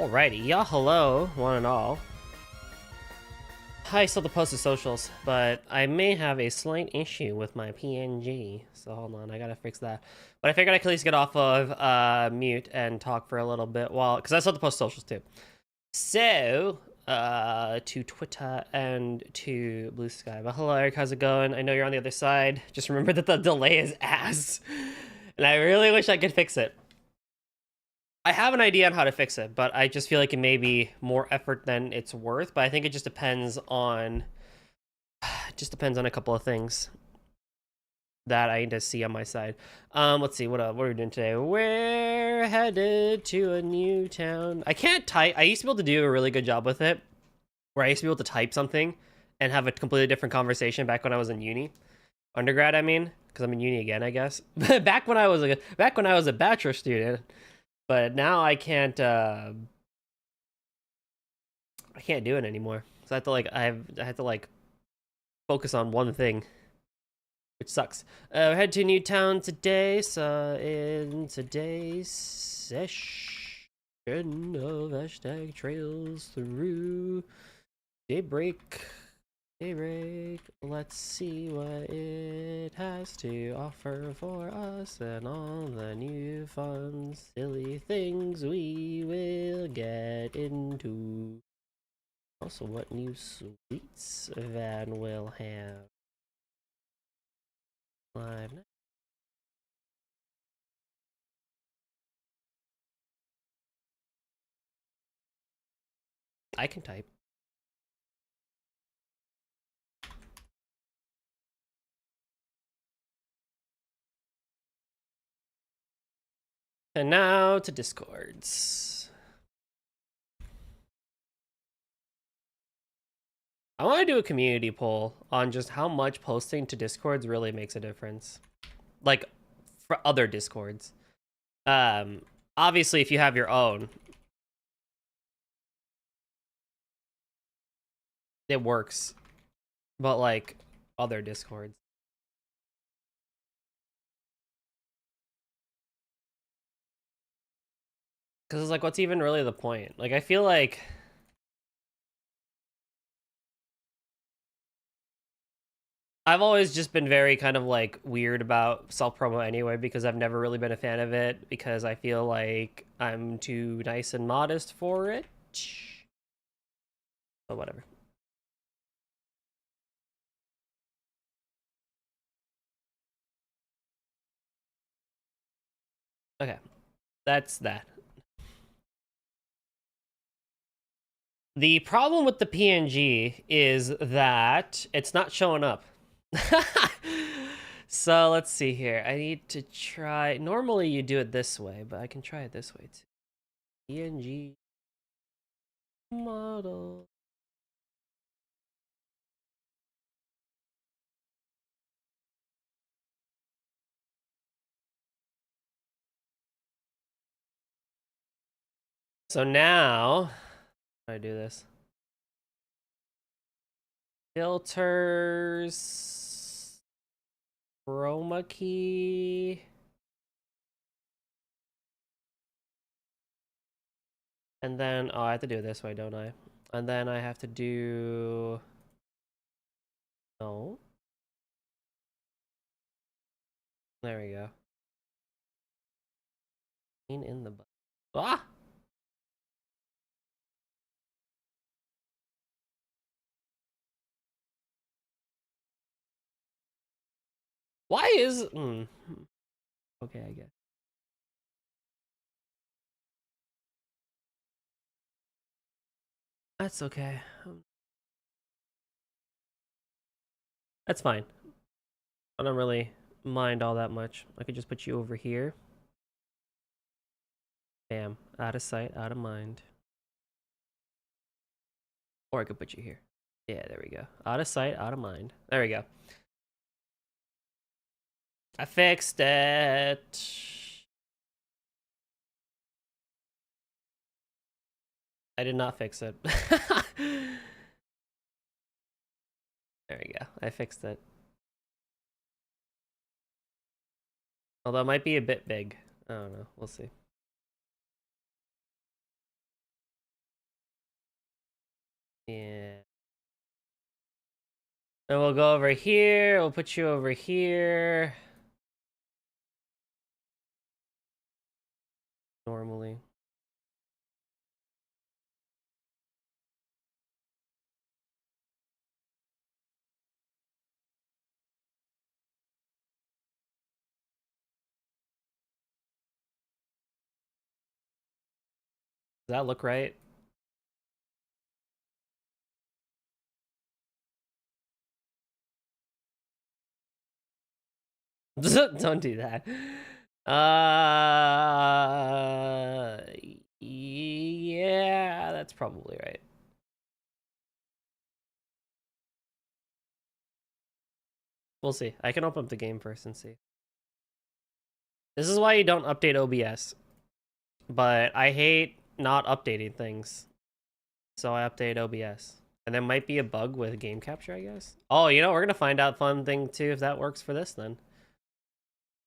Alrighty, yeah, hello, one and all. I still have to post the socials, but I may have a slight issue with my PNG, so hold on, I gotta fix that. But I figured I could at least get off of mute and talk for a little bit while, because I still have to post socials too. So, to Twitter and to Blue Sky. But hello, Eric, how's it going? I know you're on the other side. Just remember that the delay is ass, and I really wish I could fix it. I have an idea on how to fix it, but I just feel like it may be more effort than it's worth. But I think it just depends on a couple of things that I need to see on my side. Let's see what are we doing today. We're headed to a new town. I can't type. I used to be able to do a really good job with it, where I used to be able to type something and have a completely different conversation back when I was in uni, undergrad. I mean, because I'm in uni again, I guess. back when I was a bachelor student. But now I can't do it anymore. So I have to focus on one thing, which sucks. We head to New Town today. So in today's session of hashtag trails through Daybreak. Let's see what it has to offer for us and all the new fun, silly things we will get into. Also, what new sweets Van will have. Live. I can type. And now to Discords. I want to do a community poll on just how much posting to Discords really makes a difference. Like, for other Discords. Obviously, if you have your own, it works. But, like, other Discords. Because it's like, what's even really the point? Like, I feel like I've always just been very kind of like weird about self-promo anyway, because I've never really been a fan of it, because I feel like I'm too nice and modest for it. But whatever. Okay, that's that. The problem with the PNG is that it's not showing up. So let's see here. I need to try. Normally you do it this way, but I can try it this way too. PNG model. So now, how do I do this? Filters, chroma key, and then, oh, I have to do it this way, don't I? And then I have to do, no. There we go. In the butt. Ah! Why is, okay, I guess. That's okay. That's fine. I don't really mind all that much. I could just put you over here. Bam. Out of sight, out of mind. Or I could put you here. Yeah, there we go. Out of sight, out of mind. There we go. I fixed it. I did not fix it. There we go. I fixed it. Although it might be a bit big. I don't know. We'll see. Yeah. And we'll go over here. We'll put you over here. Normally. Does that look right? Don't do that. Yeah, that's probably right. We'll see. I can open up the game first and see. This is why you don't update OBS. But I hate not updating things. So I update OBS. And there might be a bug with game capture, I guess. Oh, you know, we're gonna find out fun thing too if that works for this then.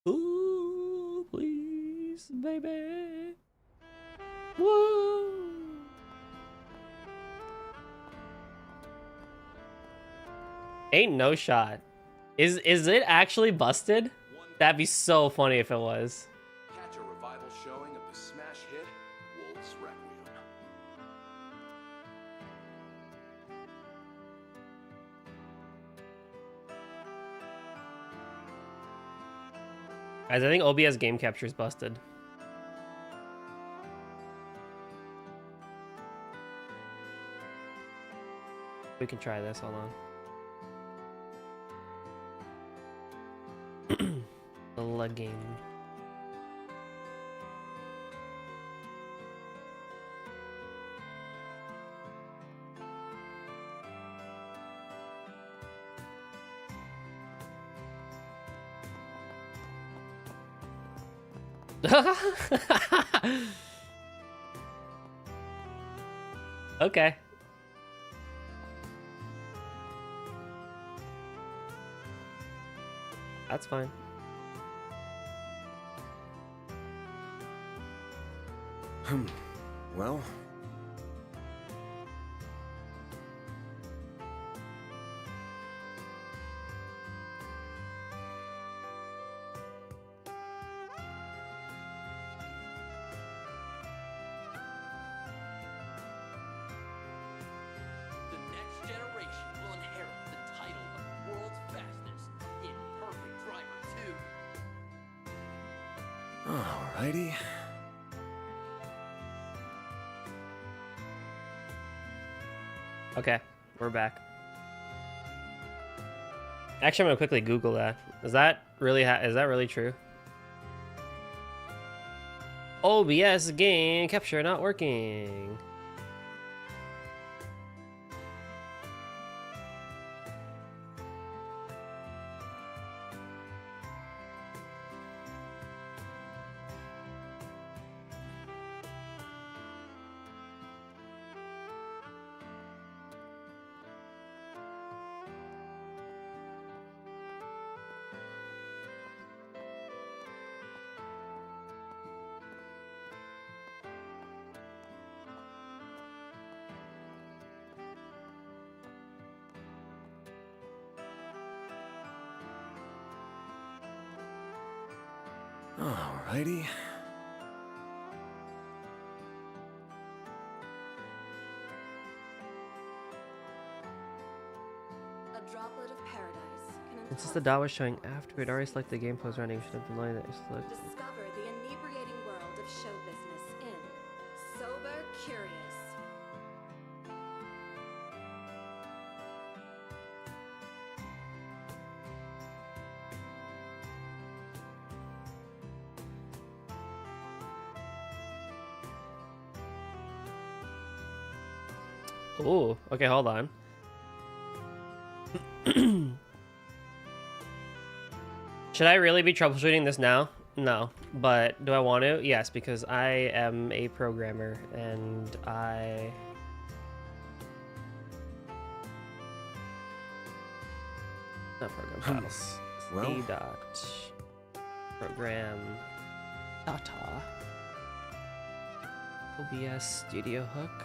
Ooh, please, baby. Woo! Ain't no shot. Is it actually busted? That'd be so funny if it was. Catch a revival showing of the smash hit Wolf's Requiem. Guys, I think OBS game capture is busted. We can try this, hold on. The legging. Okay. That's fine. Well, the next generation will inherit the title of world's fastest in Perfect Driver 2. alrighty. Okay, we're back. Actually, I'm gonna quickly Google that. Is that really true? OBS game capture not working. Alrighty. A droplet of paradise can Since the dot was showing after it already selected the game post running, should have been letting it select. discover the inebriating world of show business in Sober Curious. Ooh, okay, hold on. Should I really be troubleshooting this now? No, but do I want to? Yes, because I am a programmer and I... Not program files. Well. C dot program data OBS Studio Hook.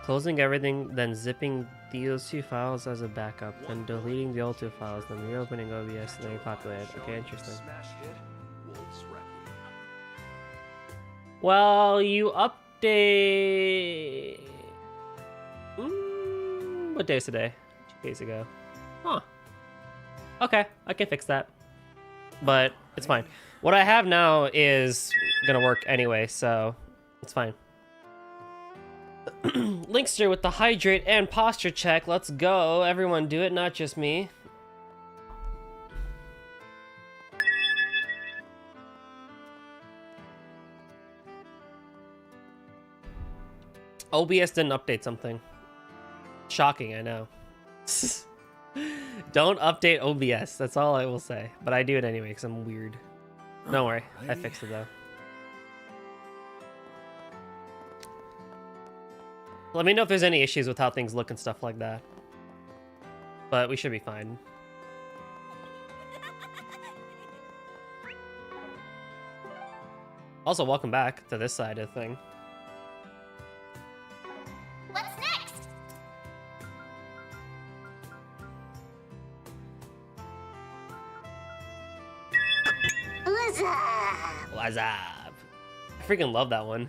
Closing everything, then zipping those 2 files as a backup, then deleting the old 2 files, then reopening OBS, and then repopulate it. Okay, interesting. Smash hit, Wolves Requiem. Well, you update... what day is today? 2 days ago. Huh. Okay, I can fix that. But it's fine. What I have now is gonna work anyway, so it's fine. Linkster with the hydrate and posture check. Let's go. Everyone do it, not just me. OBS didn't update something. Shocking, I know. Don't update OBS. That's all I will say. But I do it anyway because I'm weird. Don't worry. I fixed it though. Let me know if there's any issues with how things look and stuff like that. But we should be fine. Also, welcome back to this side of the thing. What's next? What's up? What's up? I freaking love that one.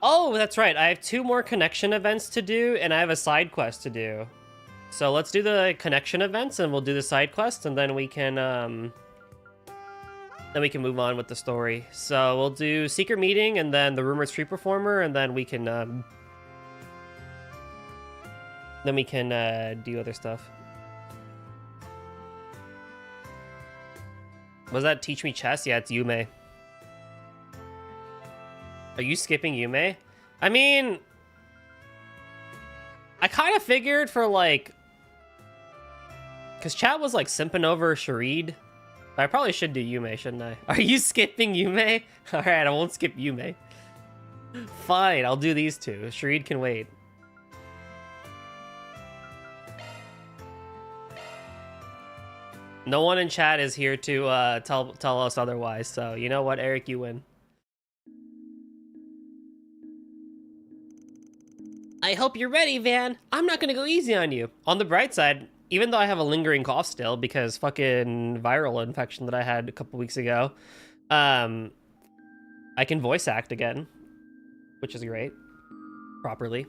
Oh, that's right. I have 2 more connection events to do, and I have a side quest to do. So let's do the connection events, and we'll do the side quest, and then we can move on with the story. So we'll do secret meeting, and then the rumored street performer, and then we can do other stuff. Was that teach me chess? Yeah, it's Yume. Are you skipping Yume? I mean, I kind of figured for like, because chat was like simping over Sharid. I probably should do Yume, shouldn't I? Are you skipping Yume? All right, I won't skip Yume. Fine, I'll do these 2. Sharid can wait. No one in chat is here to tell us otherwise. So you know what, Eric, you win. I hope you're ready, Van. I'm not gonna go easy on you. On the bright side, even though I have a lingering cough still because fucking viral infection that I had a couple weeks ago, I can voice act again, which is great. Properly.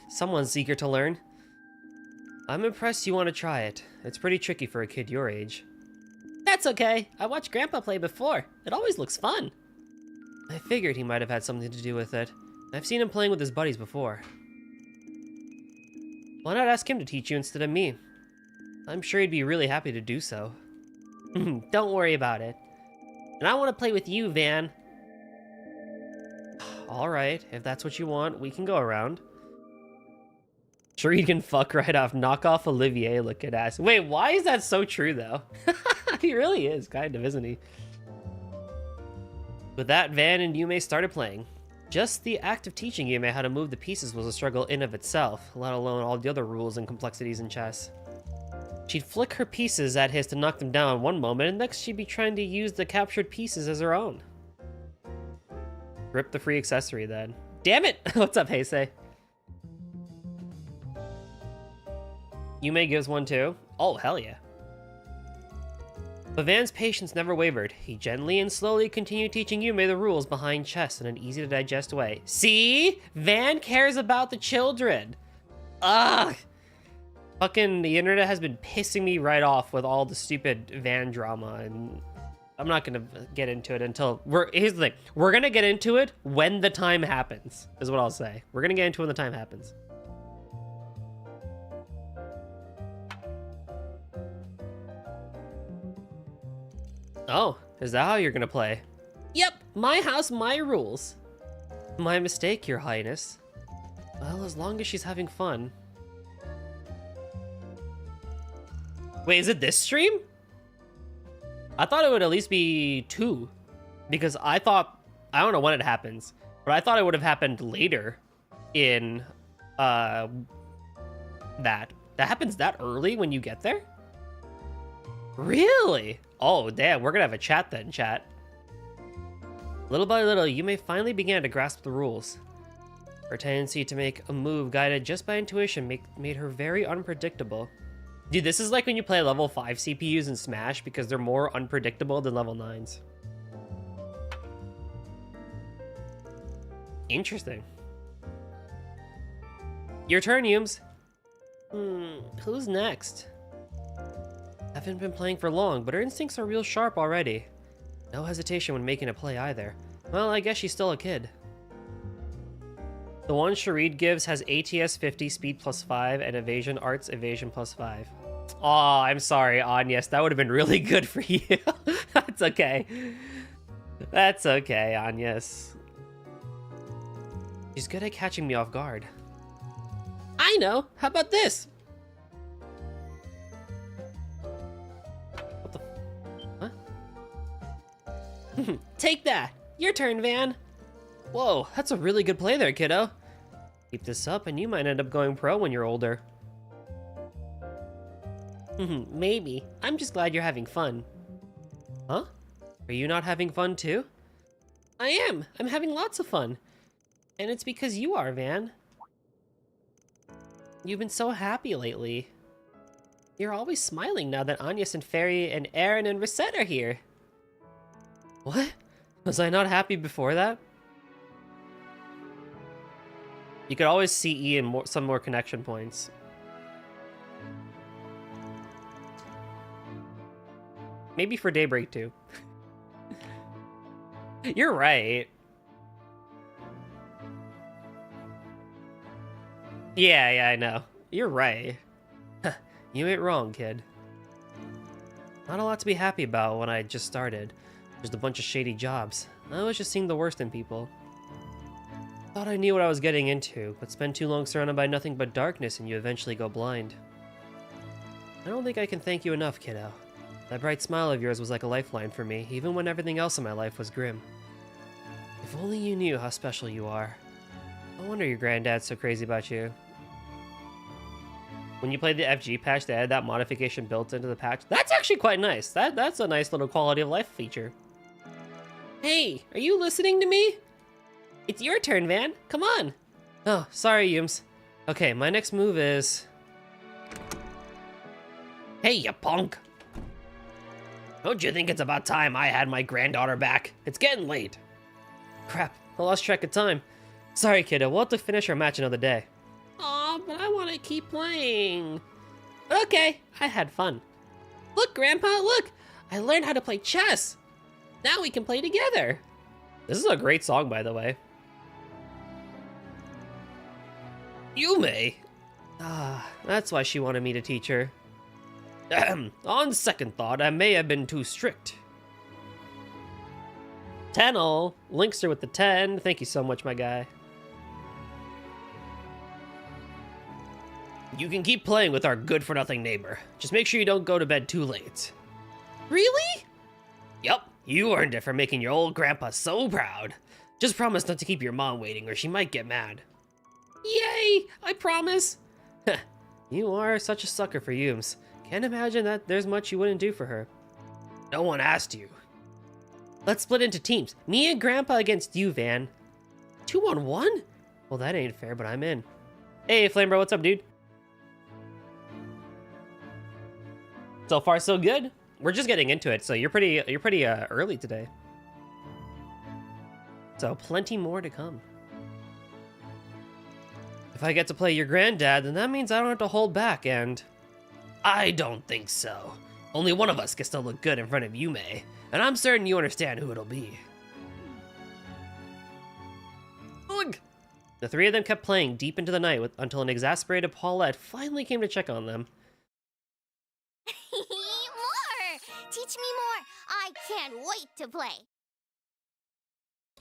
Someone's eager to learn. I'm impressed you want to try it. It's pretty tricky for a kid your age. That's okay. I watched Grandpa play before. It always looks fun. I figured he might have had something to do with it. I've seen him playing with his buddies before. Why not ask him to teach you instead of me? I'm sure he'd be really happy to do so. Don't worry about it. And I want to play with you, Van. Alright, if that's what you want, we can go around. Sure, he can fuck right off. Knock off Olivier, look at ass. Wait, why is that so true, though? He really is, kind of, isn't he? With that, Van and Yume started playing. Just the act of teaching Yume how to move the pieces was a struggle in of itself, let alone all the other rules and complexities in chess. She'd flick her pieces at his to knock them down one moment, and next she'd be trying to use the captured pieces as her own. Rip the free accessory, then. Damn it! What's up, Heisei? Yume gives one too? Oh, hell yeah. But Van's patience never wavered. He gently and slowly continued teaching Yume the rules behind chess in an easy-to-digest way. See? Van cares about the children! Ugh! Fucking the internet has been pissing me right off with all the stupid Van drama, and I'm not gonna get into it until... Here's the thing. We're gonna get into it when the time happens, is what I'll say. We're gonna get into it when the time happens. Oh, is that how you're gonna play? Yep, my house, my rules. My mistake, Your Highness. Well, as long as she's having fun. Wait, is it this stream? I thought it would at least be 2. Because I thought, I don't know when it happens, but I thought it would have happened later in that. That happens that early when you get there? Really? Oh, damn. We're gonna have a chat then, chat. Little by little, Yume finally began to grasp the rules. Her tendency to make a move guided just by intuition made her very unpredictable. Dude, this is like when you play level 5 CPUs in Smash because they're more unpredictable than level 9s. Interesting. Your turn, Yums. Who's next? Haven't been playing for long, but her instincts are real sharp already. No hesitation when making a play either. Well, I guess she's still a kid. The one Sharid gives has ATS 50, speed +5, and evasion arts evasion +5. Aw, I'm sorry, Agnes. That would have been really good for you. That's okay. That's okay, Agnes. She's good at catching me off guard. I know! How about this? What the... Huh? Take that! Your turn, Van! Whoa, that's a really good play there, kiddo. Keep this up and you might end up going pro when you're older. Maybe. I'm just glad you're having fun. Huh? Are you not having fun too? I am! I'm having lots of fun. And it's because you are, Van. You've been so happy lately. You're always smiling now that Agnes and Fairy and Aaron and Reset are here. What? Was I not happy before that? You could always see E in some more connection points. Maybe for Daybreak too. You're right. Yeah, I know. You're right. You ain't wrong, kid. Not a lot to be happy about when I just started. Just a bunch of shady jobs. I was just seeing the worst in people. Thought I knew what I was getting into, but spend too long surrounded by nothing but darkness and you eventually go blind. I don't think I can thank you enough, kiddo. That bright smile of yours was like a lifeline for me, even when everything else in my life was grim. If only you knew how special you are. No wonder your granddad's so crazy about you. When you played the FG patch, they had that modification built into the patch. That's actually quite nice. That's a nice little quality of life feature. Hey, are you listening to me? It's your turn, Van. Come on. Oh, sorry, Yums. Okay, my next move is... Hey, you punk. Don't you think it's about time I had my granddaughter back? It's getting late. Crap, I lost track of time. Sorry, kiddo. We'll have to finish our match another day. Aw, but I want to keep playing. But okay, I had fun. Look, Grandpa, look! I learned how to play chess. Now we can play together. This is a great song, by the way. Yume! Ah, that's why she wanted me to teach her. On second thought, I may have been too strict. Tenel, Linkster with the 10. Thank you so much, my guy. You can keep playing with our good-for-nothing neighbor. Just make sure you don't go to bed too late. Really? Yup, you earned it for making your old grandpa so proud. Just promise not to keep your mom waiting or she might get mad. Yay, I promise. You are such a sucker for Yums. Can't imagine that there's much you wouldn't do for her. No one asked you. Let's split into teams. Me and Grandpa against you, Van. 2-on-1? Well, that ain't fair, but I'm in. Hey, Flamebro, what's up, dude? So far, so good. We're just getting into it, so you're pretty early today. So plenty more to come. If I get to play your granddad, then that means I don't have to hold back, and... I don't think so. Only one of us gets to look good in front of Yume, and I'm certain you understand who it'll be. Ugh! The three of them kept playing deep into the night until an exasperated Paulette finally came to check on them. More! Teach me more! I can't wait to play!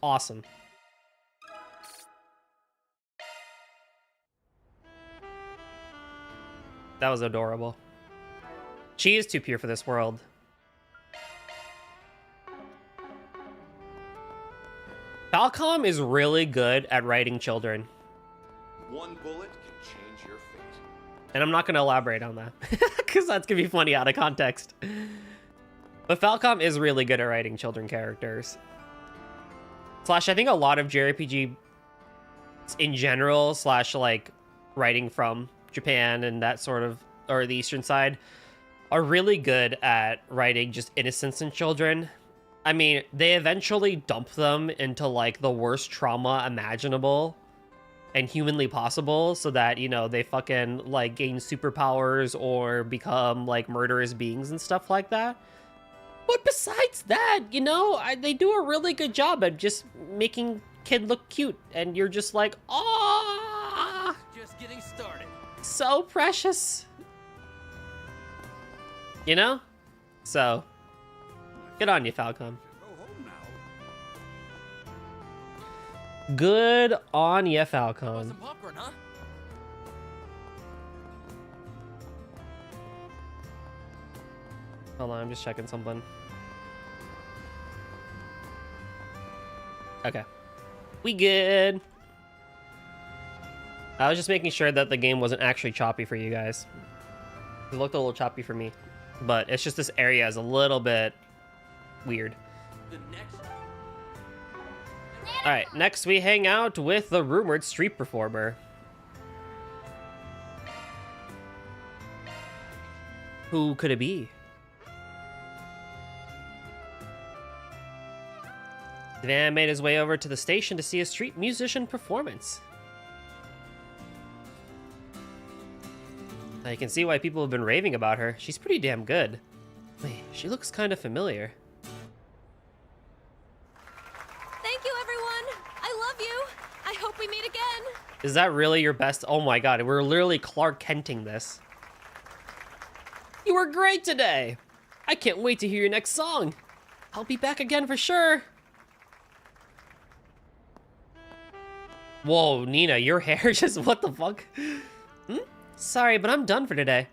Awesome. That was adorable. She is too pure for this world. Falcom is really good at writing children. One bullet can change your fate. And I'm not going to elaborate on that because that's going to be funny out of context. But Falcom is really good at writing children characters. Slash, I think a lot of JRPG in general, slash like writing from Japan and that sort of, or the Eastern side, are really good at writing just innocence in children. I mean, they eventually dump them into like the worst trauma imaginable and humanly possible so that, you know, they fucking like gain superpowers or become like murderous beings and stuff like that. But besides that, you know, they do a really good job at just making kid look cute, and you're just like, oh, Just getting started. so precious. You know? So, good on you, Falcom. Go home now. Good on you, Want Falcon. some popcorn, huh? Hold on, I'm just checking something. Okay. We good. I was just making sure that the game wasn't actually choppy for you guys. It looked a little choppy for me. But it's just this area is a little bit weird. The next. Alright, next we hang out with the rumored street performer. Who could it be? The man made his way over to the station to see a street musician performance. I can see why people have been raving about her. She's pretty damn good. Wait, she looks kind of familiar. Thank you, everyone. I love you. I hope we meet again. Is that really your best? Oh my god, we're literally Clark Kenting this. You were great today. I can't wait to hear your next song. I'll be back again for sure. Whoa, Nina, your hair just, what the fuck? Sorry, but I'm done for today.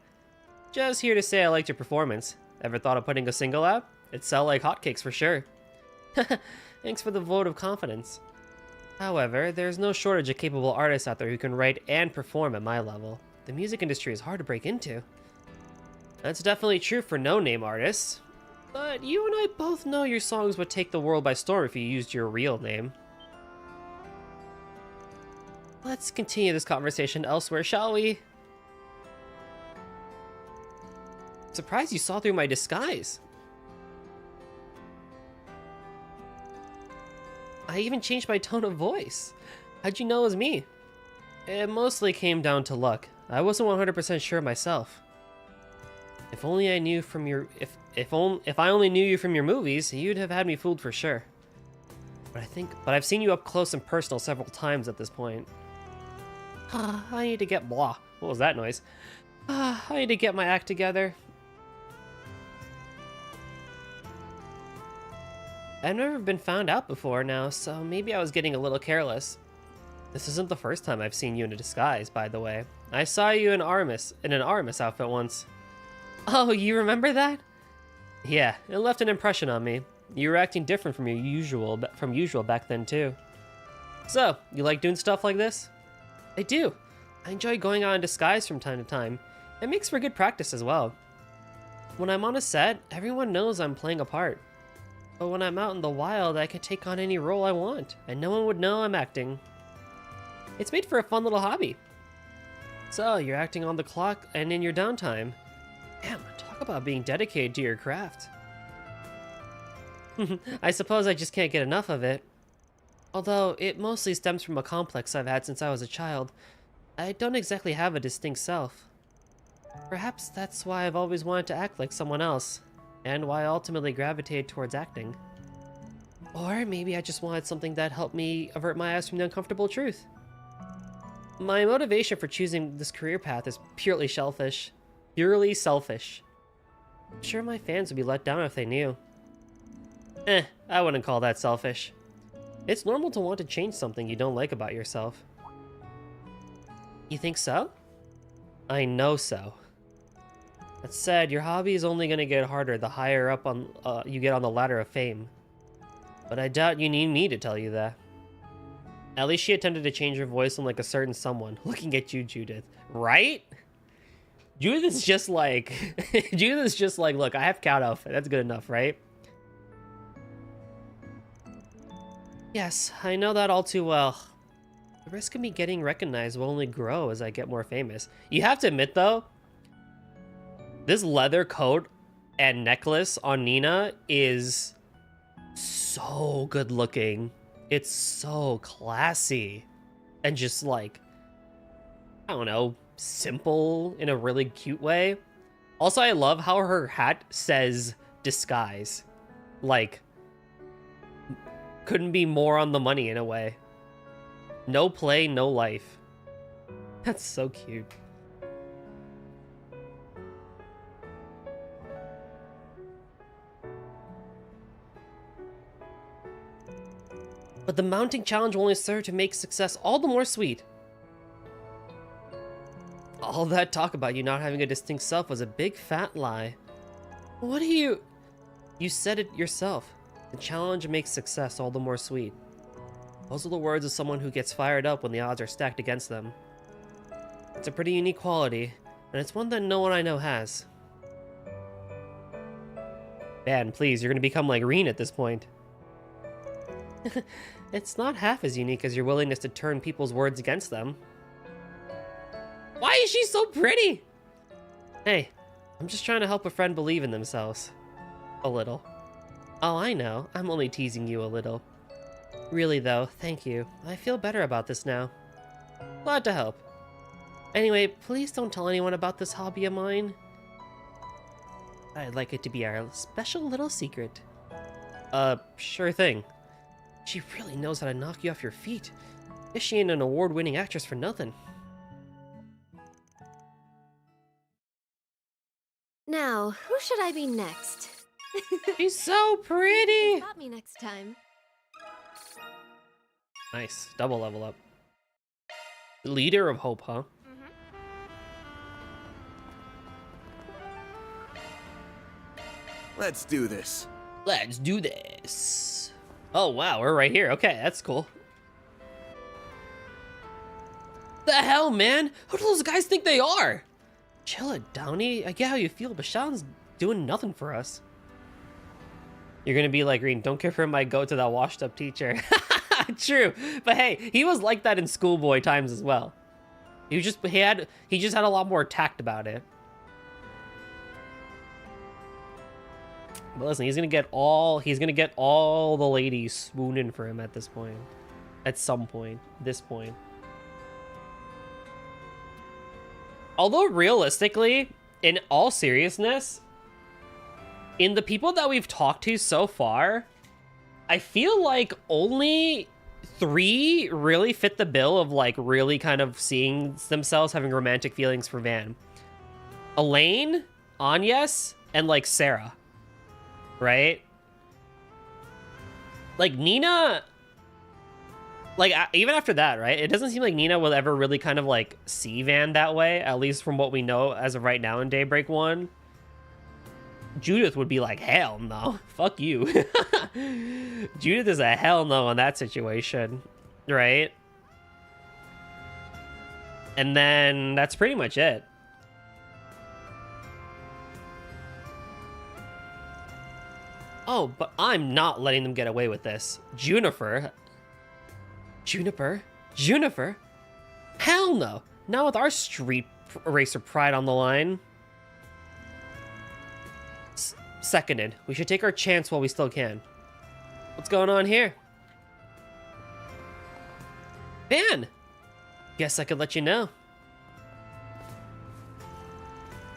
Just here to say I liked your performance. Ever thought of putting a single out? It'd sell like hotcakes for sure. Thanks for the vote of confidence. However, there's no shortage of capable artists out there who can write and perform at my level. The music industry is hard to break into. That's definitely true for no-name artists. But you and I both know your songs would take the world by storm if you used your real name. Let's continue this conversation elsewhere, shall we? Surprised you saw through my disguise. I even changed my tone of voice. How'd you know it was me? It mostly came down to luck. I wasn't 100% sure myself. If only I knew from your if I only knew you from your movies, you'd have had me fooled for sure. But I've seen you up close and personal several times at this point. I need to get blah. What was that noise? I need to get my act together. I've never been found out before now, so maybe I was getting a little careless. This isn't the first time I've seen you in a disguise, by the way. I saw you in an Aramis outfit once. Oh, you remember that? Yeah, it left an impression on me. You were acting different from usual back then too. So, you like doing stuff like this? I do. I enjoy going out in disguise from time to time. It makes for good practice as well. When I'm on a set, everyone knows I'm playing a part. But when I'm out in the wild, I can take on any role I want, and no one would know I'm acting. It's made for a fun little hobby. So, you're acting on the clock and in your downtime. Damn, talk about being dedicated to your craft. I suppose I just can't get enough of it. Although, it mostly stems from a complex I've had since I was a child. I don't exactly have a distinct self. Perhaps that's why I've always wanted to act like someone else, and why I ultimately gravitated towards acting. Or maybe I just wanted something that helped me avert my eyes from the uncomfortable truth. My motivation for choosing this career path is purely selfish. Purely selfish. I'm sure my fans would be let down if they knew. I wouldn't call that selfish. It's normal to want to change something you don't like about yourself. You think so? I know so. That said, your hobby is only going to get harder the higher up on you get on the ladder of fame. But I doubt you need me to tell you that. At least she attempted to change her voice unlike a certain someone. Looking at you, Judith. Right? Judith is just like, Judith is just like, look, I have cat outfit. That's good enough, right? Yes, I know that all too well. The risk of me getting recognized will only grow as I get more famous. You have to admit, though, this leather coat and necklace on Nina is so good looking. It's so classy. And just like, I don't know, simple in a really cute way. Also, I love how her hat says disguise. Like, couldn't be more on the money in a way. No play, no life. That's so cute. But the mounting challenge will only serve to make success all the more sweet. All that talk about you not having a distinct self was a big fat lie. What do you... You said it yourself. The challenge makes success all the more sweet. Those are the words of someone who gets fired up when the odds are stacked against them. It's a pretty unique quality, and it's one that no one I know has. Man, please, you're gonna become like Reen at this point. It's not half as unique as your willingness to turn people's words against them. Why is she so pretty? Hey, I'm just trying to help a friend believe in themselves. A little. Oh, I know. I'm only teasing you a little. Really, though, thank you. I feel better about this now. Glad to help. Anyway, please don't tell anyone about this hobby of mine. I'd like it to be our special little secret. Sure thing. She really knows how to knock you off your feet. Guess she ain't an award-winning actress for nothing. Now, who should I be next? She's so pretty! Stop me next time. Nice. Double level up. Leader of Hope, huh? Let's do this. Let's do this. Oh, wow. We're right here. Okay, that's cool. The hell, man? Who do those guys think they are? Chill it, Downey. I get how you feel, but Sean's doing nothing for us. You're gonna be like, Green, don't give her my go to that washed up teacher. True. But hey, he was like that in schoolboy times as well. He just had a lot more tact about it. But listen, he's gonna get all the ladies swooning for him at this point. At some point. This point. Although realistically, in all seriousness, in the people that we've talked to so far, I feel like only 3 really fit the bill of like really kind of seeing themselves having romantic feelings for Van. Elaine, Agnes, and like Sarah. Right? Like Nina, like even after that, right? It doesn't seem like Nina will ever really kind of like see Van that way, at least from what we know as of right now in Daybreak 1. Judith would be like, hell no, fuck you. Judith is a hell no in that situation, right? And then that's pretty much it. Oh, but I'm not letting them get away with this. Juniper? Hell no. Not with our street racer pride on the line. Seconded. We should take our chance while we still can. What's going on here? Van! Guess I could let you know.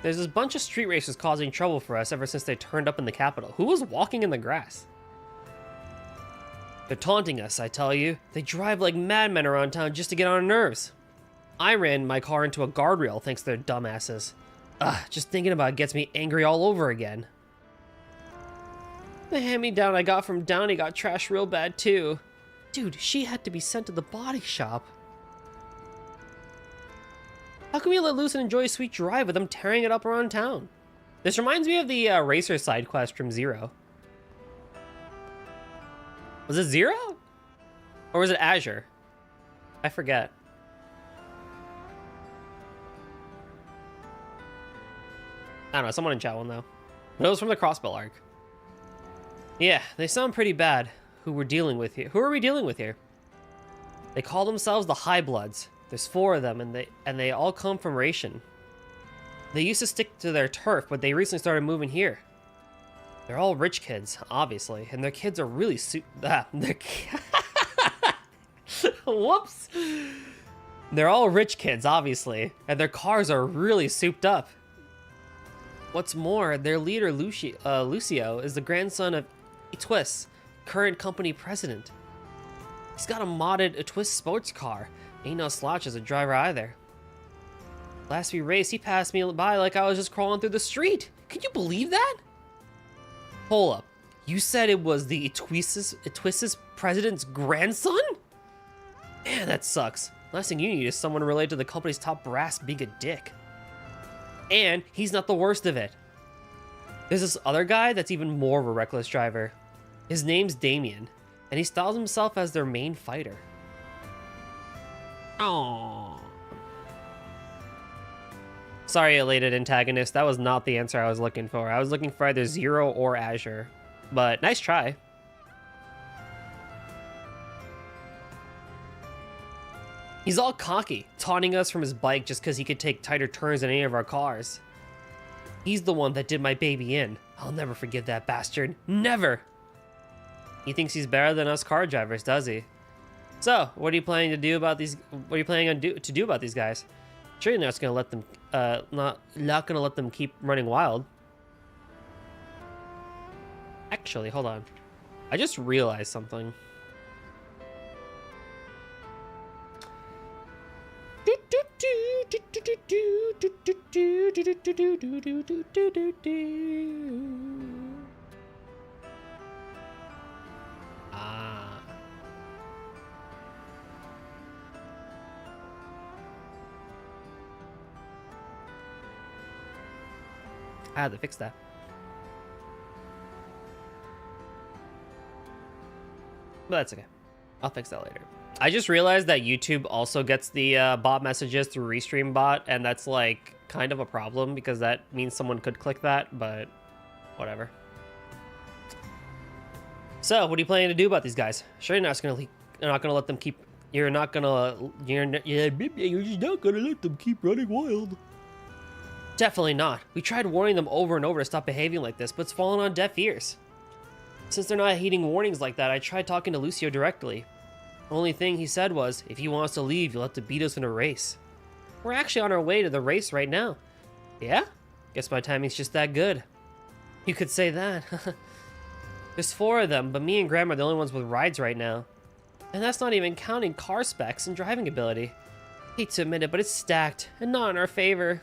There's this bunch of street racers causing trouble for us ever since they turned up in the capital. Who was walking in the grass? They're taunting us, I tell you. They drive like madmen around town just to get on our nerves. I ran my car into a guardrail thanks to their dumbasses. Ugh, just thinking about it gets me angry all over again. The hand-me-down I got from Downey got trashed real bad too. Dude, she had to be sent to the body shop. How can we let loose and enjoy a sweet drive with them tearing it up around town? This reminds me of the racer side quest from Zero. Was it Zero? Or was it Azure? I forget. I don't know, someone in chat will know. But it was from the Crossbell arc. Yeah, they sound pretty bad. Who we're dealing with here? Who are we dealing with here? They call themselves the High Bloods. There's 4 of them, and they all come from Ration. They used to stick to their turf, but they recently started moving here. They're all rich kids, obviously, and their kids are really Whoops! They're all rich kids, obviously, and their cars are really souped up. What's more, their leader, Lucio, is the grandson of Twist, current company president. He's got a modded Twist sports car. Ain't no slouch as a driver either. Last we raced, he passed me by like I was just crawling through the street. Can you believe that? Hold up. You said it was the Twist's president's grandson? Man, that sucks. Last thing you need is someone related to the company's top brass being a dick. And he's not the worst of it. There's this other guy that's even more of a reckless driver. His name's Damien, and he styles himself as their main fighter. Aww. Sorry, elated antagonist. That was not the answer I was looking for. I was looking for either Zero or Azure. But nice try. He's all cocky, taunting us from his bike just because he could take tighter turns than any of our cars. He's the one that did my baby in. I'll never forgive that bastard. Never! He thinks he's better than us car drivers, does he? So, what are you planning to do about these? What are you planning to do about these guys? Sure, you're not gonna let them, not gonna let them keep running wild. Actually, hold on. I just realized something. Ah. I had to fix that. But that's okay. I'll fix that later. I just realized that YouTube also gets the bot messages through Restream bot, and that's like kind of a problem because that means someone could click that, but whatever. So, what are you planning to do about these guys? Sure, you're not gonna let them keep. You're just not gonna let them keep running wild. Definitely not. We tried warning them over and over to stop behaving like this, but it's fallen on deaf ears. Since they're not heeding warnings like that, I tried talking to Lucio directly. The only thing he said was, if he wants to leave, you'll have to beat us in a race. We're actually on our way to the race right now. Yeah? Guess my timing's just that good. You could say that. There's 4 of them, but me and Grandma are the only ones with rides right now. And that's not even counting car specs and driving ability. Hate to admit it, but it's stacked, and not in our favor.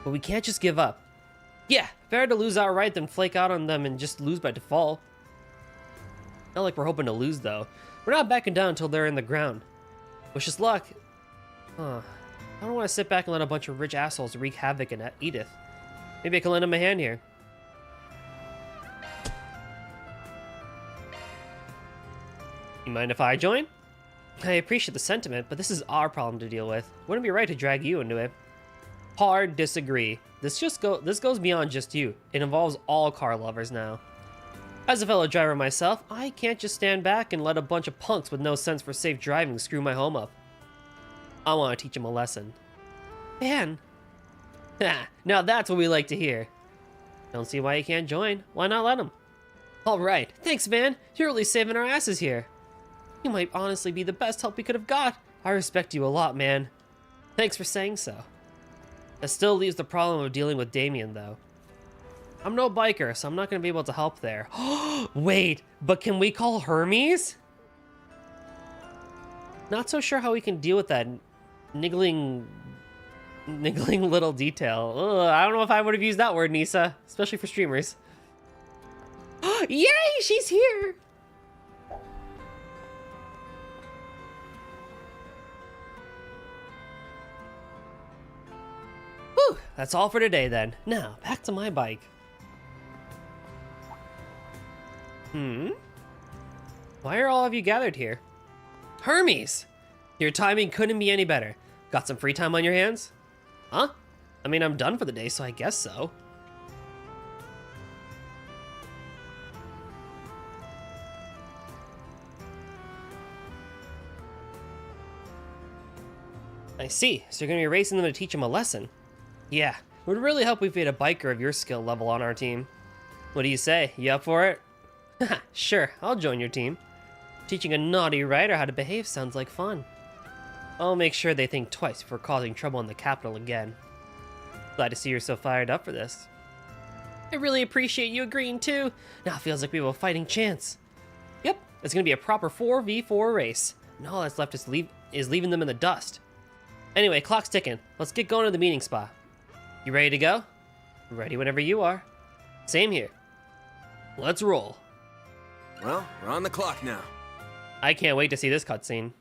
But we can't just give up. Yeah, better to lose outright than flake out on them and just lose by default. Not like we're hoping to lose, though. We're not backing down until they're in the ground. Wish us luck. I don't want to sit back and let a bunch of rich assholes wreak havoc in Edith. Maybe I can lend him a hand here. You mind if I join? I appreciate the sentiment, but this is our problem to deal with. Wouldn't be right to drag you into it. Hard disagree. This goes beyond just you. It involves all car lovers now. As a fellow driver myself, I can't just stand back and let a bunch of punks with no sense for safe driving screw my home up. I want to teach them a lesson. Man. Now that's what we like to hear. Don't see why you can't join. Why not let them? Alright, thanks man. You're really saving our asses here. You might honestly be the best help we could have got. I respect you a lot, man. Thanks for saying so. That still leaves the problem of dealing with Damien, though. I'm no biker, so I'm not going to be able to help there. Wait, but can we call Hermes? Not so sure how we can deal with that niggling little detail. Ugh, I don't know if I would have used that word, Nisa, especially for streamers. Yay, she's here! Whew, that's all for today then. Now, back to my bike. Why are all of you gathered here? Hermes! Your timing couldn't be any better. Got some free time on your hands? Huh? I mean, I'm done for the day, so I guess so. I see. So you're going to be racing them to teach them a lesson. Yeah, it would really help if we had a biker of your skill level on our team. What do you say? You up for it? Haha, sure, I'll join your team. Teaching a naughty rider how to behave sounds like fun. I'll make sure they think twice before causing trouble in the capital again. Glad to see you're so fired up for this. I really appreciate you agreeing too. Now it feels like we have a fighting chance. Yep, it's gonna be a proper 4v4 race. And all that's left is leaving them in the dust. Anyway, clock's ticking. Let's get going to the meeting spot. You ready to go? Ready whenever you are. Same here. Let's roll. Well, we're on the clock now. I can't wait to see this cutscene.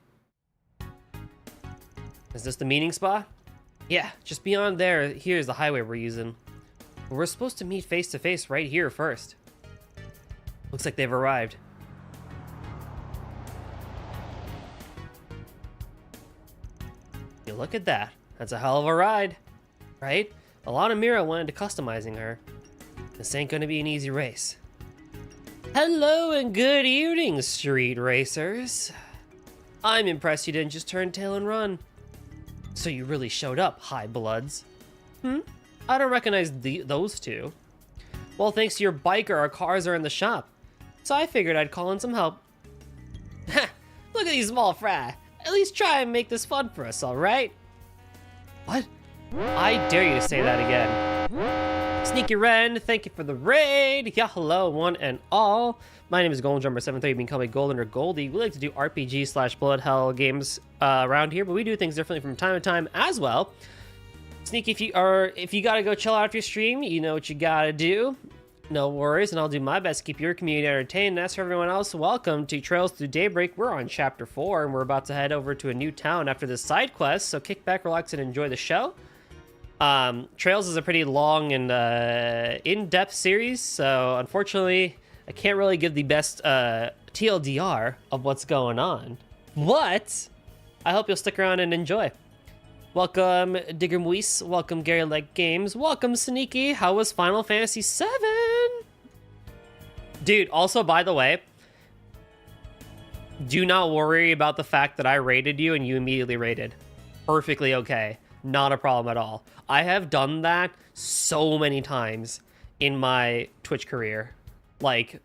Is this the meeting spot? Yeah, just beyond there, here's the highway we're using. We're supposed to meet face to face right here first. Looks like they've arrived. You look at that. That's a hell of a ride, right? A lot of Mira went into customizing her. This ain't gonna be an easy race. Hello and good evening, street racers. I'm impressed you didn't just turn tail and run. So you really showed up, high bloods. I don't recognize those two. Well, thanks to your biker, our cars are in the shop. So I figured I'd call in some help. Ha! Look at these small fry. At least try and make this fun for us, alright? What? I dare you to say that again. Sneaky Ren, thank you for the raid. Yeah, hello, one and all. My name is GoldenDrummer73. You can call me Golden or Goldie. We like to do RPG/Blood Hell games around here, but we do things differently from time to time as well. Sneaky, if you gotta go chill out of your stream, you know what you gotta do. No worries, and I'll do my best to keep your community entertained. And as for everyone else, welcome to Trails Through Daybreak. We're on Chapter 4, and we're about to head over to a new town after this side quest, so kick back, relax, and enjoy the show. Trails is a pretty long and in-depth series, so unfortunately, I can't really give the best TLDR of what's going on. But I hope you'll stick around and enjoy. Welcome, Digger Muis. Welcome, Gary Like Games. Welcome, Sneaky. How was Final Fantasy VII? Dude, also, by the way, do not worry about the fact that I rated you and you immediately rated. Perfectly okay. Not a problem at all. I have done that so many times in my Twitch career. Like,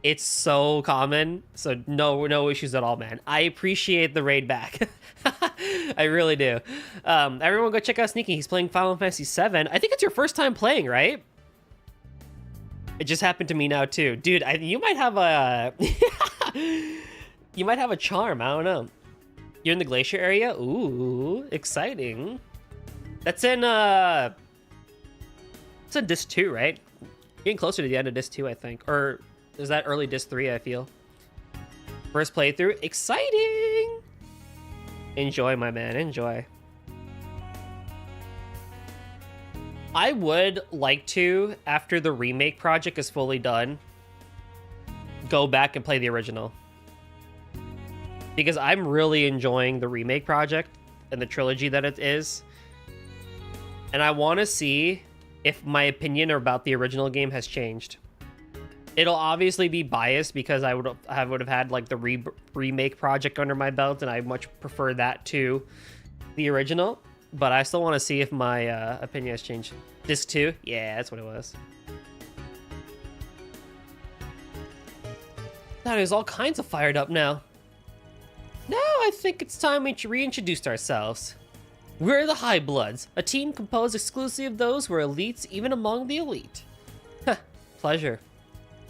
it's so common, so no issues at all, man. I appreciate the raid back. I really do. Everyone go check out Sneaky. He's playing Final Fantasy VII. I think it's your first time playing, right? It just happened to me now too. Dude, you might have a... you might have a charm, I don't know. You're in the glacier area? Ooh, exciting. That's in, it's in Disc 2, right? Getting closer to the end of Disc 2, I think. Or is that early Disc 3, I feel? First playthrough, exciting! Enjoy, my man, enjoy. I would like to, after the remake project is fully done, go back and play the original. Because I'm really enjoying the remake project and the trilogy that it is. And I want to see if my opinion about the original game has changed. It'll obviously be biased because I would have had like the remake project under my belt, and I much prefer that to the original. But I still want to see if my opinion has changed. Disc 2? Yeah, that's what it was. That is all kinds of fired up now. Now I think it's time we reintroduced ourselves. We're the High Bloods, a team composed exclusively of those who are elites even among the elite. Heh, pleasure.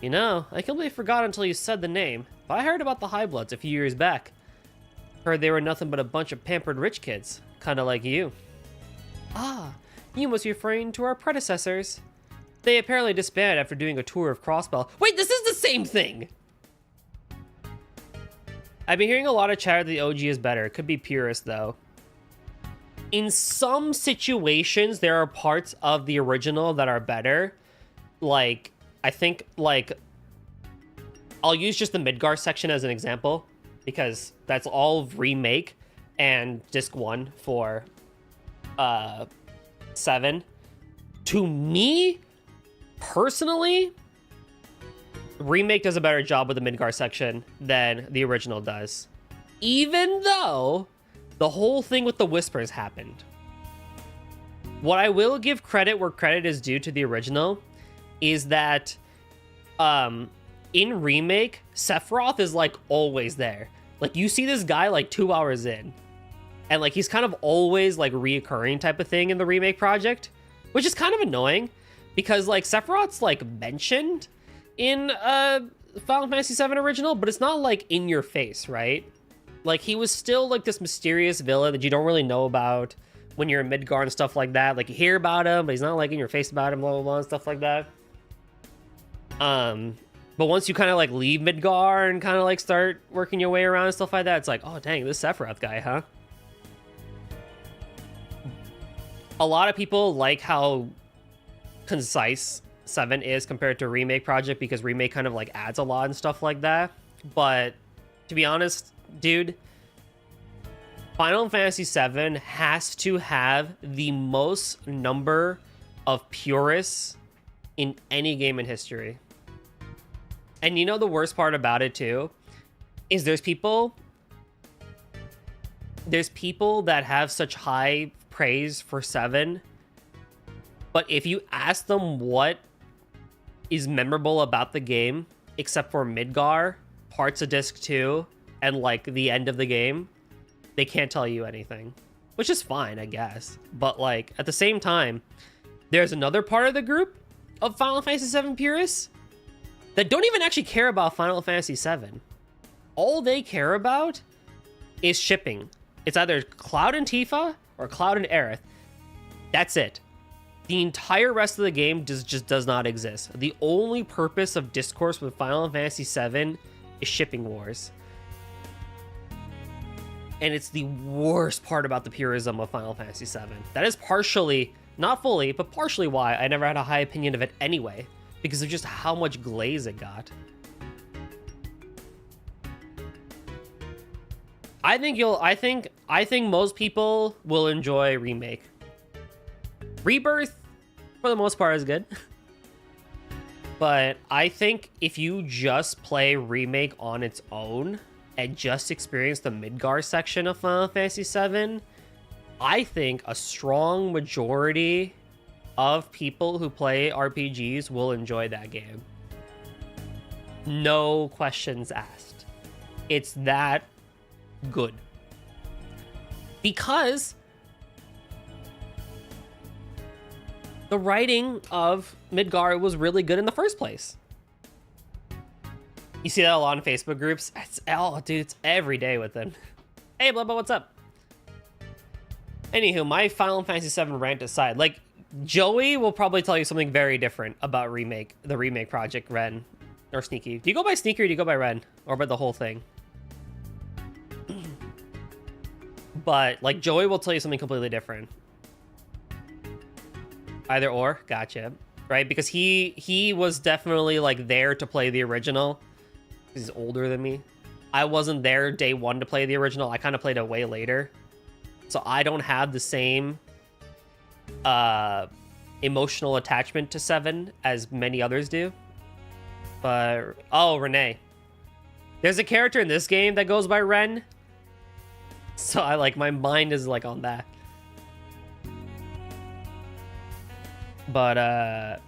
You know, I completely forgot until you said the name, but I heard about the High Bloods a few years back. Heard they were nothing but a bunch of pampered rich kids, kinda like you. Ah, you must be referring to our predecessors. They apparently disbanded after doing a tour of Crossbell. Wait, this is the same thing! I've been hearing a lot of chatter that the OG is better. It could be purist, though. In some situations, there are parts of the original that are better. Like, I think, like, I'll use just the Midgar section as an example, because that's all remake and disc 1 for 7. To me, personally, Remake does a better job with the Midgar section than the original does. Even though the whole thing with the whispers happened. What I will give credit where credit is due to the original is that in Remake, Sephiroth is like always there. Like you see this guy like 2 hours in. And like he's kind of always like reoccurring type of thing in the Remake project, which is kind of annoying because like Sephiroth's like mentioned in Final Fantasy VII original, but it's not like in your face, right? Like he was still like this mysterious villain that you don't really know about when you're in Midgar and stuff like that. Like you hear about him, but he's not like in your face about him, blah blah blah and stuff like that. But once you kind of like leave Midgar and kind of like start working your way around and stuff like that, it's like, oh dang, this Sephiroth guy, huh? A lot of people like how concise 7 is compared to Remake project because Remake kind of like adds a lot and stuff like that. But to be honest, dude, Final Fantasy VII has to have the most number of purists in any game in history. And you know the worst part about it too is there's people that have such high praise for 7, but if you ask them what is memorable about the game except for Midgar, parts of disc 2, and like the end of the game, they can't tell you anything, which is fine, I guess. But like at the same time, there's another part of the group of Final Fantasy VII purists that don't even actually care about Final Fantasy VII. All they care about is shipping. It's either Cloud and Tifa or Cloud and Aerith. That's it. The entire rest of the game just does not exist. The only purpose of discourse with Final Fantasy VII is shipping wars. And it's the worst part about the purism of Final Fantasy VII. That is partially, not fully, but partially why I never had a high opinion of it anyway, because of just how much glaze it got. I think most people will enjoy Remake. Rebirth, for the most part, is good. But I think if you just play Remake on its own and just experience the Midgar section of Final Fantasy VII, I think a strong majority of people who play RPGs will enjoy that game. No questions asked. It's that good. Because the writing of Midgar was really good in the first place. You see that a lot in Facebook groups. Dude, it's every day with them. Hey, Blubba, what's up? Anywho, my Final Fantasy VII rant aside, like, Joey will probably tell you something very different about the Remake project, Ren, or Sneaky. Do you go by Sneaky or do you go by Ren? Or by the whole thing? But, like, Joey will tell you something completely different. Either or, gotcha. Right? Because he was definitely, like, there to play the original. He's older than me. I wasn't there day one to play the original. I kind of played it way later. So I don't have the same emotional attachment to 7 as many others do. But, oh, Renee. There's a character in this game that goes by Ren. So I like, my mind is like on that. But,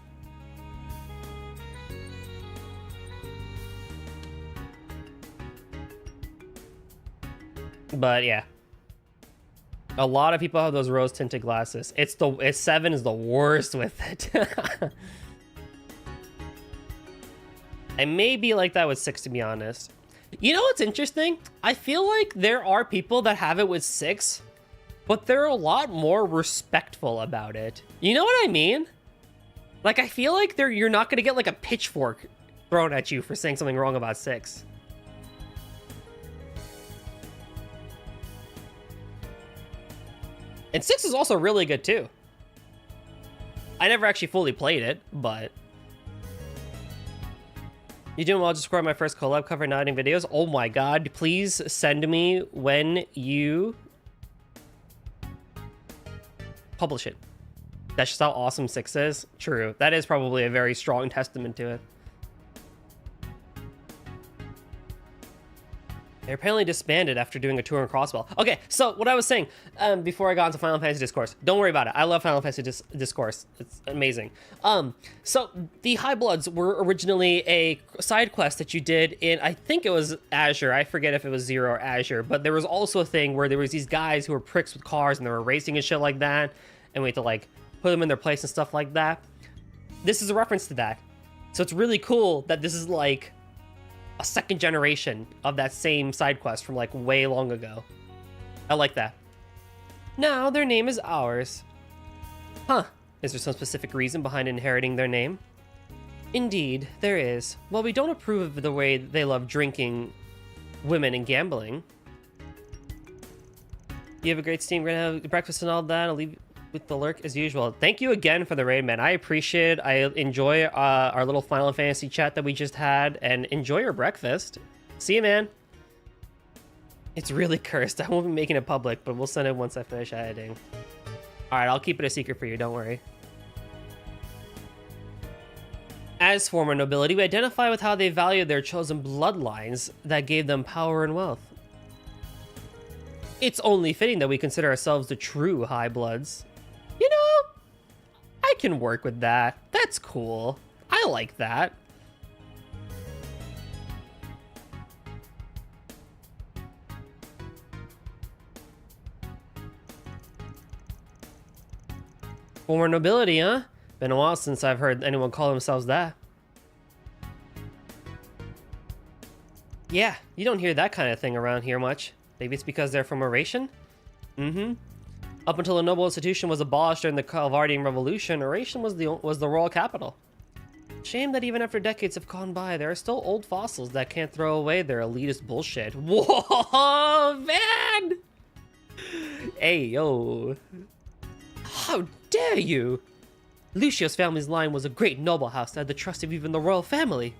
yeah. A lot of people have those rose tinted glasses. 7 is the worst with it. I may be like that with 6, to be honest. You know what's interesting? I feel like there are people that have it with 6, but they're a lot more respectful about it. You know what I mean? Like, I feel like you're not gonna get like a pitchfork thrown at you for saying something wrong about 6. And 6 is also really good too. I never actually fully played it, but... You doing well? Just recorded my first collab cover nodding videos. Oh my god, please send me when you publish it. That's just how awesome 6 is. True. That is probably a very strong testament to it. They apparently disbanded after doing a tour in Crossbell. Okay, so what I was saying before I got into Final Fantasy Discourse, don't worry about it. I love Final Fantasy Discourse. It's amazing. So the High Bloods were originally a side quest that you did in, I think it was Azure. I forget if it was Zero or Azure, but there was also a thing where there was these guys who were pricks with cars and they were racing and shit like that, and we had to like put them in their place and stuff like that. This is a reference to that. So it's really cool that this is like a second generation of that same side quest from like way long ago. I like that. Now their name is ours. Huh. Is there some specific reason behind inheriting their name? Indeed, there is. While we don't approve of the way they love drinking, women, and gambling. You have a great steam. We're gonna have breakfast and all that. I'll leave with the lurk as usual. Thank you again for the raid, man. I appreciate it. I enjoy our little Final Fantasy chat that we just had, and enjoy your breakfast. See you, man. It's really cursed. I won't be making it public, but we'll send it once I finish editing. All right, I'll keep it a secret for you. Don't worry. As former nobility, we identify with how they valued their chosen bloodlines that gave them power and wealth. It's only fitting that we consider ourselves the true High Bloods. You know, I can work with that. That's cool. I like that. Former nobility, huh? Been a while since I've heard anyone call themselves that. Yeah, you don't hear that kind of thing around here much. Maybe it's because they're from Oration? Mm-hmm. Up until the noble institution was abolished during the Calvardian Revolution, Oration was the royal capital. Shame that even after decades have gone by, there are still old fossils that can't throw away their elitist bullshit. Whoa, man! Hey, yo. How dare you? Lucio's family's line was a great noble house that had the trust of even the royal family.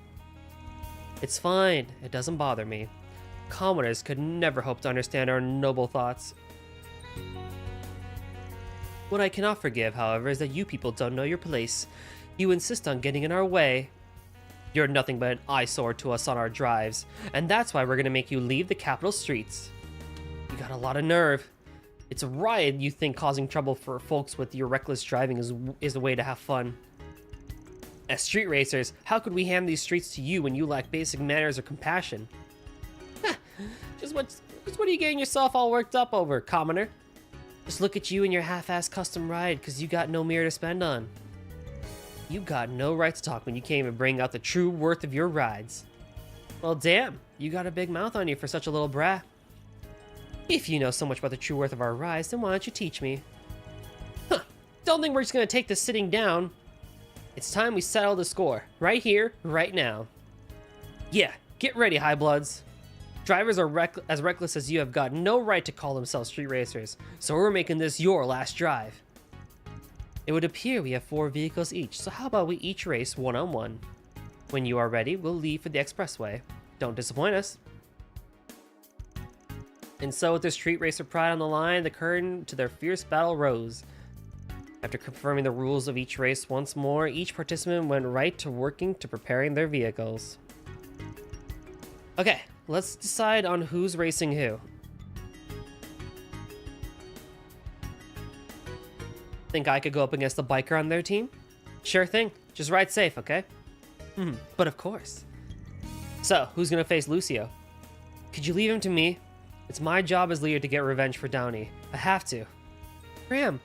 It's fine. It doesn't bother me. Commoners could never hope to understand our noble thoughts. What I cannot forgive, however, is that you people don't know your place. You insist on getting in our way. You're nothing but an eyesore to us on our drives, and that's why we're gonna make you leave the capital streets. You got a lot of nerve. It's a riot you think causing trouble for folks with your reckless driving is a way to have fun. As street racers, how could we hand these streets to you when you lack basic manners or compassion? Just what are you getting yourself all worked up over, commoner? Just look at you and your half-assed custom ride because you got no mirror to spend on. You got no right to talk when you can't even bring out the true worth of your rides. Well, damn, you got a big mouth on you for such a little brat. If you know so much about the true worth of our rides, then why don't you teach me? Huh, don't think we're just gonna take this sitting down. It's time we settle the score, right here, right now. Yeah, get ready, High Bloods. Drivers are as reckless as you have got no right to call themselves street racers, so we're making this your last drive. It would appear we have 4 vehicles each, so how about we each race one-on-one? When you are ready, we'll leave for the expressway. Don't disappoint us. And so with the street racer pride on the line, the curtain to their fierce battle rose. After confirming the rules of each race once more, each participant went right to working to preparing their vehicles. Okay, let's decide on who's racing who. Think I could go up against the biker on their team? Sure thing. Just ride safe, okay? But of course. So, who's gonna face Lucio? Could you leave him to me? It's my job as leader to get revenge for Downey. I have to. Ram.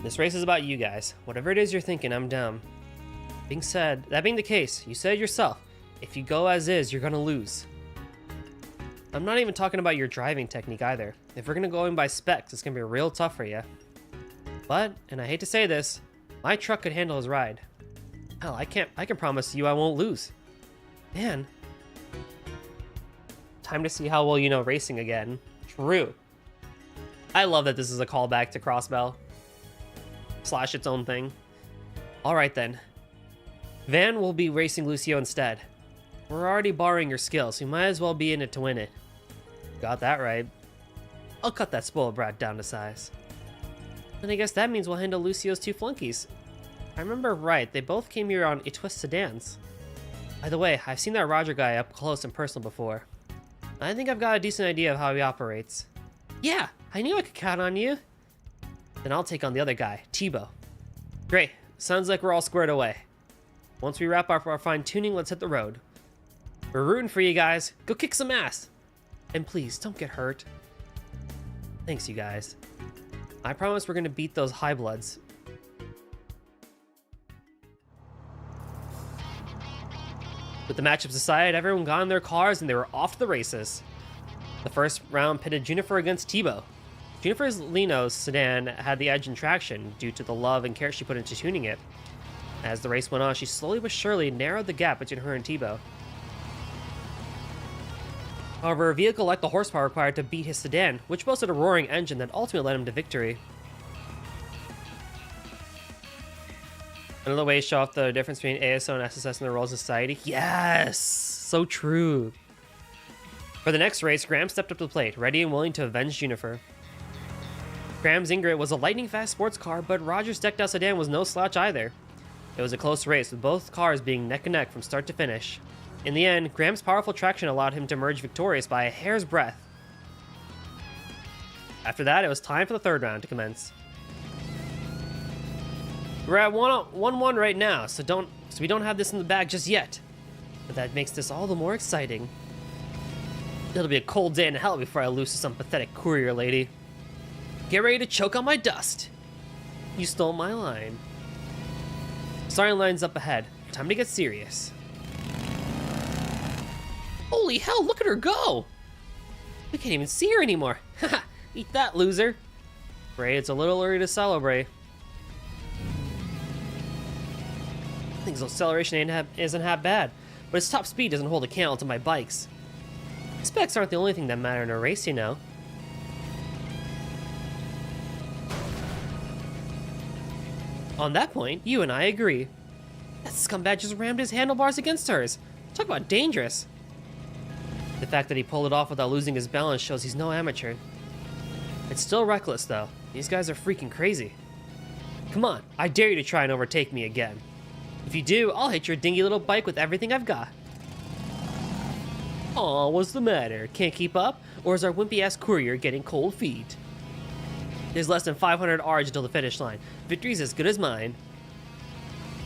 This race is about you guys. Whatever it is you're thinking, I'm down. That being the case, you said yourself, if you go as is, you're gonna lose. I'm not even talking about your driving technique either. If we're gonna go in by specs, it's gonna be real tough for you. But, and I hate to say this, my truck could handle his ride. Hell, I can promise you I won't lose. Man. Time to see how well you know racing again. True. I love that this is a callback to Crossbell. / its own thing. Alright then. Van will be racing Lucio instead. We're already borrowing your skills, so you might as well be in it to win it. Got that right. I'll cut that spoiled brat down to size. And I guess that means we'll handle Lucio's 2 flunkies. If I remember right, they both came here on Etwist sedans. By the way, I've seen that Roger guy up close and personal before. I think I've got a decent idea of how he operates. Yeah, I knew I could count on you. Then I'll take on the other guy, Tebow. Great, sounds like we're all squared away. Once we wrap up our fine-tuning, let's hit the road. We're rooting for you guys. Go kick some ass. And please, don't get hurt. Thanks, you guys. I promise we're gonna beat those high bloods. With the matchups aside, everyone got in their cars and they were off to the races. The first round pitted Junifer against Tebow. Junifer's Lino's sedan had the edge in traction due to the love and care she put into tuning it. As the race went on, she slowly but surely narrowed the gap between her and Tebow. However, a vehicle lacked the horsepower required to beat his sedan, which boasted a roaring engine that ultimately led him to victory. Another way to show off the difference between ASO and SSS in the roles of society. Yes! So true. For the next race, Graham stepped up to the plate, ready and willing to avenge Junifer. Graham's Ingrid was a lightning-fast sports car, but Roger's decked-out sedan was no slouch either. It was a close race, with both cars being neck and neck from start to finish. In the end, Graham's powerful traction allowed him to emerge victorious by a hair's breadth. After that, it was time for the third round to commence. We're at 1-1 right now, so we don't have this in the bag just yet. But that makes this all the more exciting. It'll be a cold day in hell before I lose to some pathetic courier lady. Get ready to choke on my dust. You stole my line. Starting line's up ahead. Time to get serious. Holy hell, look at her go! We can't even see her anymore. Haha, eat that, loser. Great, it's a little early to celebrate. Thing's acceleration isn't half bad, but its top speed doesn't hold a candle to my bike's. Specs aren't the only thing that matter in a race, you know. On that point, you and I agree. That scumbag just rammed his handlebars against hers. Talk about dangerous. The fact that he pulled it off without losing his balance shows he's no amateur. It's still reckless, though. These guys are freaking crazy. Come on, I dare you to try and overtake me again. If you do, I'll hit your dingy little bike with everything I've got. Aw, what's the matter? Can't keep up? Or is our wimpy-ass courier getting cold feet? There's less than 500 R's until the finish line. Victory's as good as mine.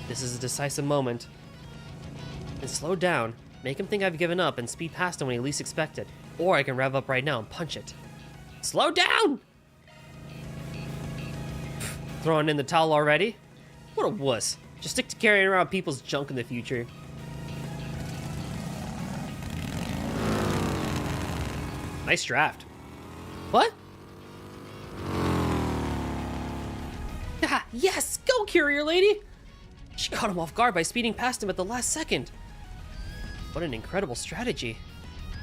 This is a decisive moment. And slow down. Make him think I've given up and speed past him when he least expects it. Or I can rev up right now and punch it. Slow down! Throwing in the towel already? What a wuss. Just stick to carrying around people's junk in the future. Nice draft. What? Ah, yes! Go, courier lady! She caught him off guard by speeding past him at the last second. What an incredible strategy.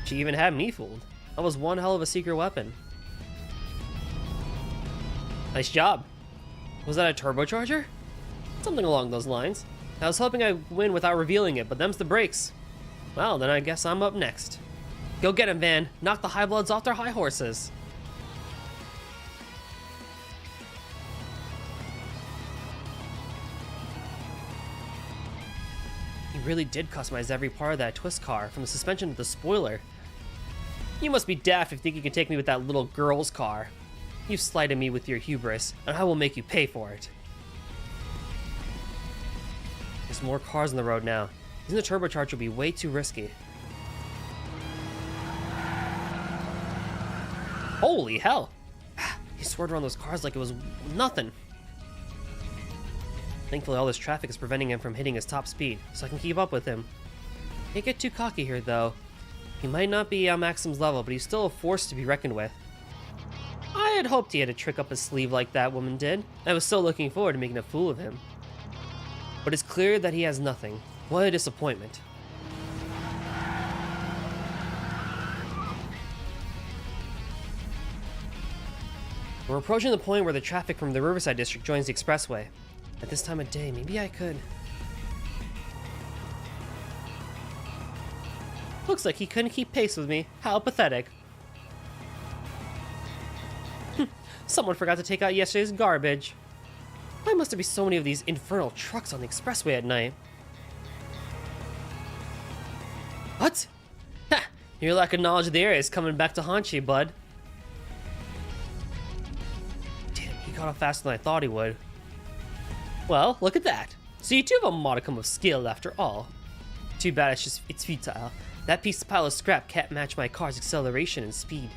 She even had me fooled. That was one hell of a secret weapon. Nice job. Was that a turbocharger? Something along those lines. I was hoping I'd win without revealing it, but them's the breaks. Well, then I guess I'm up next. Go get him, Van. Knock the high bloods off their high horses. He really did customize every part of that twist car, from the suspension to the spoiler. You must be daft if you think you can take me with that little girl's car. You've slighted me with your hubris, and I will make you pay for it. There's more cars on the road now. Using the turbocharger will be way too risky. Holy hell! He swerved around those cars like it was nothing. Thankfully, all this traffic is preventing him from hitting his top speed, so I can keep up with him. Can't get too cocky here, though. He might not be on Maxim's level, but he's still a force to be reckoned with. I had hoped he had a trick up his sleeve like that woman did. I was so looking forward to making a fool of him. But it's clear that he has nothing. What a disappointment. We're approaching the point where the traffic from the Riverside District joins the expressway. At this time of day, maybe I could... Looks like he couldn't keep pace with me. How pathetic. Someone forgot to take out yesterday's garbage. Why must there be so many of these infernal trucks on the expressway at night? What? Ha! Your lack of knowledge of the area is coming back to haunt you, bud. Damn, he got off faster than I thought he would. Well, look at that. So you do have a modicum of skill after all. Too bad it's futile. That pile of scrap can't match my car's acceleration and speed.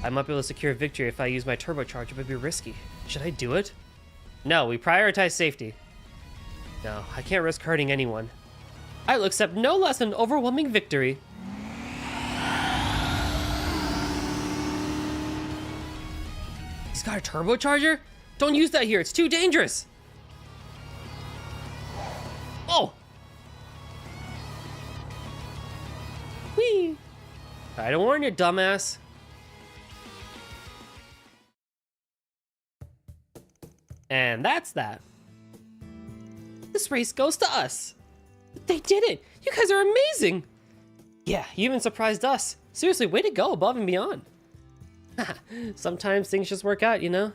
I might be able to secure victory if I use my turbocharger, but it'd be risky. Should I do it? No, we prioritize safety. No, I can't risk hurting anyone. I will accept no less than an overwhelming victory. He's got a turbocharger? Don't use that here, it's too dangerous! Oh! Whee! I don't warn you, dumbass. And that's that. This race goes to us. They did it! You guys are amazing! Yeah, you even surprised us. Seriously, way to go above and beyond. Sometimes things just work out, you know?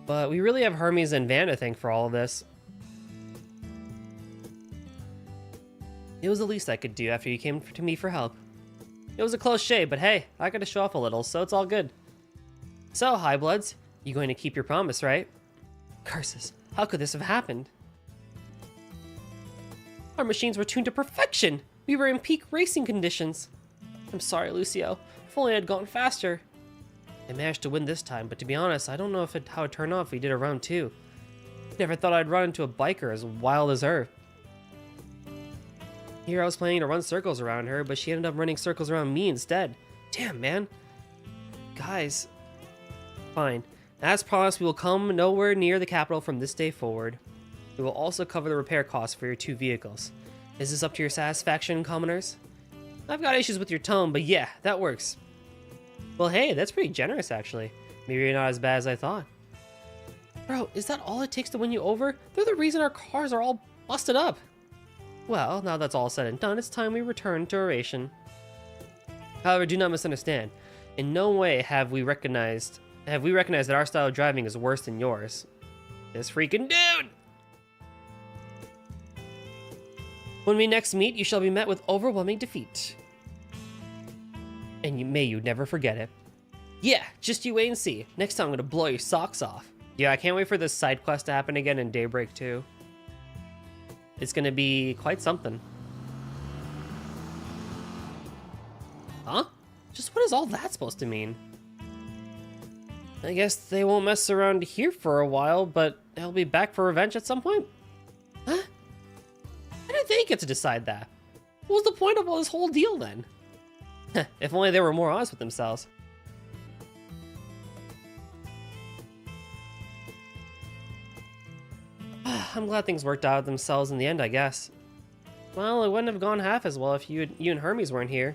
But we really have Hermes and Van to thank for all of this. It was the least I could do after you came to me for help. It was a close shave, but hey, I gotta show off a little, so it's all good. So, Highbloods, you going to keep your promise, right? Curses, how could this have happened? Our machines were tuned to perfection! We were in peak racing conditions. I'm sorry, Lucio. If only I'd gone faster. I managed to win this time, but to be honest, I don't know how it turned out if we did a round 2. Never thought I'd run into a biker as wild as her. Here I was planning to run circles around her, but she ended up running circles around me instead. Damn, man. Guys. Fine. As promised, we will come nowhere near the capital from this day forward. We will also cover the repair costs for your 2 vehicles. Is this up to your satisfaction, commoners? I've got issues with your tone, but yeah, that works. Well, hey, that's pretty generous, actually. Maybe you're not as bad as I thought. Bro, is that all it takes to win you over? They're the reason our cars are all busted up. Well, now that's all said and done, it's time we return to oration. However, do not misunderstand. In no way have we recognized that our style of driving is worse than yours. This freaking dude! When we next meet, you shall be met with overwhelming defeat. And may you never forget it. Yeah, just you wait and see. Next time I'm gonna blow your socks off. Yeah, I can't wait for this side quest to happen again in Daybreak 2. It's gonna be quite something. Huh? Just what is all that supposed to mean? I guess they won't mess around here for a while, but they'll be back for revenge at some point. Huh? How did they get to decide that? What was the point of all this whole deal then? If only they were more honest with themselves. I'm glad things worked out themselves in the end, I guess. Well, it wouldn't have gone half as well if you and Hermes weren't here.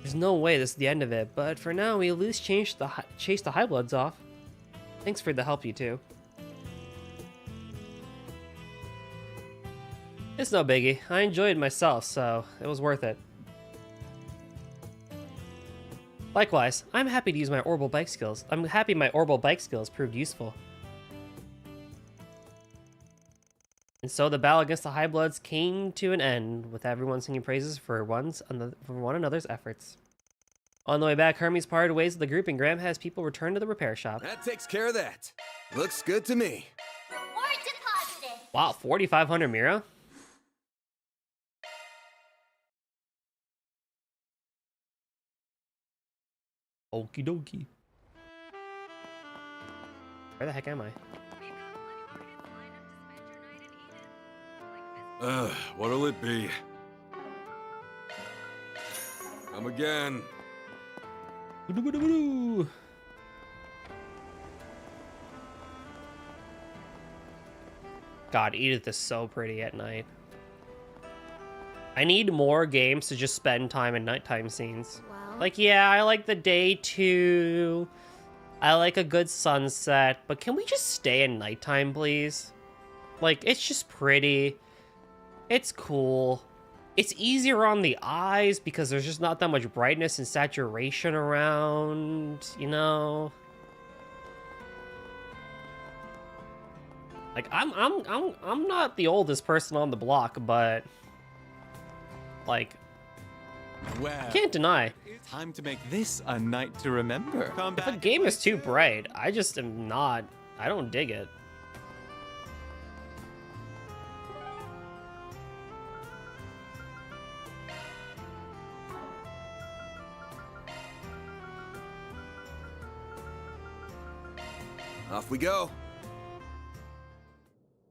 There's no way this is the end of it, but for now, we at least chased the Highbloods off. Thanks for the help, you two. It's no biggie. I enjoyed myself, so it was worth it. Likewise, I'm happy to use my orbital bike skills. I'm happy my orbital bike skills proved useful. And so the battle against the Highbloods came to an end, with everyone singing praises for one another's efforts. On the way back, Hermes parted ways with the group, and Graham has people return to the repair shop. That takes care of that. Looks good to me. Reward deposited. Wow, 4,500 Mira? Okie dokie. Where the heck am I? What'll it be? Come again. God, Edith is so pretty at night. I need more games to just spend time in nighttime scenes. Well, Like, yeah, I like the day too. I like a good sunset, but can we just stay in nighttime, please? Like, it's just pretty. It's cool. It's easier on the eyes because there's just not that much brightness and saturation around, you know? Like I'm not the oldest person on the block, but like Well, can't deny time to make this a night to remember. Come if a back game and is too play bright, I just am not. I don't dig it. Off we go.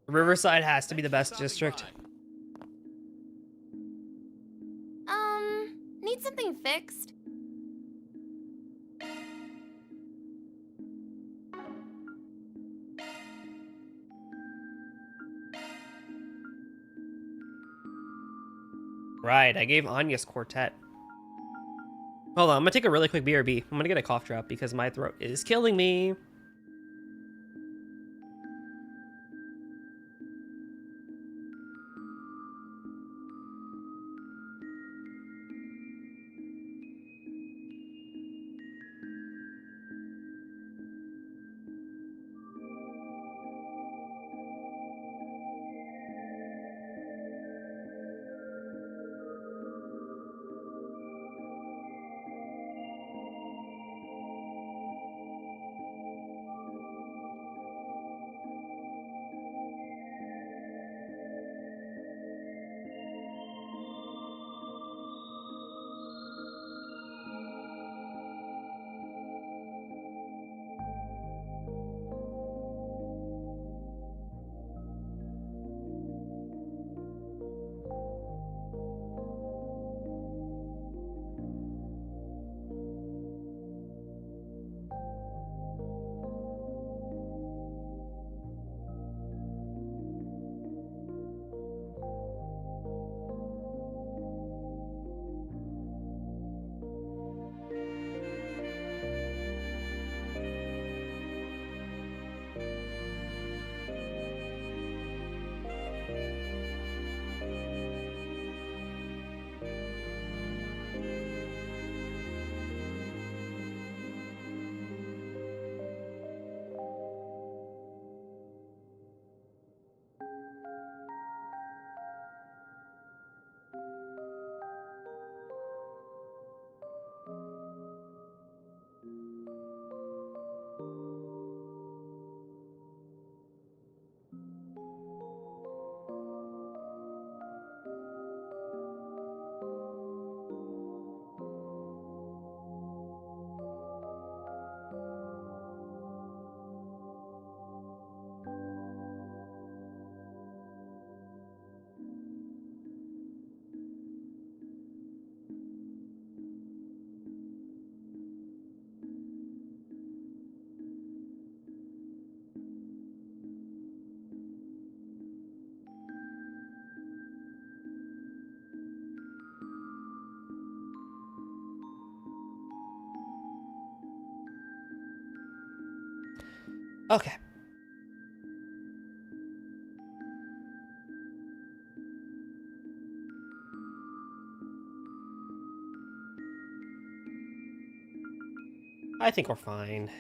Riverside has to be the best district. Need something fixed? Right, I gave Anya's quartet. Hold on, I'm gonna take a really quick BRB. I'm gonna get a cough drop because my throat is killing me. Okay. I think we're fine.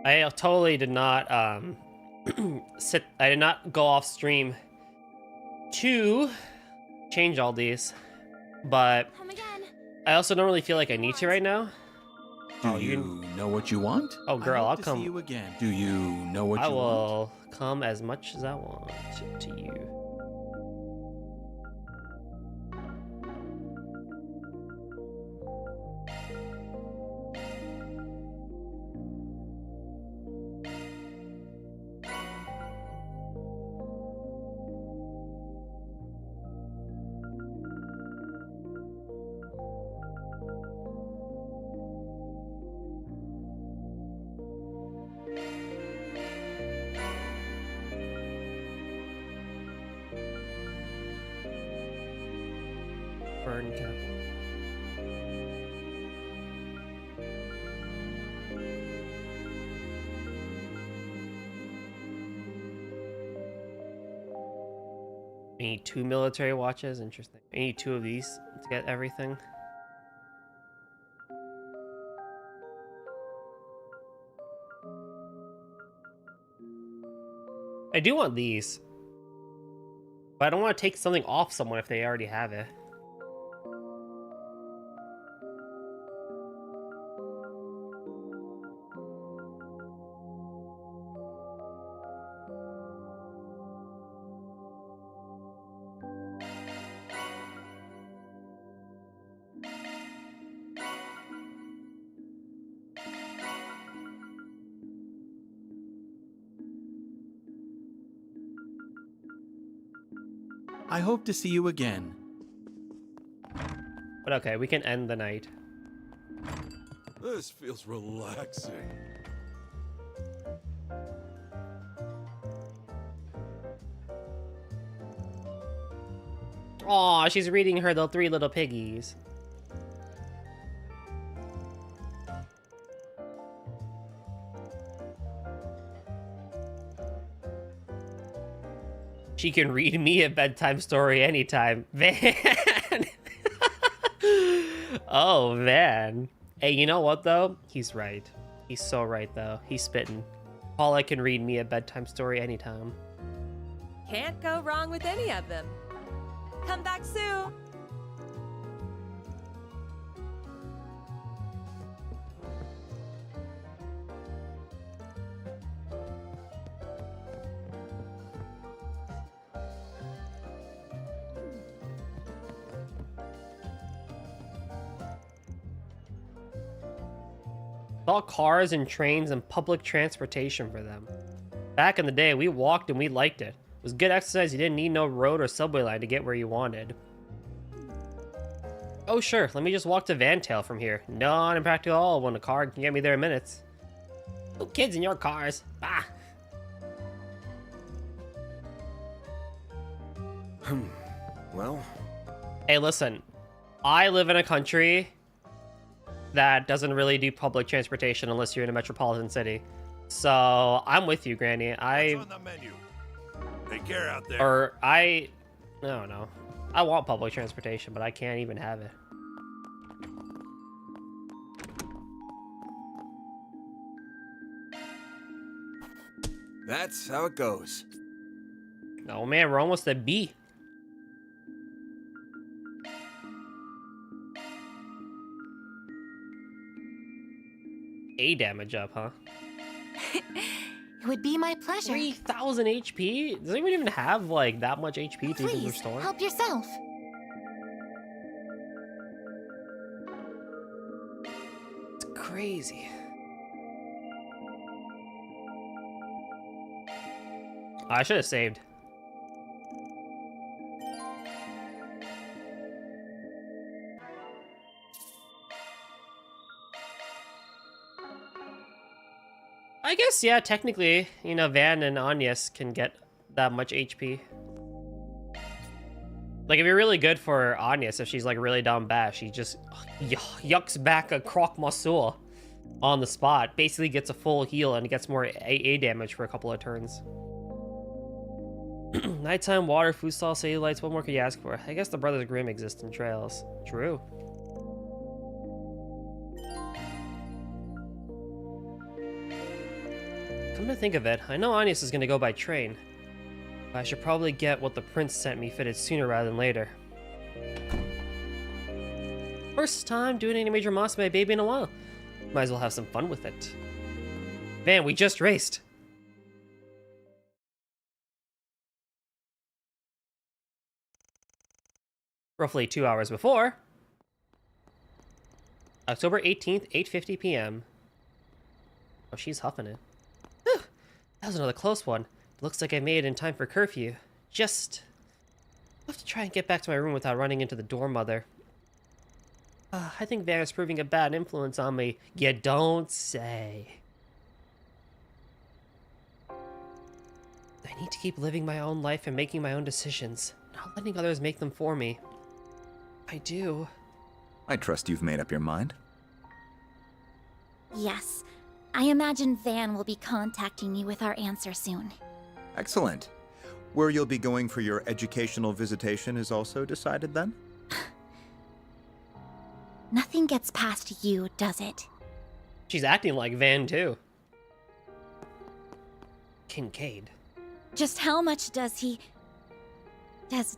I totally did not I did not go off stream to change all these, but Come again. I also don't really feel like I need to right now. Do Oh, you know what you want? Oh, girl, I hope I'll to come. See you again. Do you know what I you want? will come as much as I want to you. Burn capital. We need 2 military watches. Interesting. We need 2 of these to get everything. I do want these. But I don't want to take something off someone if they already have it. I hope to see you again. But okay, we can end the night. This feels relaxing. Aw, she's reading her the 3 Little Piggies. She can read me a bedtime story anytime. Van! Oh, man. Hey, you know what, though? He's right. He's so right, though. He's spitting. Paula can read me a bedtime story anytime. Can't go wrong with any of them. Come back soon. All cars and trains and public transportation for them. Back in the day, we walked and we liked it. It was good exercise. You didn't need no road or subway line to get where you wanted. Oh sure, let me just walk to Vantail from here. Not impractical at all when a car can get me there in minutes. No kids in your cars. Bah. Well, Hey, listen. I live in a country that doesn't really do public transportation unless you're in a metropolitan city. So I'm with you, Granny. What's on the menu? Take care out there. I don't know. I want public transportation, but I can't even have it. that's how it goes. Oh man, we're almost at B. A damage up, huh? It would be my pleasure. 3,000 HP? Does anyone even have like that much HP to even Please, restore? help yourself. It's crazy. I should have saved. I guess, yeah, technically, you know, Van and Agnes can get that much HP. Like, it'd be really good for Agnes if she's, like, really down bad. She just yucks back a croc muscle on the spot. Basically gets a full heal and gets more AA damage for a couple of turns. Nighttime, water, food stall, city lights. What more could you ask for? I guess the Brothers Grimm exist in trails. True. Come to think of it, I know Agnes is gonna go by train. But I should probably get what the prince sent me fitted sooner rather than later. First time doing any major moss by my baby in a while. Might as well have some fun with it. Van, we just raced. Roughly 2 hours before. October 18th, 8:50 p.m. Oh, she's huffing it. Whew, that was another close one. Looks like I made it in time for curfew. Just... I'll have to try and get back to my room without running into the dorm mother. I think Van is proving a bad influence on me. You don't say. I need to keep living my own life and making my own decisions, not letting others make them for me. I do. I trust you've made up your mind. Yes. I imagine Van will be contacting you with our answer soon. Excellent. Where you'll be going for your educational visitation is also decided then? Nothing gets past you, does it? She's acting like Van too. Kincaid. Just how much does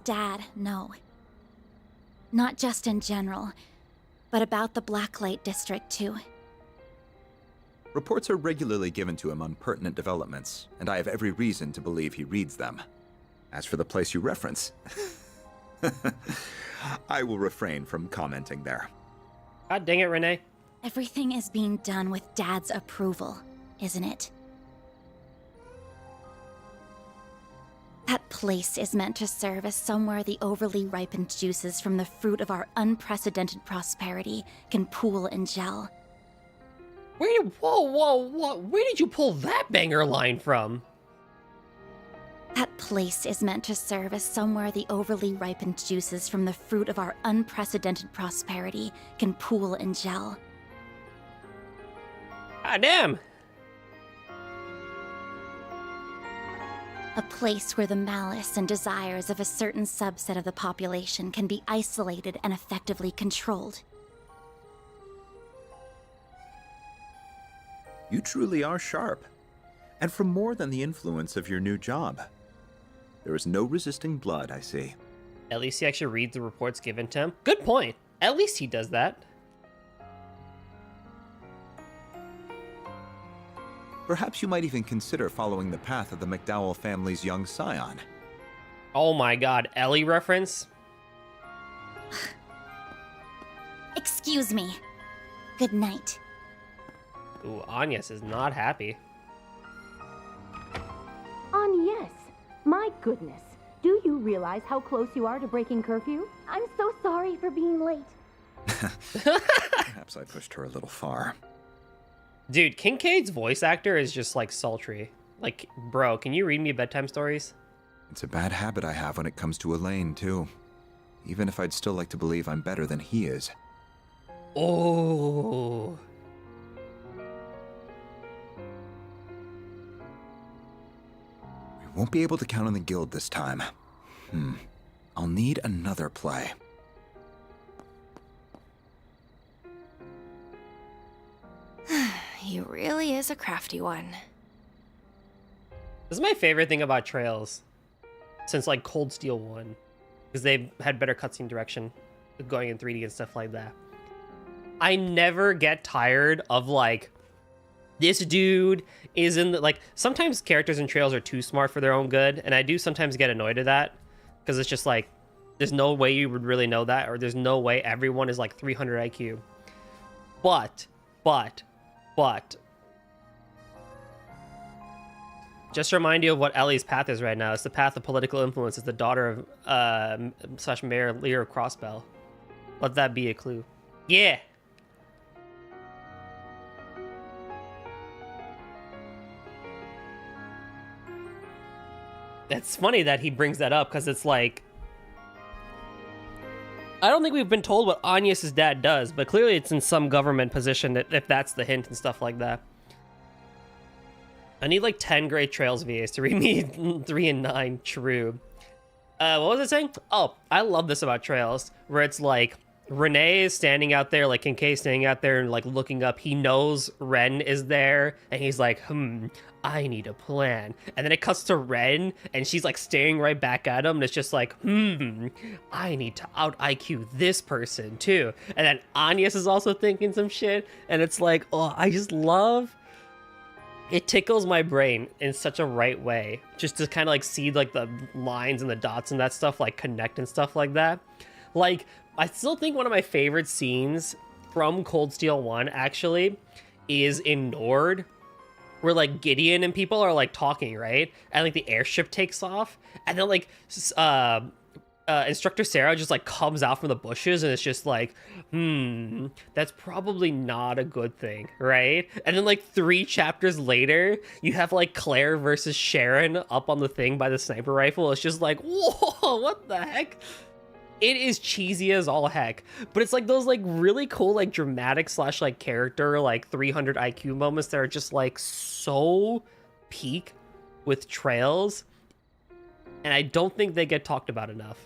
Dad know? Not just in general, but about the Blacklight District too. Reports are regularly given to him on pertinent developments, and I have every reason to believe he reads them. As for the place you reference, I will refrain from commenting there. God dang it, Renee. Everything is being done with Dad's approval, isn't it? That place is meant to serve as somewhere the overly ripened juices from the fruit of our unprecedented prosperity can pool and gel. Where did you pull that banger line from? That place is meant to serve as somewhere the overly ripened juices from the fruit of our unprecedented prosperity can pool and gel. God damn. A place where the malice and desires of a certain subset of the population can be isolated and effectively controlled. You truly are sharp, and from more than the influence of your new job. There is no resisting blood, I see. At least he actually reads the reports given to him. Good point. At least he does that. Perhaps you might even consider following the path of the McDowell family's young scion. Oh my god, Ellie reference? Excuse me. Good night. Ooh, Agnes is not happy. Yes. My goodness. Do you realize how close you are to breaking curfew? I'm so sorry for being late. Perhaps I pushed her a little far. Dude, Kincaid's voice actor is just like sultry. Like, bro, can you read me bedtime stories? It's a bad habit I have when it comes to Elaine, too. Even if I'd still like to believe I'm better than he is. Oh. We won't be able to count on the guild this time. I'll need another play. He really is a crafty one. This is my favorite thing about Trails. Since like Cold Steel 1. Because they've had better cutscene direction. Going in 3D and stuff like that. I never get tired of like, this dude is in the, like, sometimes characters in Trails are too smart for their own good, and I do sometimes get annoyed at that, because it's just like, there's no way you would really know that, or there's no way everyone is like 300 IQ. But, just to remind you of what Ellie's path is right now. It's the path of political influence. It's the daughter of, / Mayor Lear of Crossbell. Let that be a clue. Yeah! It's funny that he brings that up, because it's like, I don't think we've been told what Agnes' dad does, but clearly it's in some government position if that's the hint and stuff like that. I need like 10 great Trails VAs to read me 3 and 9 true. What was I saying? Oh, I love this about Trails, where it's like, Renee is standing out there, like Kincaid standing out there and like looking up. He knows Ren is there, and he's like, I need a plan. And then it cuts to Ren, and she's like staring right back at him, and it's just like, I need to out IQ this person too. And then Agnes is also thinking some shit, and it's like, oh, I just love. It tickles my brain in such a right way, just to kind of like see like the lines and the dots and that stuff like connect and stuff like that. Like, I still think one of my favorite scenes from Cold Steel 1 actually is in Nord, where like Gideon and people are like talking, right? And like the airship takes off, and then like Instructor Sarah just like comes out from the bushes, and it's just like, that's probably not a good thing, right? And then like 3 chapters later, you have like Claire versus Sharon up on the thing by the sniper rifle. It's just like, whoa, what the heck? It is cheesy as all heck, but it's like those like really cool like dramatic / like character like 300 IQ moments that are just like so peak with Trails. and I don't think they get talked about enough.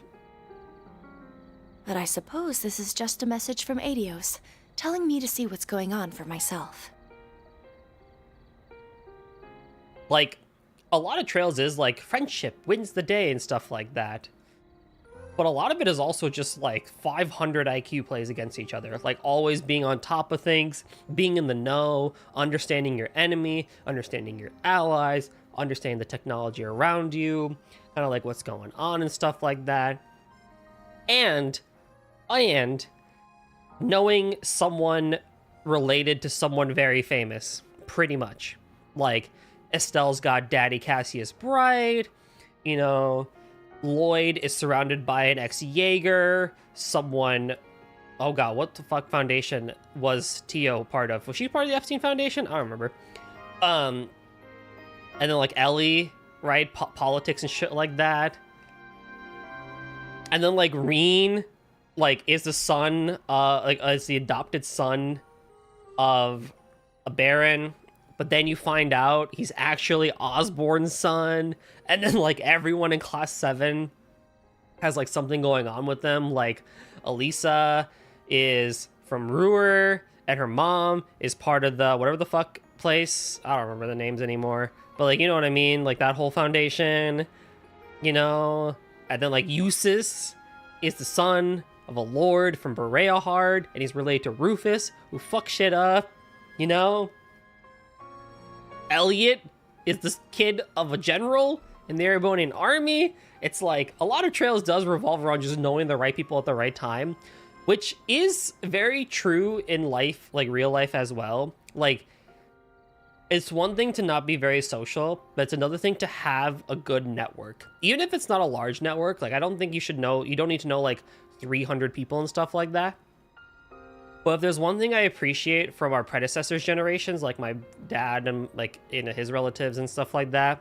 But I suppose this is just a message from Adios, telling me to see what's going on for myself. Like, a lot of Trails is like friendship wins the day and stuff like that. But a lot of it is also just like 500 IQ plays against each other. Like always being on top of things, being in the know, understanding your enemy, understanding your allies, understanding the technology around you, kind of like what's going on and stuff like that. And knowing someone related to someone very famous, pretty much. Like, Estelle's got Daddy Cassius Bride, you know, Lloyd is surrounded by an ex-Jaeger, someone... Oh god, what the fuck foundation was Tio part of? Was she part of the Epstein Foundation? I don't remember. And then, like, Ellie, right? Politics and shit like that. And then, like, Reen, like, is the son, is the adopted son of a Baron. But then you find out he's actually Osborne's son. And then, like, everyone in Class 7 has, like, something going on with them. Like, Elisa is from Ruhr, and her mom is part of the whatever the fuck place. I don't remember the names anymore. But, like, you know what I mean? Like, that whole foundation, you know? And then, like, Eustace is the son of a lord from Bereahard, and he's related to Rufus, who fucks shit up, you know? Elliot is this kid of a general in the Erebonian army. It's like, a lot of Trails does revolve around just knowing the right people at the right time, which is very true in life, like real life as well. Like, it's one thing to not be very social, but it's another thing to have a good network. Even if it's not a large network, like, I don't think you should know, you don't need to know, like, 300 people and stuff like that. But if there's one thing I appreciate from our predecessors' generations, like my dad and, like, his relatives and stuff like that,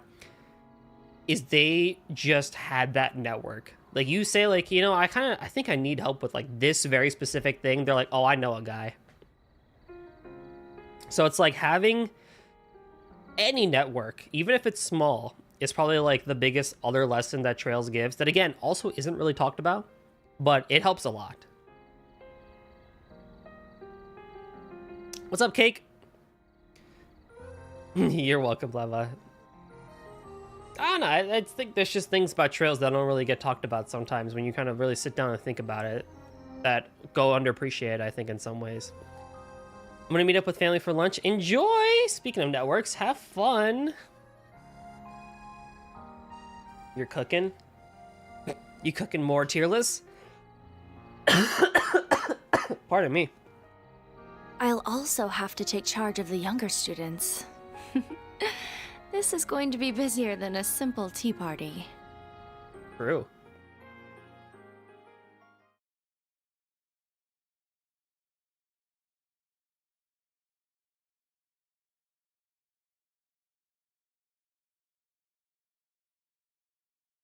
is they just had that network. Like, you say, like, you know, I think I need help with, like, this very specific thing. They're like, oh, I know a guy. So it's like having any network, even if it's small, is probably, like, the biggest other lesson that Trails gives that, again, also isn't really talked about, but it helps a lot. What's up, Cake? You're welcome, Leva. I don't know, I think there's just things about Trails that don't really get talked about sometimes when you kind of really sit down and think about it that go underappreciated, I think, in some ways. I'm gonna meet up with family for lunch. Enjoy! Speaking of networks, have fun. You're cooking? You cooking more Tearless? Pardon me. I'll also have to take charge of the younger students. This is going to be busier than a simple tea party. True.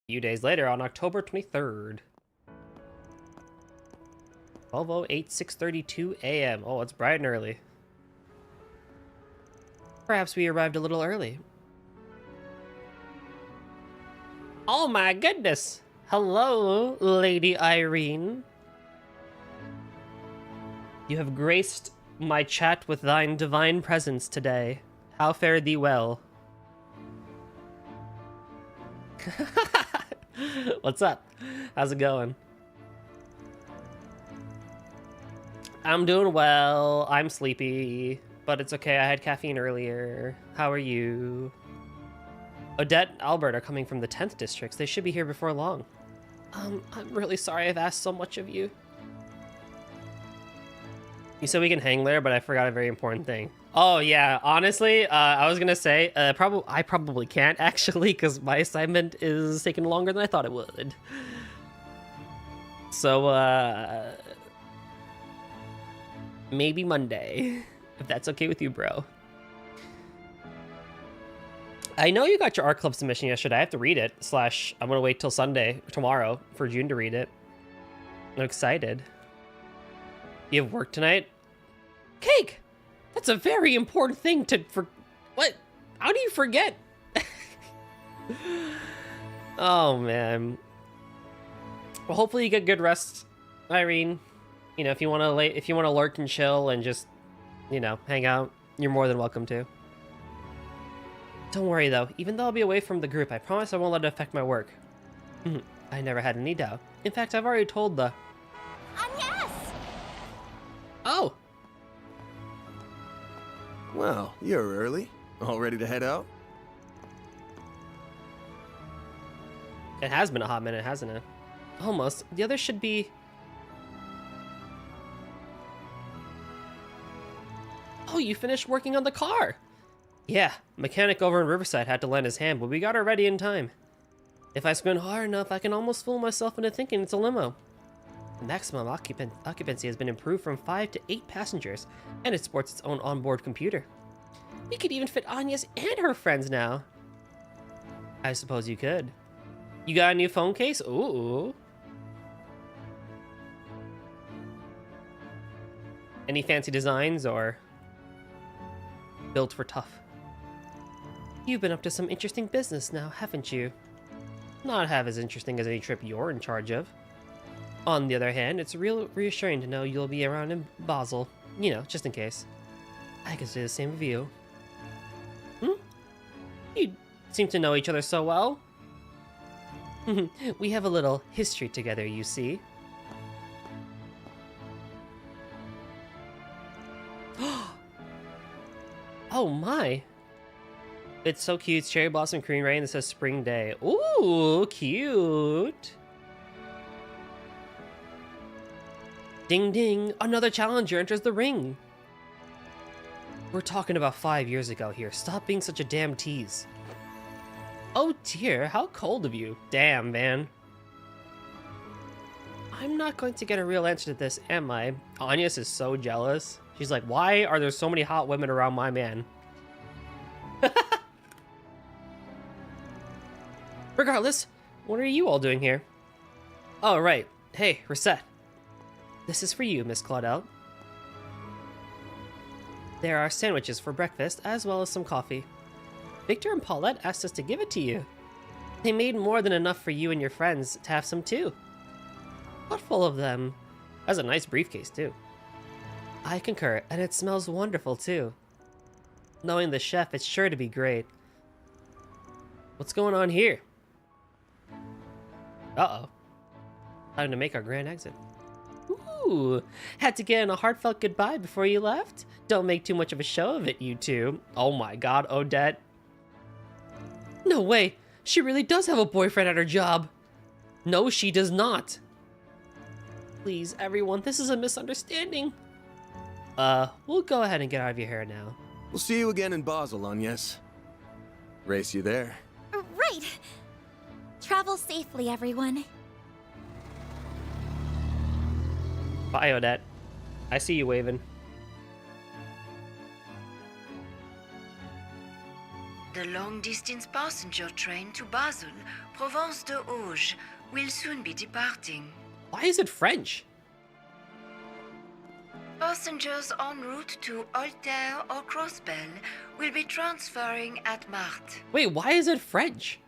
A few days later, on October 23rd. 12:08, 6:32 a.m. Oh, it's bright and early. Perhaps we arrived a little early. Oh my goodness! Hello, Lady Irene. You have graced my chat with thine divine presence today. How fare thee well? What's up? How's it going? I'm doing well. I'm sleepy, but it's okay. I had caffeine earlier. How are you? Odette and Albert are coming from the 10th districts. They should be here before long. I'm really sorry I've asked so much of you. You said we can hang there, but I forgot a very important thing. Oh yeah, honestly, I was gonna say, I probably can't actually, because my assignment is taking longer than I thought it would. So, maybe Monday, if that's okay with you, bro. I know you got your art club submission yesterday. I have to read it. / I'm gonna wait till tomorrow, for June to read it. I'm excited. You have work tonight? Cake! That's a very important thing what? How do you forget? Oh man. Well, hopefully you get good rest, Irene. You know, if you want to lurk and chill and just, you know, hang out, you're more than welcome to. Don't worry though, even though I'll be away from the group, I promise I won't let it affect my work. I never had any doubt. In fact, I've already told the... Yes! Oh! Well, you're early. All ready to head out? It has been a hot minute, hasn't it? Almost. The others should be... Oh, you finished working on the car! Yeah, mechanic over in Riverside had to lend his hand, but we got her ready in time. If I squint hard enough, I can almost fool myself into thinking it's a limo. The maximum occupancy has been improved from 5 to 8 passengers, and it sports its own onboard computer. We could even fit Anya's and her friends now. I suppose you could. You got a new phone case? Ooh. Any fancy designs or built for tough? You've been up to some interesting business now, haven't you? Not half as interesting as any trip you're in charge of. On the other hand, it's real reassuring to know you'll be around in Basel. You know, just in case. I can say the same of you. You seem to know each other so well. We have a little history together, you see. Oh my! It's so cute. It's cherry blossom cream rain that says spring day. Ooh, cute! Ding ding! Another challenger enters the ring! We're talking about 5 years ago here. Stop being such a damn tease. Oh dear, how cold of you. Damn, man. I'm not going to get a real answer to this, am I? Agnes is so jealous. She's like, why are there so many hot women around my man? Regardless, what are you all doing here? Oh, right. Hey, Reset. This is for you, Miss Claudel. There are sandwiches for breakfast, as well as some coffee. Victor and Paulette asked us to give it to you. They made more than enough for you and your friends to have some too. What full of them? That's a nice briefcase too. I concur, and it smells wonderful too. Knowing the chef, it's sure to be great. What's going on here? Uh-oh. Time to make our grand exit. Ooh, had to get in a heartfelt goodbye before you left? Don't make too much of a show of it, you two. Oh my god, Odette. No way! She really does have a boyfriend at her job! No, she does not! Please, everyone, this is a misunderstanding. We'll go ahead and get out of your hair now. We'll see you again in Basel, Agnes. Race you there. Right! Travel safely, everyone. Bye, Odette. I see you waving. The long-distance passenger train to Basel, Provence de Auge, will soon be departing. Why is it French? Passengers en route to Altair or Crossbell will be transferring at Marthe. Wait, why is it French?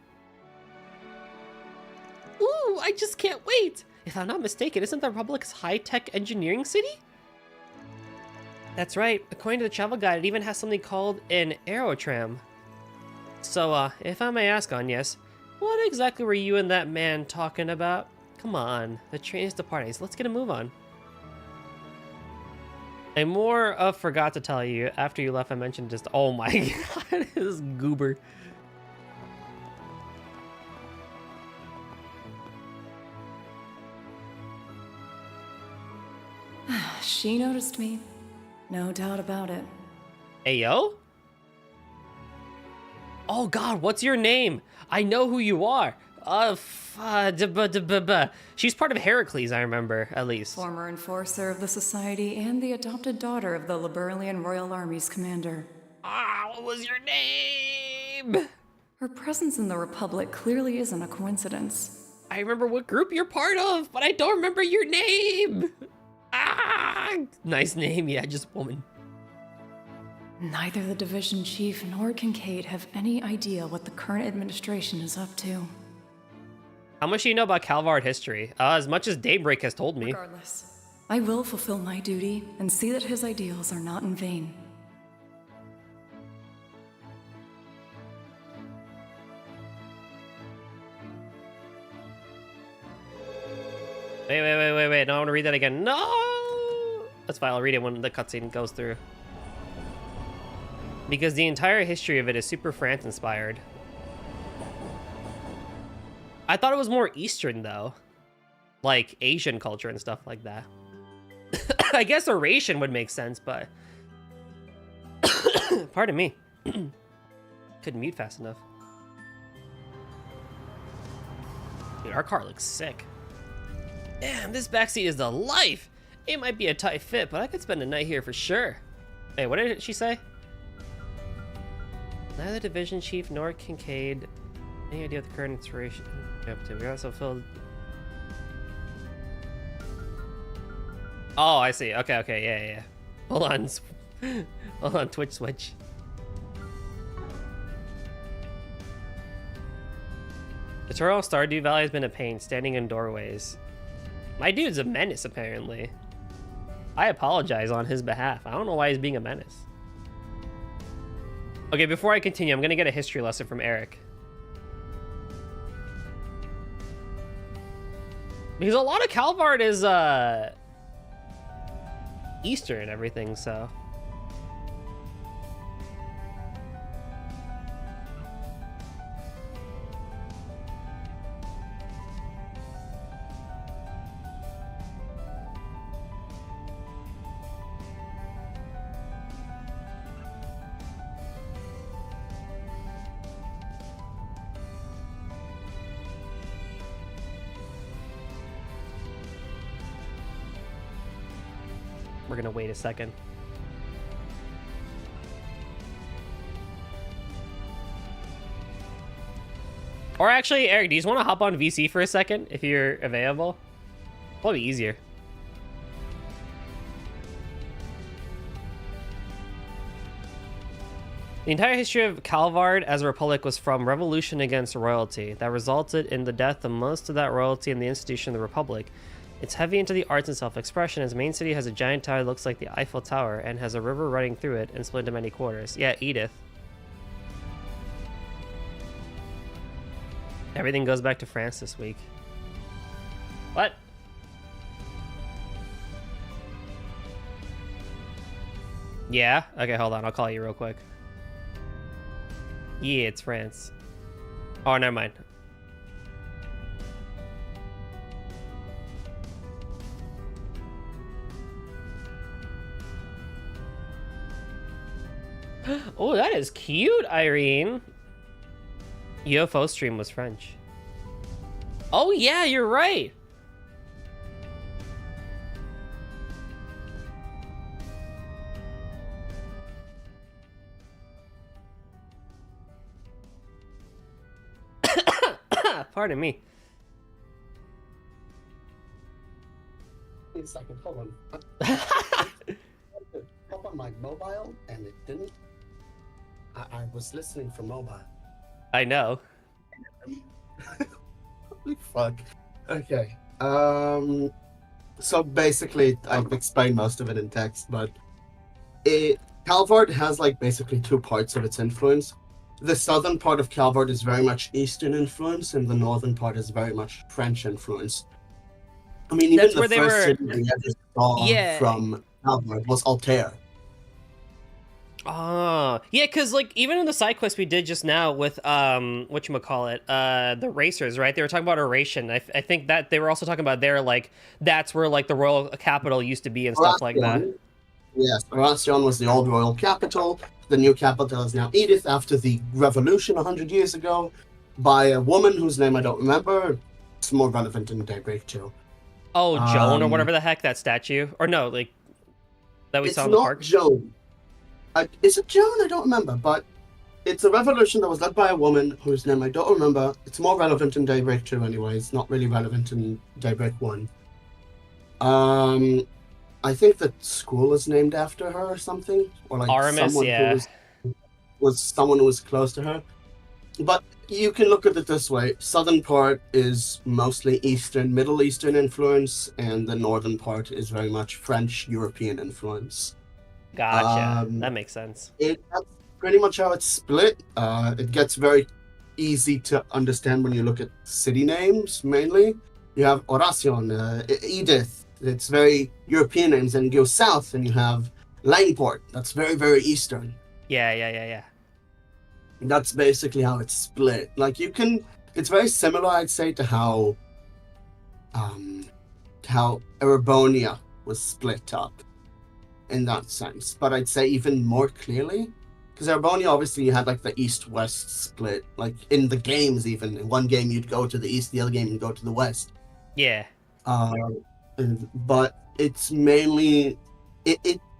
Ooh, I just can't wait! If I'm not mistaken, isn't the Republic's high-tech engineering city? That's right. According to the travel guide, it even has something called an aerotram. So, if I may ask, Agnes, what exactly were you and that man talking about? Come on, the train is departing, so let's get a move on. I more of forgot to tell you, after you left I mentioned just, oh my god, this goober. She noticed me. No doubt about it. Ayo? Oh god, what's your name? I know who you are. She's part of Heracles, I remember, at least. Former enforcer of the Society and the adopted daughter of the Liberalian Royal Army's commander. Ah, what was your name? Her presence in the Republic clearly isn't a coincidence. I remember what group you're part of, but I don't remember your name. Ah, nice name, yeah, just woman. Neither the division chief nor Kincaid have any idea what the current administration is up to. How much do you know about Calvard history? As much as Daybreak has told me. Regardless, I will fulfill my duty and see that his ideals are not in vain. Wait. No, I want to read that again. No! That's fine. I'll read it when the cutscene goes through. Because the entire history of it is super France inspired. I thought it was more Eastern, though. Like Asian culture and stuff like that. I guess Eurasian would make sense, but... Pardon me. Couldn't mute fast enough. Dude, our car looks sick. Damn, this backseat is the life! It might be a tight fit, but I could spend a night here for sure. Hey, what did she say? Neither Division Chief nor Kincaid any idea what the current inspiration up to. We also filled. Oh, I see. Okay, yeah. Hold on. Hold on, Twitch switch. The Toro Stardew Valley has been a pain, standing in doorways. My dude's a menace, apparently. I apologize on his behalf. I don't know why he's being a menace. Okay, before I continue, I'm gonna get a history lesson from Eric. Because a lot of Calvard is, Eastern and everything, so... We're gonna wait a second. Or actually, Eric, do you just want to hop on VC for a second if you're available? Probably easier. The entire history of Calvard as a republic was from revolution against royalty that resulted in the death of most of that royalty in the institution of the republic. It's heavy into the arts and self-expression. Its main city has a giant tower that looks like the Eiffel Tower and has a river running through it and split into many quarters. Yeah, Edith. Everything goes back to France this week. What? Yeah? Okay, hold on. I'll call you real quick. Yeah, it's France. Oh, never mind. Oh, that is cute, Irene. UFO stream was French. Oh, yeah, you're right. Pardon me. Wait a second, hold on. Pop on my mobile and it didn't. I was listening from mobile. I know. Holy fuck. Okay. So basically, I've explained most of it in text, but Calvard has like basically two parts of its influence. The southern part of Calvard is very much Eastern influence, and the northern part is very much French influence. I mean, even the first city we ever saw from Calvard was Altair. Oh, yeah, because, like, even in the side quest we did just now with, whatchamacallit, the racers, right? They were talking about Oration. I think that they were also talking about there, like, that's where, like, the royal capital used to be and stuff like that. Yes, Oration was the old royal capital. The new capital is now Edith after the revolution 100 years ago by a woman whose name I don't remember. It's more relevant in Daybreak too. Oh, Joan or whatever the heck, that statue. Or no, like, that we saw in the park? It's not Joan. Is it Joan? I don't remember, but it's a revolution that was led by a woman whose name I don't remember. It's more relevant in Daybreak 2 anyway. It's not really relevant in Daybreak 1. I think the school is named after her or something. Or like Aramis, someone yeah. who was someone who was close to her. But you can look at it this way: southern part is mostly Eastern, Middle Eastern influence, and the northern part is very much French European influence. Gotcha. That makes sense. That's pretty much how it's split. It gets very easy to understand when you look at city names mainly. You have Oracion, Edith. It's very European names, and you go south and you have Langport. That's very, very Eastern. Yeah. That's basically how it's split. Like you can, it's very similar, I'd say, to how Erebonia was split up in that sense. But I'd say even more clearly, because Erebonia, obviously, you had like the east-west split. Like in the games, even in one game you'd go to the east, the other game you'd go to the west. Yeah. But it's mainly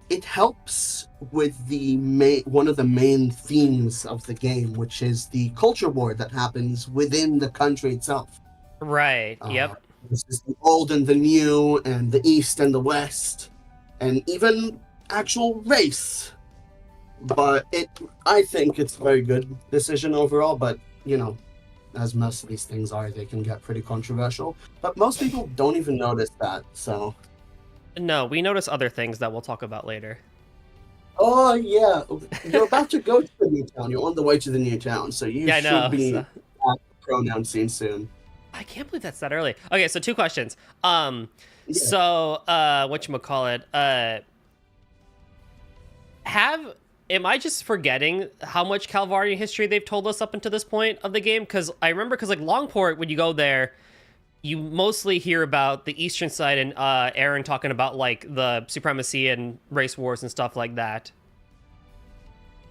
it helps with the one of the main themes of the game, which is the culture war that happens within the country itself. Right. Yep. This is the old and the new, and the east and the west, and even actual race. But I think it's a very good decision overall. But you know, as most of these things are, they can get pretty controversial. But most people don't even notice that. So. No, we notice other things that we'll talk about later. Oh yeah, you're about to go to the new town. You're on the way to the new town, so you should be at the pronoun scene soon. I can't believe that's that early. Okay, so 2 questions. So whatchamacallit, am I just forgetting how much Calvardian history they've told us up until this point of the game? Because I remember, like Longport, when you go there, you mostly hear about the eastern side and Aaron talking about like the supremacy and race wars and stuff like that.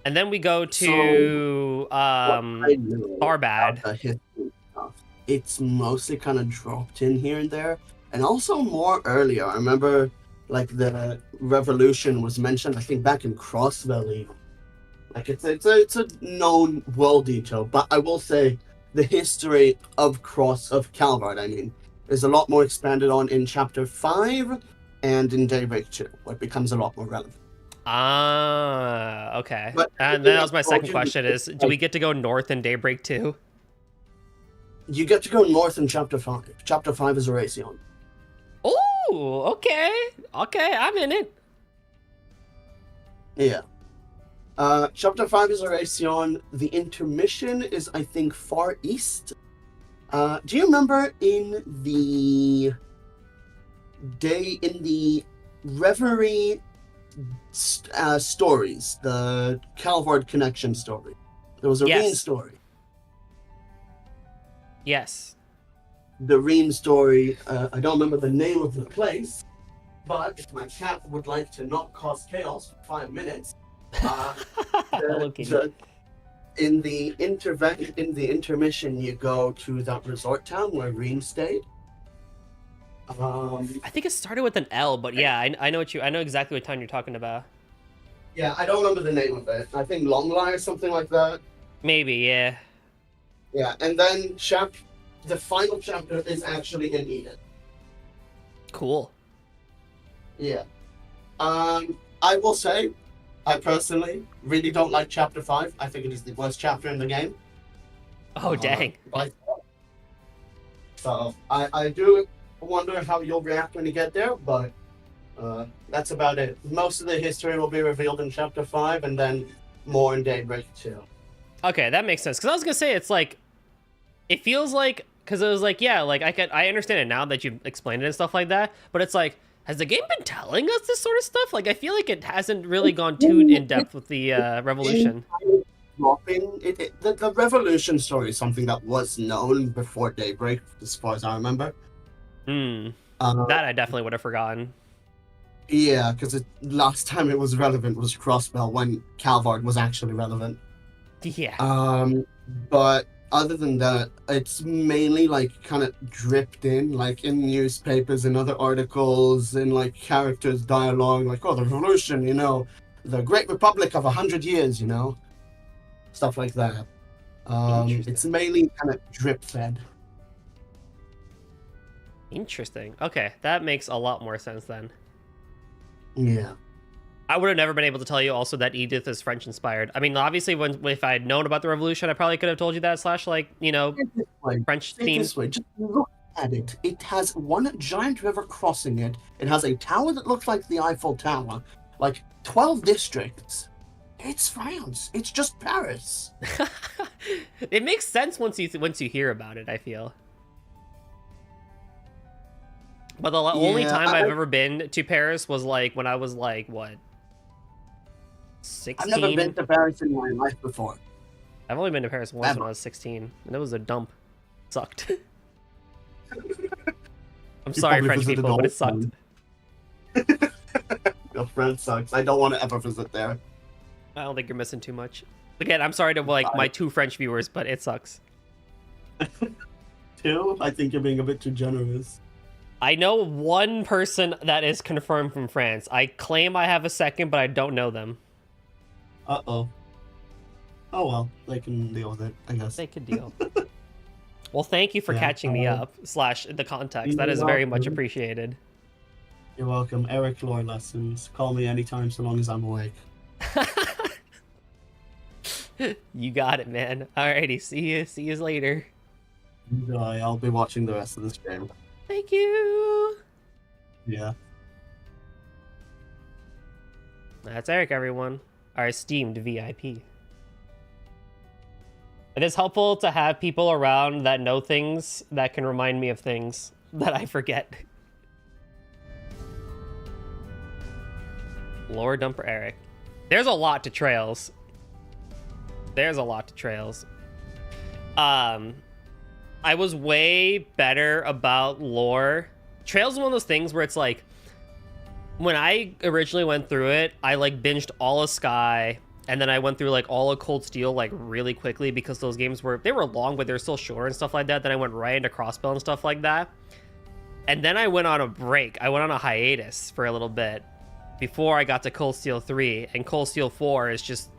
And then we go to Tharbad. It's mostly kind of dropped in here and there, and also more earlier. I remember like the revolution was mentioned, I think, back in Cross Valley. Like it's a known world detail, but I will say the history of Calvard, I mean, is a lot more expanded on in Chapter 5 and in Daybreak 2, where it becomes a lot more relevant. Okay. And then that was my second question is, do we get to go north in Daybreak 2? You get to go north in Chapter 5. Chapter 5 is Oracion. Oh, okay. Okay, I'm in it. Yeah. Chapter 5 is Oracion. The intermission is, I think, far east. Do you remember in the Reverie stories, the Calvard connection story? There was a Reen story. Yes. The Reen story, I don't remember the name of the place, but if my cat would like to not cause chaos for 5 minutes, in the intermission, you go to that resort town where Reen stayed. I think it started with an L, but yeah, I know exactly what town you're talking about. Yeah, I don't remember the name of it. I think Longlie or something like that. Maybe, yeah. Yeah, and then the final chapter is actually in Eden. Cool. Yeah. I will say, I personally really don't like Chapter 5. I think it is the worst chapter in the game. Oh, dang. So, I do wonder how you'll react when you get there, but that's about it. Most of the history will be revealed in Chapter 5, and then more in Daybreak 2. Okay, that makes sense. Because I was going to say, it's like, it feels like, because it was like, yeah, like I understand it now that you've explained it and stuff like that, but it's like, has the game been telling us this sort of stuff? Like, I feel like it hasn't really gone too in depth with the Revolution. The Revolution story is something that was known before Daybreak, as far as I remember. That I definitely would have forgotten. Yeah, because last time it was relevant was Crossbell, when Calvard was actually relevant. Yeah. But other than that, it's mainly like kind of dripped in, like in newspapers and other articles, and like characters' dialogue, like, oh, the revolution, you know, the Great Republic of 100 years, you know, stuff like that. It's mainly kind of drip fed. Interesting. Okay, that makes a lot more sense then. Yeah. I would have never been able to tell you also that Edith is French inspired. I mean, obviously, if I had known about the revolution, I probably could have told you that. Slash, like, you know, French theme. This way, just look at it. It has one giant river crossing it. It has a tower that looks like the Eiffel Tower. Like 12 districts. It's France. It's just Paris. It makes sense once you hear about it, I feel. But the only time I've ever been to Paris was like when I was like, what, 16? I've never been to Paris in my life before. I've only been to Paris once when I was 16, and it was a dump. It sucked. I'm sorry, French people, but it sucked. Your friend sucks. I don't want to ever visit there. I don't think you're missing too much. Again, I'm sorry to like my 2 French viewers, but it sucks. 2? I think you're being a bit too generous. I know 1 person that is confirmed from France. I claim I have a second, but I don't know them. Uh-oh. Oh well, they can deal with it, I guess. They could deal. Well, thank you for catching me up, / the context. That is very much appreciated. You're welcome. Eric lore lessons. Call me anytime so long as I'm awake. You got it, man. Alrighty, see you later. Enjoy. I'll be watching the rest of this game. Thank you. Yeah. That's Eric, everyone. Our esteemed VIP. It is helpful to have people around that know things that can remind me of things that I forget. Lore dumper Eric. There's a lot to Trails. There's a lot to Trails. I was way better about lore. Trails is one of those things where it's like, when I originally went through it, I like binged all of Sky, and then I went through like all of Cold Steel like really quickly because those games were long, but they're still short and stuff like that. Then I went right into Crossbell and stuff like that. And then I went on a break. I went on a hiatus for a little bit before I got to Cold Steel 3, and Cold Steel 4 is just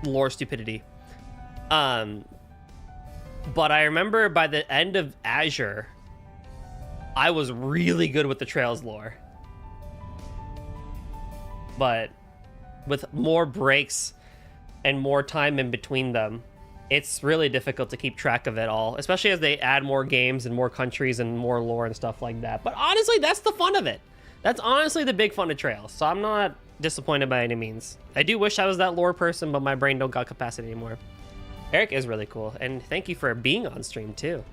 lore stupidity. But I remember by the end of Azure, I was really good with the Trails lore. But with more breaks and more time in between them, it's really difficult to keep track of it all, especially as they add more games and more countries and more lore and stuff like that. But honestly, that's the fun of it. That's honestly the big fun of Trails, so I'm not disappointed by any means. I do wish I was that lore person, but my brain don't got capacity anymore. Eric is really cool, and thank you for being on stream too.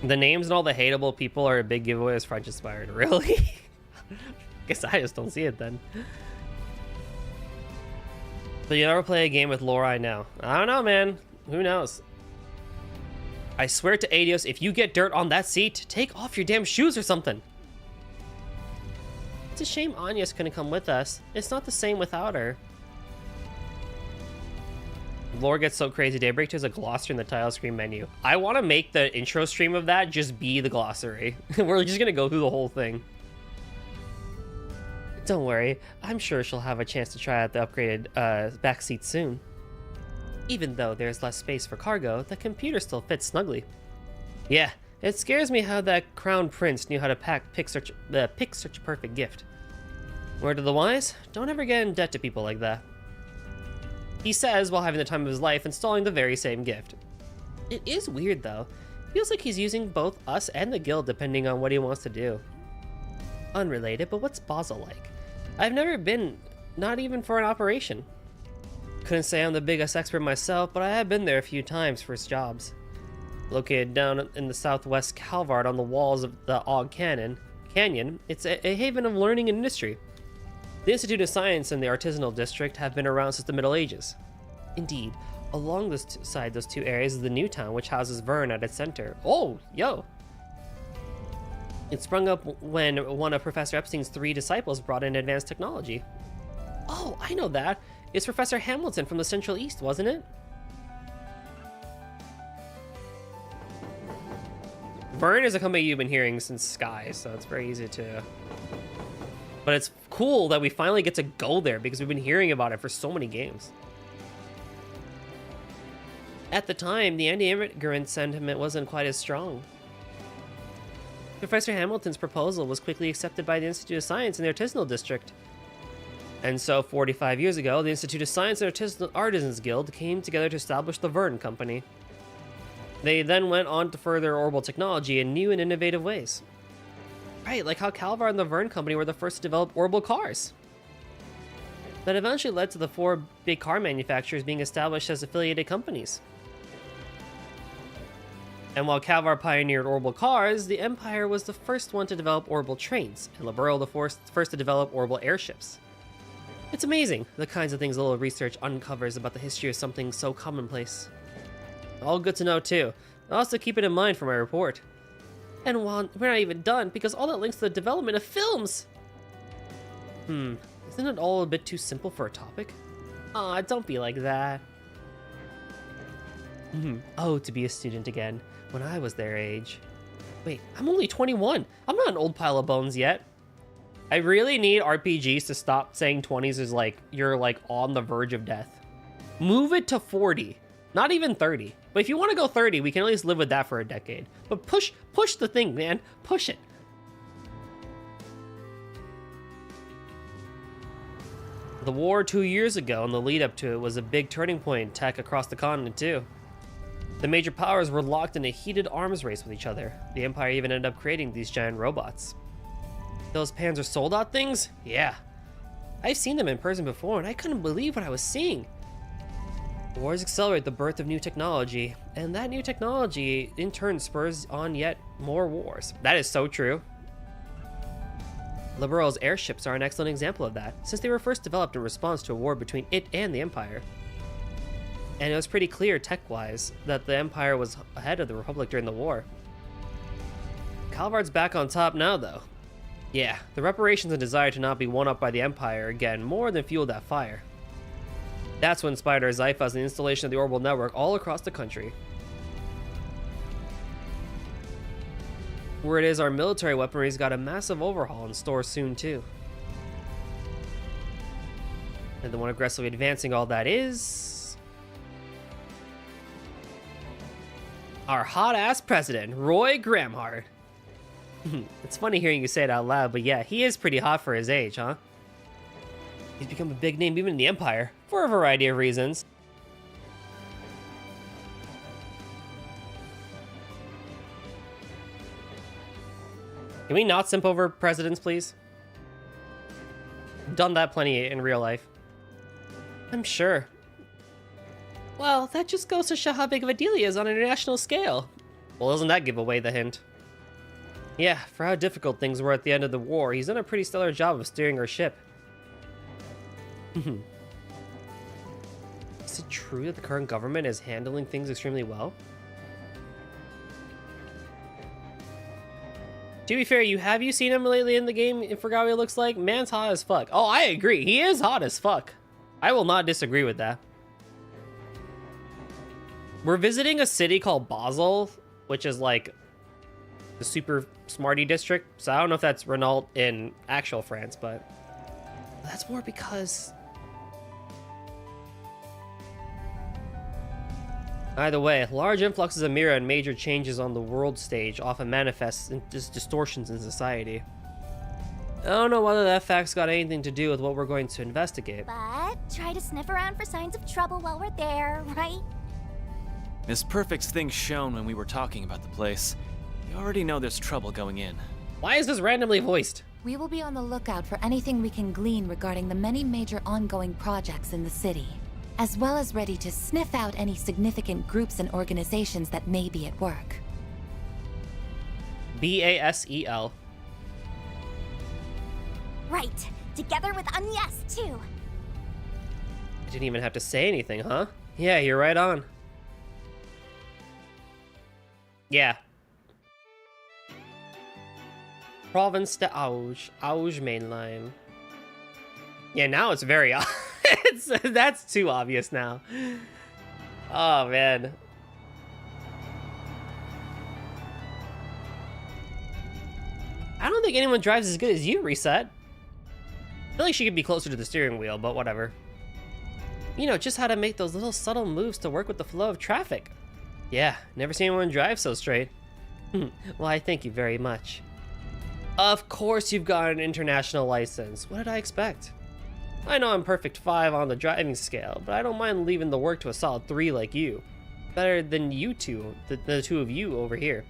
The names and all the hateable people are a big giveaway as French inspired. Really? Guess I just don't see it then. But you never play a game with lore, I know. I don't know, man. Who knows? I swear to Adios, if you get dirt on that seat, take off your damn shoes or something. It's a shame Anya's couldn't come with us. It's not the same without her. Lore gets so crazy. Daybreak has a glossary in the title screen menu. I want to make the intro stream of that just be the glossary. We're just going to go through the whole thing. Don't worry. I'm sure she'll have a chance to try out the upgraded backseat soon. Even though there's less space for cargo, the computer still fits snugly. Yeah, it scares me how that crown prince knew how to pick such a perfect gift. Word of the wise, don't ever get in debt to people like that. He says while having the time of his life installing the very same gift. It is weird though. Feels like he's using both us and the guild depending on what he wants to do. Unrelated, but what's Basel like? I've never been, not even for an operation. Couldn't say I'm the biggest expert myself, but I have been there a few times for jobs. Located down in the southwest Calvard on the walls of the Og Canyon, it's a haven of learning and industry. The Institute of Science and the Artisanal District have been around since the Middle Ages. Indeed, along those two areas is the new town, which houses Vern at its center. Oh, yo! It sprung up when one of Professor Epstein's 3 disciples brought in advanced technology. Oh, I know that. It's Professor Hamilton from the Central East, wasn't it? Vern is a company you've been hearing since Sky, so it's very easy to... But it's cool that we finally get to go there because we've been hearing about it for so many games. At the time, the anti-immigrant sentiment wasn't quite as strong. Professor Hamilton's proposal was quickly accepted by the Institute of Science in the Artisanal District. And so, 45 years ago, the Institute of Science and Artisanal Artisans Guild came together to establish the Verne Company. They then went on to further orbital technology in new and innovative ways. Right, like how Calvar and the Verne Company were the first to develop orbital cars. That eventually led to the 4 big car manufacturers being established as affiliated companies. And while Calvar pioneered orbital cars, the Empire was the first one to develop orbital trains, and Liberl the first to develop orbital airships. It's amazing the kinds of things a little research uncovers about the history of something so commonplace. All good to know too. I'll also keep it in mind for my report. And while we're not even done, because all that links to the development of films! Isn't it all a bit too simple for a topic? Aw, don't be like that. Oh, to be a student again, when I was their age. Wait, I'm only 21. I'm not an old pile of bones yet. I really need RPGs to stop saying 20s is like, you're like on the verge of death. Move it to 40. Not even 30. But if you want to go 30, we can at least live with that for a decade. But push the thing, man. Push it. The war 2 years ago and the lead up to it was a big turning point in tech across the continent too. The major powers were locked in a heated arms race with each other. The Empire even ended up creating these giant robots. Those Panzer Soldat things? Yeah. I've seen them in person before and I couldn't believe what I was seeing. Wars accelerate the birth of new technology, and that new technology in turn spurs on yet more wars. That is so true. Liberal's airships are an excellent example of that, since they were first developed in response to a war between it and the Empire. And it was pretty clear tech-wise that the Empire was ahead of the Republic during the war. Calvard's back on top now though. Yeah, the reparations and desire to not be one-up by the Empire again more than fueled that fire. That's what inspired our Zyphas and the installation of the orbital network all across the country. Word is our military weaponry's got a massive overhaul in store soon too. And the one aggressively advancing all that is... our hot-ass president, Roy Gramhart. It's funny hearing you say it out loud, but yeah, he is pretty hot for his age, huh? He's become a big name even in the Empire, for a variety of reasons. Can we not simp over presidents, please? I've done that plenty in real life. I'm sure. Well, that just goes to show how big of a deal he is on an international scale. Well, doesn't that give away the hint? Yeah, for how difficult things were at the end of the war, he's done a pretty stellar job of steering our ship. Is it true that the current government is handling things extremely well? To be fair, have you seen him lately in the game and forgot what he looks like? Man's hot as fuck. Oh, I agree. He is hot as fuck. I will not disagree with that. We're visiting a city called Basel, which is like the super smarty district. So I don't know if that's Renault in actual France, but that's more because... Either way, large influxes of Mira and major changes on the world stage often manifests in distortions in society. I don't know whether that fact's got anything to do with what we're going to investigate. But try to sniff around for signs of trouble while we're there, right? Miss Perfect's thing shown when we were talking about the place. You already know there's trouble going in. Why is this randomly voiced? We will be on the lookout for anything we can glean regarding the many major ongoing projects in the city, as well as ready to sniff out any significant groups and organizations that may be at work. BASEL. Right. Together with Agnes, too. Didn't even have to say anything, huh? Yeah, you're right on. Yeah. Province de Auge. Auge mainline. Yeah, now it's very that's too obvious now. Oh, man. I don't think anyone drives as good as you, Reset. I feel like she could be closer to the steering wheel, but whatever. You know, just how to make those little subtle moves to work with the flow of traffic. Yeah, never seen anyone drive so straight. Well, I thank you very much. Of course you've got an international license. What did I expect? I know I'm perfect 5 on the driving scale, but I don't mind leaving the work to a solid 3 like you. Better than you two, the two of you over here.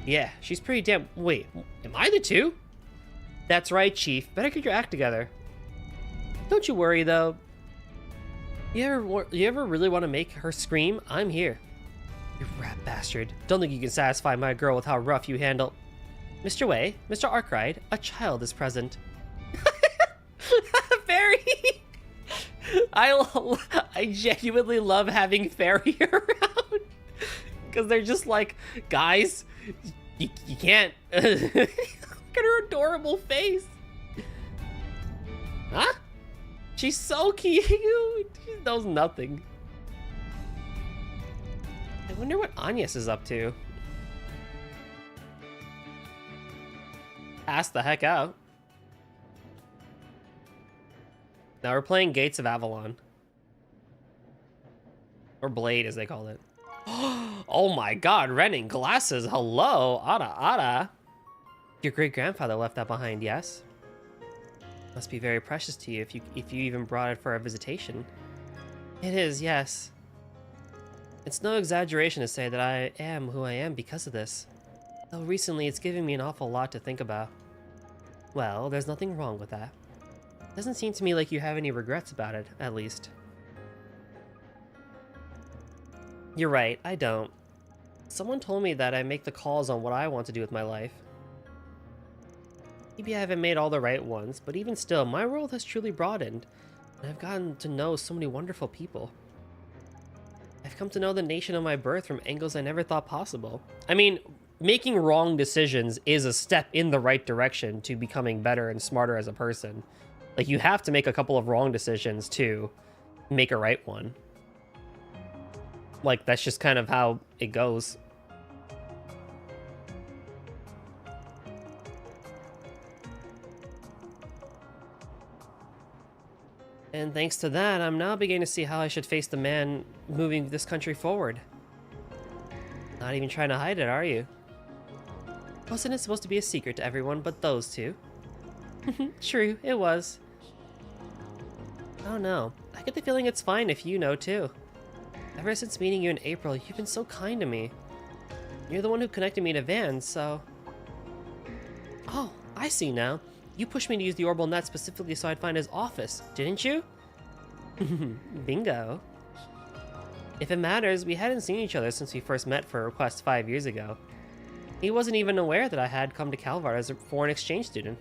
Yeah, she's pretty damn... Wait, am I the two? That's right, Chief. Better get your act together. Don't you worry, though. You ever really want to make her scream? I'm here. You rat bastard. Don't think you can satisfy my girl with how rough you handle... Mr. Wei, Mr. Arkwright, a child is present. Fairy! I genuinely love having Fairy around. Because they're just like, guys, you can't... Look at her adorable face. Huh? She's so cute. She knows nothing. I wonder what Agnes is up to. Pass the heck out. Now we're playing Gates of Avalon. Or Blade, as they call it. Oh my god, renting glasses. Hello, Ada. Your great-grandfather left that behind, yes? Must be very precious to you if you even brought it for a visitation. It is, yes. It's no exaggeration to say that I am who I am because of this. Though recently it's given me an awful lot to think about. Well, there's nothing wrong with that. Doesn't seem to me like you have any regrets about it, at least. You're right, I don't. Someone told me that I make the calls on what I want to do with my life. Maybe I haven't made all the right ones, but even still, my world has truly broadened, and I've gotten to know so many wonderful people. I've come to know the nation of my birth from angles I never thought possible. I mean, making wrong decisions is a step in the right direction to becoming better and smarter as a person. Like, you have to make a couple of wrong decisions to make a right one. Like, that's just kind of how it goes. And thanks to that, I'm now beginning to see how I should face the man moving this country forward. Not even trying to hide it, are you? Wasn't it supposed to be a secret to everyone but those two? True, it was. Oh no, I get the feeling it's fine if you know too. Ever since meeting you in April, you've been so kind to me. You're the one who connected me to Van, so... Oh, I see now. You pushed me to use the orbital net specifically so I'd find his office, didn't you? Bingo. If it matters, we hadn't seen each other since we first met for a request 5 years ago. He wasn't even aware that I had come to Calvard as a foreign exchange student.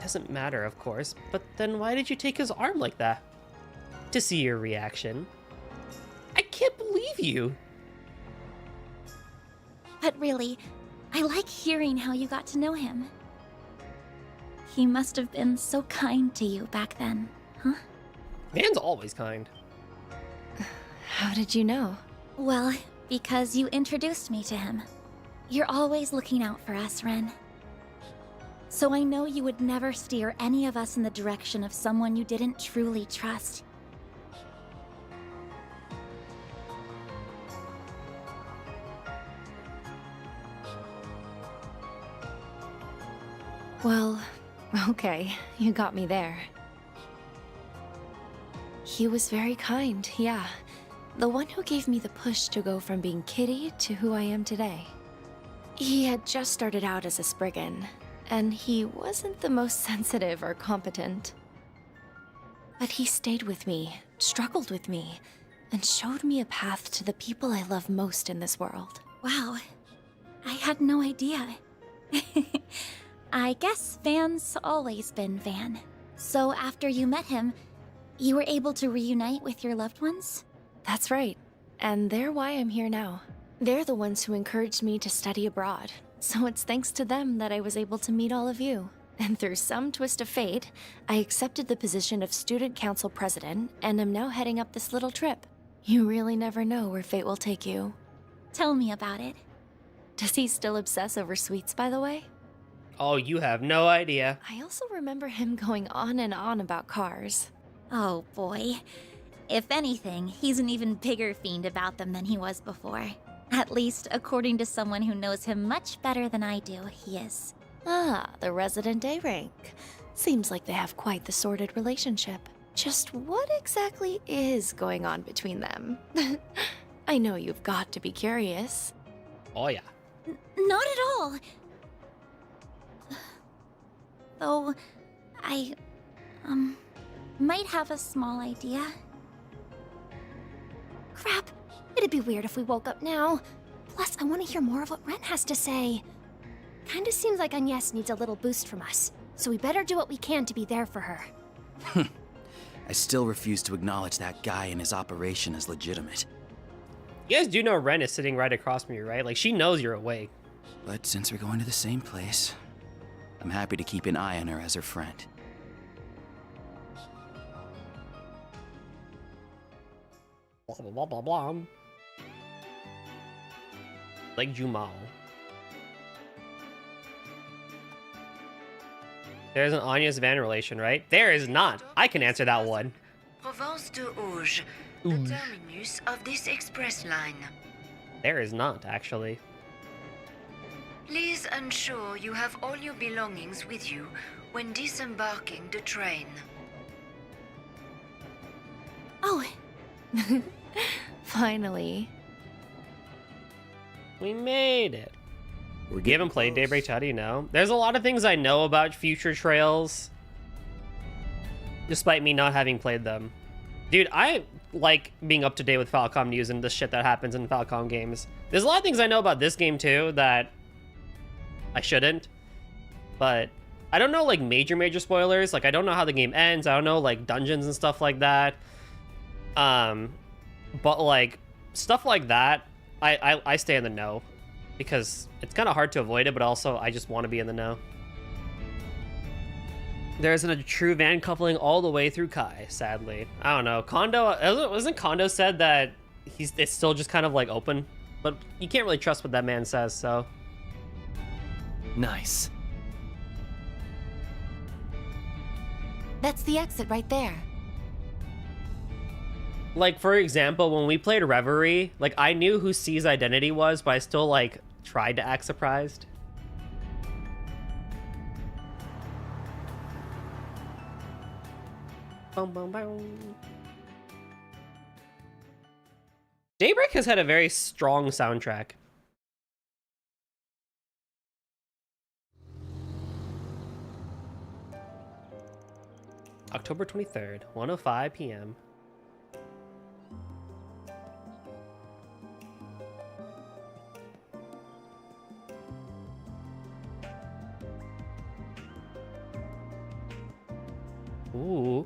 Doesn't matter, of course, but then why did you take his arm like that? To see your reaction. I can't believe you! But really, I like hearing how you got to know him. He must have been so kind to you back then, huh? Van's always kind. How did you know? Well, because you introduced me to him. You're always looking out for us, Ren. So I know you would never steer any of us in the direction of someone you didn't truly trust. Well, okay, you got me there. He was very kind, yeah. The one who gave me the push to go from being Kitty to who I am today. He had just started out as a Spriggan, and he wasn't the most sensitive or competent. But he stayed with me, struggled with me, and showed me a path to the people I love most in this world. Wow, I had no idea. I guess Van's always been Van. So after you met him, you were able to reunite with your loved ones? That's right, and they're why I'm here now. They're the ones who encouraged me to study abroad, so it's thanks to them that I was able to meet all of you. And through some twist of fate, I accepted the position of Student Council President and am now heading up this little trip. You really never know where fate will take you. Tell me about it. Does he still obsess over sweets, by the way? Oh, you have no idea. I also remember him going on and on about cars. Oh boy. If anything, he's an even bigger fiend about them than he was before. At least, according to someone who knows him much better than I do, he is. Ah, the resident Daybreak. Seems like they have quite the sordid relationship. Just what exactly is going on between them? I know you've got to be curious. Oh yeah. Not at all. Though, I, might have a small idea. Crap. It'd be weird if we woke up now. Plus, I want to hear more of what Ren has to say. Kinda seems like Agnes needs a little boost from us, so we better do what we can to be there for her. I still refuse to acknowledge that guy and his operation as legitimate. You guys do know Ren is sitting right across from you, right? Like, she knows you're awake. But since we're going to the same place, I'm happy to keep an eye on her as her friend. Blah, blah, blah, blah, blah. Like Jumal. There's an Agnes-Van relation, right? There is not. I can answer that one. Provence de Auge, the terminus of this express line. There is not, actually. Please ensure you have all your belongings with you when disembarking the train. Oh. Finally. We made it. You haven't played Daybreak, how do you know? There's a lot of things I know about future trails, despite me not having played them. Dude, I like being up to date with Falcom news and the shit that happens in Falcom games. There's a lot of things I know about this game too that I shouldn't, but I don't know like major spoilers. Like I don't know how the game ends. I don't know like dungeons and stuff like that. But like stuff like that, I stay in the know because it's kind of hard to avoid it, but also I just want to be in the know. There isn't a true Van coupling all the way through Kai, sadly. I don't know. Kondo, wasn't Kondo said that it's still just kind of like open, but you can't really trust what that man says, so. Nice. That's the exit right there. Like, for example, when we played Reverie, like, I knew who C's identity was, but I still, like, tried to act surprised. Boom, boom, boom. Daybreak has had a very strong soundtrack. October 23rd, 1:05 p.m. Ooh.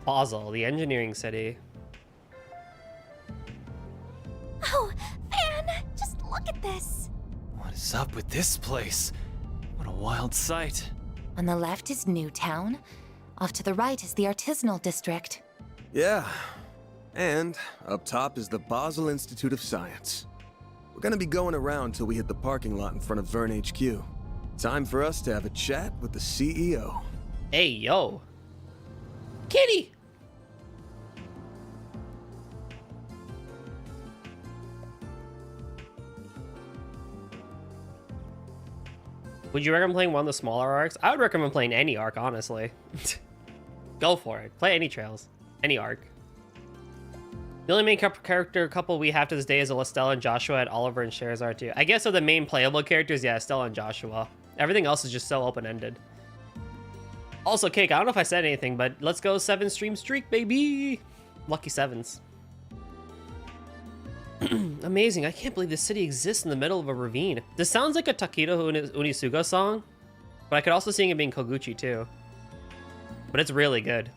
Basel, the engineering city. Oh, Van, just look at this. What is up with this place? What a wild sight. On the left is Newtown. Off to the right is the artisanal district. Yeah. And up top is the Basel Institute of Science. We're gonna be going around till we hit the parking lot in front of Vern HQ. Time for us to have a chat with the CEO. Hey, yo. Kitty! Would you recommend playing one of the smaller arcs? I would recommend playing any arc, honestly. Go for it. Play any trails. Any arc. The only main character couple we have to this day is Estella and Joshua, and Oliver and Sherazar too. I guess of the main playable characters, yeah, Estella and Joshua. Everything else is just so open-ended. Also, Cake, I don't know if I said anything, but let's go 7-stream streak, baby! Lucky 7s. Amazing, I can't believe this city exists in the middle of a ravine. This sounds like a Takeru Unisuga song, but I could also sing it being Koguchi too. But it's really good.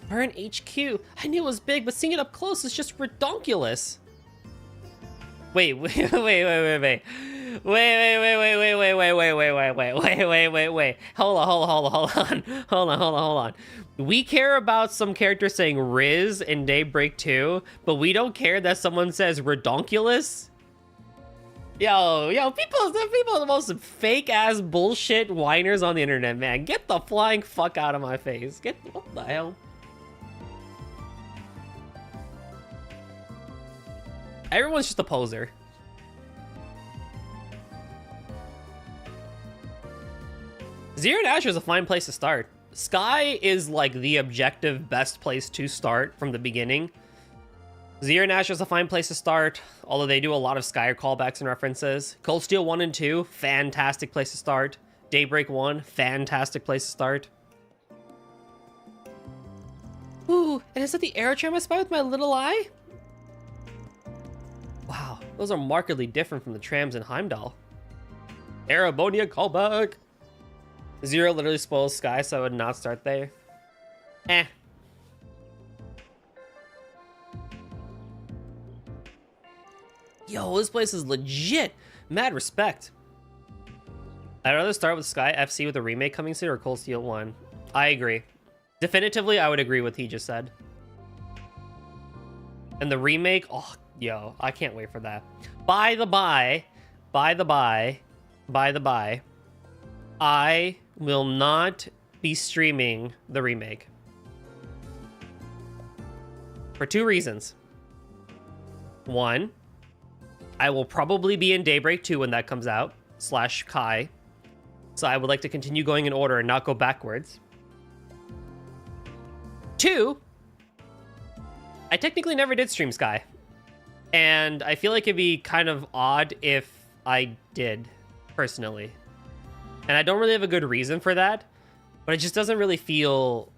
Burn HQ. I knew it was big, but seeing it up close is just redonkulous. Wait. Hold on. We care about some character saying Riz in Daybreak 2, but we don't care that someone says redonkulous? People are the most fake ass bullshit whiners on the internet, man. Get the flying fuck out of my face. What the hell? Everyone's just a poser. Zero Dash is a fine place to start. Sky is like the objective best place to start from the beginning. Zero Dash is a fine place to start, although they do a lot of Sky callbacks and references. Cold Steel 1 and 2, fantastic place to start. Daybreak 1, fantastic place to start. Ooh, and is that the Aerotram I spy with my little eye? Wow, those are markedly different from the trams in Heimdall. Arabonia callback. Zero literally spoils Sky, so I would not start there. Eh. Yo, this place is legit. Mad respect. I'd rather start with Sky FC with a remake coming soon or Cold Steel 1. I agree. Definitively, I would agree with what he just said. And the remake, oh, yo, I can't wait for that. By the by, I will not be streaming the remake. For 2 reasons. 1, I will probably be in Daybreak 2 when that comes out, / Kai. So I would like to continue going in order and not go backwards. 2, I technically never did stream Sky. And I feel like it'd be kind of odd if I did, personally. And I don't really have a good reason for that, but it just doesn't really feel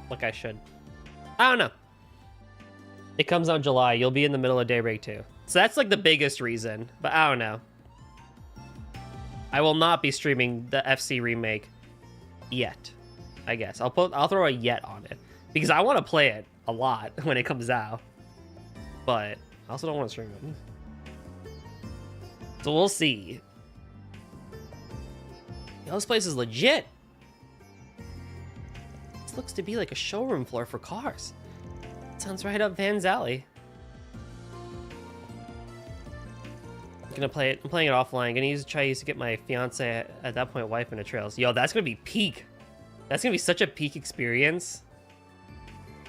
like I should. I don't know. It comes out in July. You'll be in the middle of Daybreak 2. So that's like the biggest reason, but I don't know. I will not be streaming the FC remake yet, I guess. I'll throw a yet on it because I want to play it a lot when it comes out, but I also don't want to stream it. So we'll see. Yo, this place is legit. This looks to be like a showroom floor for cars. Sounds right up Van's alley. I'm playing it offline. Gonna try to get my fiance, at that point wife, into Trails. Yo, that's gonna be peak. That's gonna be such a peak experience.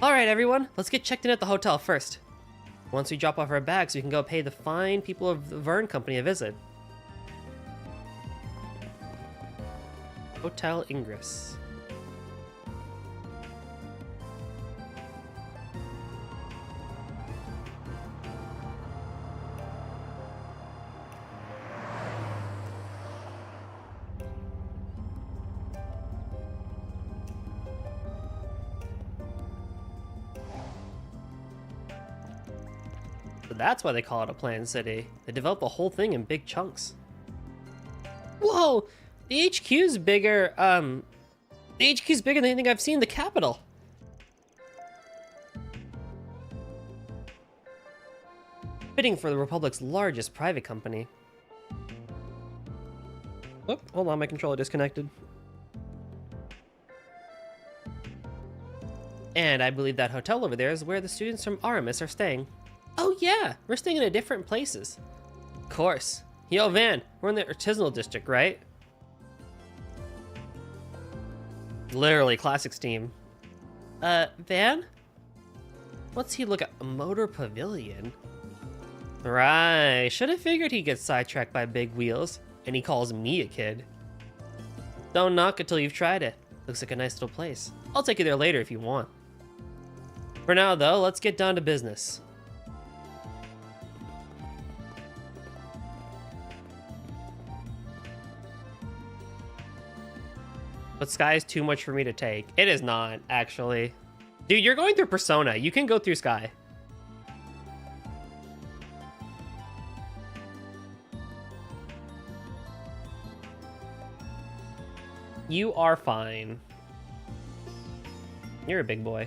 All right, everyone, let's get checked in at the hotel first. Once we drop off our bags, we can go pay the fine people of the Vern Company a visit. Hotel Ingress. So that's why they call it a planned city. They develop the whole thing in big chunks. Whoa! The HQ's bigger, the HQ's bigger than anything I've seen in the capital. Fitting for the Republic's largest private company. Oh, hold on, my controller disconnected. And I believe that hotel over there is where the students from Aramis are staying. Oh yeah, we're staying in different places. Of course. Yo, Van, we're in the artisanal district, right? Literally, classic Steam. Van? What's he look at? A motor pavilion? Right, should have figured he'd get sidetracked by big wheels, and he calls me a kid. Don't knock until you've tried it. Looks like a nice little place. I'll take you there later if you want. For now, though, let's get down to business. But Sky is too much for me to take. It is not, actually. Dude, you're going through Persona. You can go through Sky. You are fine. You're a big boy.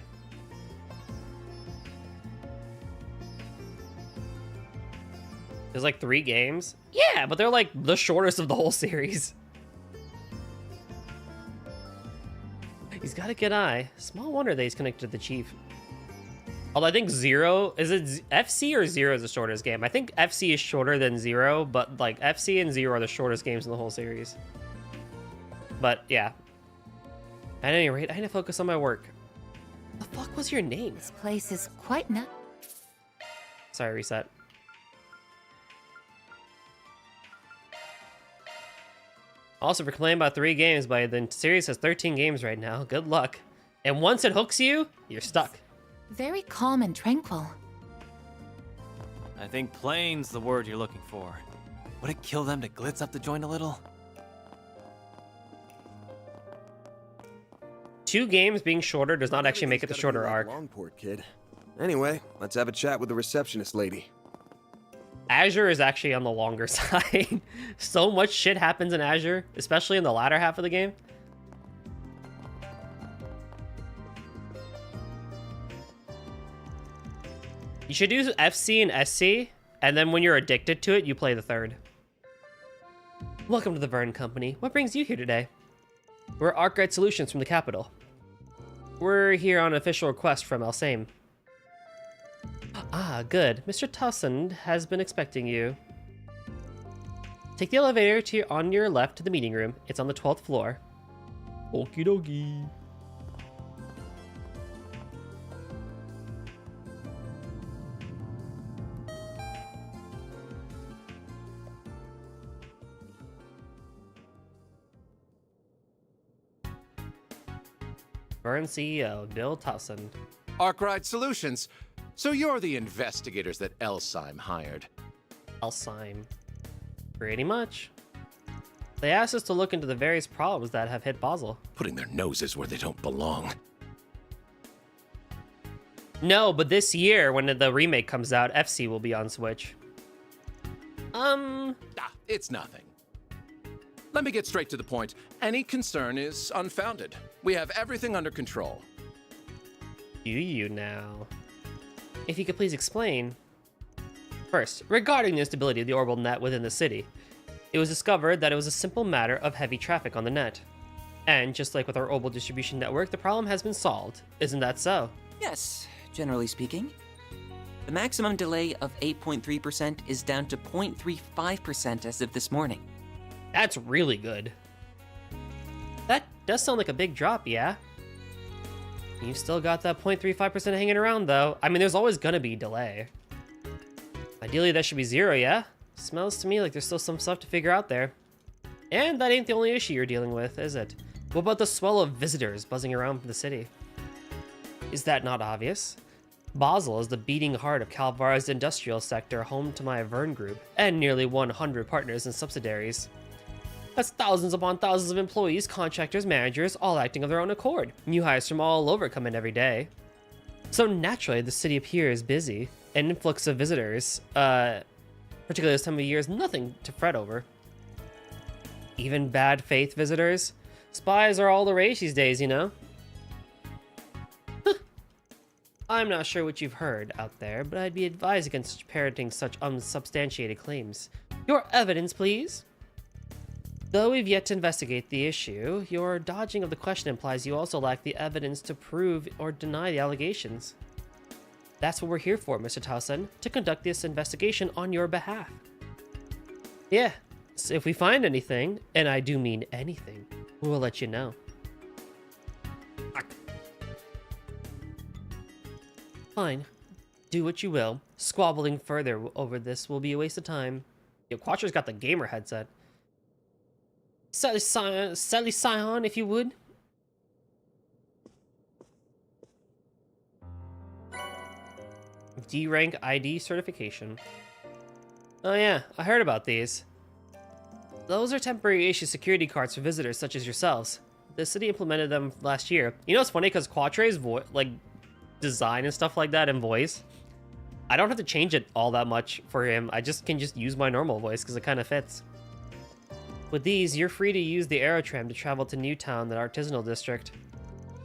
There's like 3 games? Yeah, but they're like the shortest of the whole series. He's got a good eye. Small wonder that he's connected to the chief. Although I think Zero, is it FC or Zero is the shortest game? I think FC is shorter than Zero, but like FC and Zero are the shortest games in the whole series. But yeah. At any rate, I need to focus on my work. The fuck was your name? This place is quite nuts. Sorry, reset. Also, for complaining about 3 games, but the series has 13 games right now. Good luck. And once it hooks you, you're stuck. Very calm and tranquil. I think plain's the word you're looking for. Would it kill them to glitz up the joint a little? 2 games being shorter does not actually make it the shorter arc. Longport, kid. Anyway, let's have a chat with the receptionist lady. Azure is actually on the longer side. So much shit happens in Azure, especially in the latter half of the game. You should do FC and SC, and then when you're addicted to it, you play the third. Welcome to the Vern Company. What brings you here today? We're Arkwright Solutions from the capital. We're here on an official request from Elsame. Ah, good. Mr. Towson has been expecting you. Take the elevator on your left to the meeting room. It's on the 12th floor. Okie dokie. Vern CEO, Bill Towson. Arkwright Solutions. So you're the investigators that Elsime hired. Elsime. Pretty much. They asked us to look into the various problems that have hit Basel. Putting their noses where they don't belong. No, but this year, when the remake comes out, FC will be on Switch. It's nothing. Let me get straight to the point. Any concern is unfounded. We have everything under control. Do you now? If you could please explain. First, regarding the instability of the orbital net within the city, it was discovered that it was a simple matter of heavy traffic on the net. And just like with our orbital distribution network, the problem has been solved. Isn't that so? Yes, generally speaking. The maximum delay of 8.3% is down to 0.35% as of this morning. That's really good. That does sound like a big drop, yeah? You still got that 0.35% hanging around, though. I mean, there's always gonna be delay. Ideally, that should be 0, yeah? Smells to me like there's still some stuff to figure out there. And that ain't the only issue you're dealing with, is it? What about the swell of visitors buzzing around the city? Is that not obvious? Basel is the beating heart of Calvar's industrial sector, home to my Vern Group, and nearly 100 partners and subsidiaries. That's thousands upon thousands of employees, contractors, managers, all acting of their own accord. New hires from all over come in every day. So naturally, the city appears busy. An influx of visitors, particularly this time of year, is nothing to fret over. Even bad faith visitors? Spies are all the rage these days, you know? I'm not sure what you've heard out there, but I'd be advised against parroting such unsubstantiated claims. Your evidence, please? Though we've yet to investigate the issue, your dodging of the question implies you also lack the evidence to prove or deny the allegations. That's what we're here for, Mr. Towson, to conduct this investigation on your behalf. Yeah, so if we find anything, and I do mean anything, we'll let you know. Fine. Do what you will. Squabbling further over this will be a waste of time. Yo, Quattro's got the gamer headset. Sally Scion, if you would. D-rank ID certification. Oh yeah, I heard about these. Those are temporary issue security cards for visitors such as yourselves. The city implemented them last year. You know what's funny? Because Quatre's design and stuff like that and voice, I don't have to change it all that much for him. I can just use my normal voice because it kind of fits. With these, you're free to use the Aerotram to travel to Newtown, the artisanal district.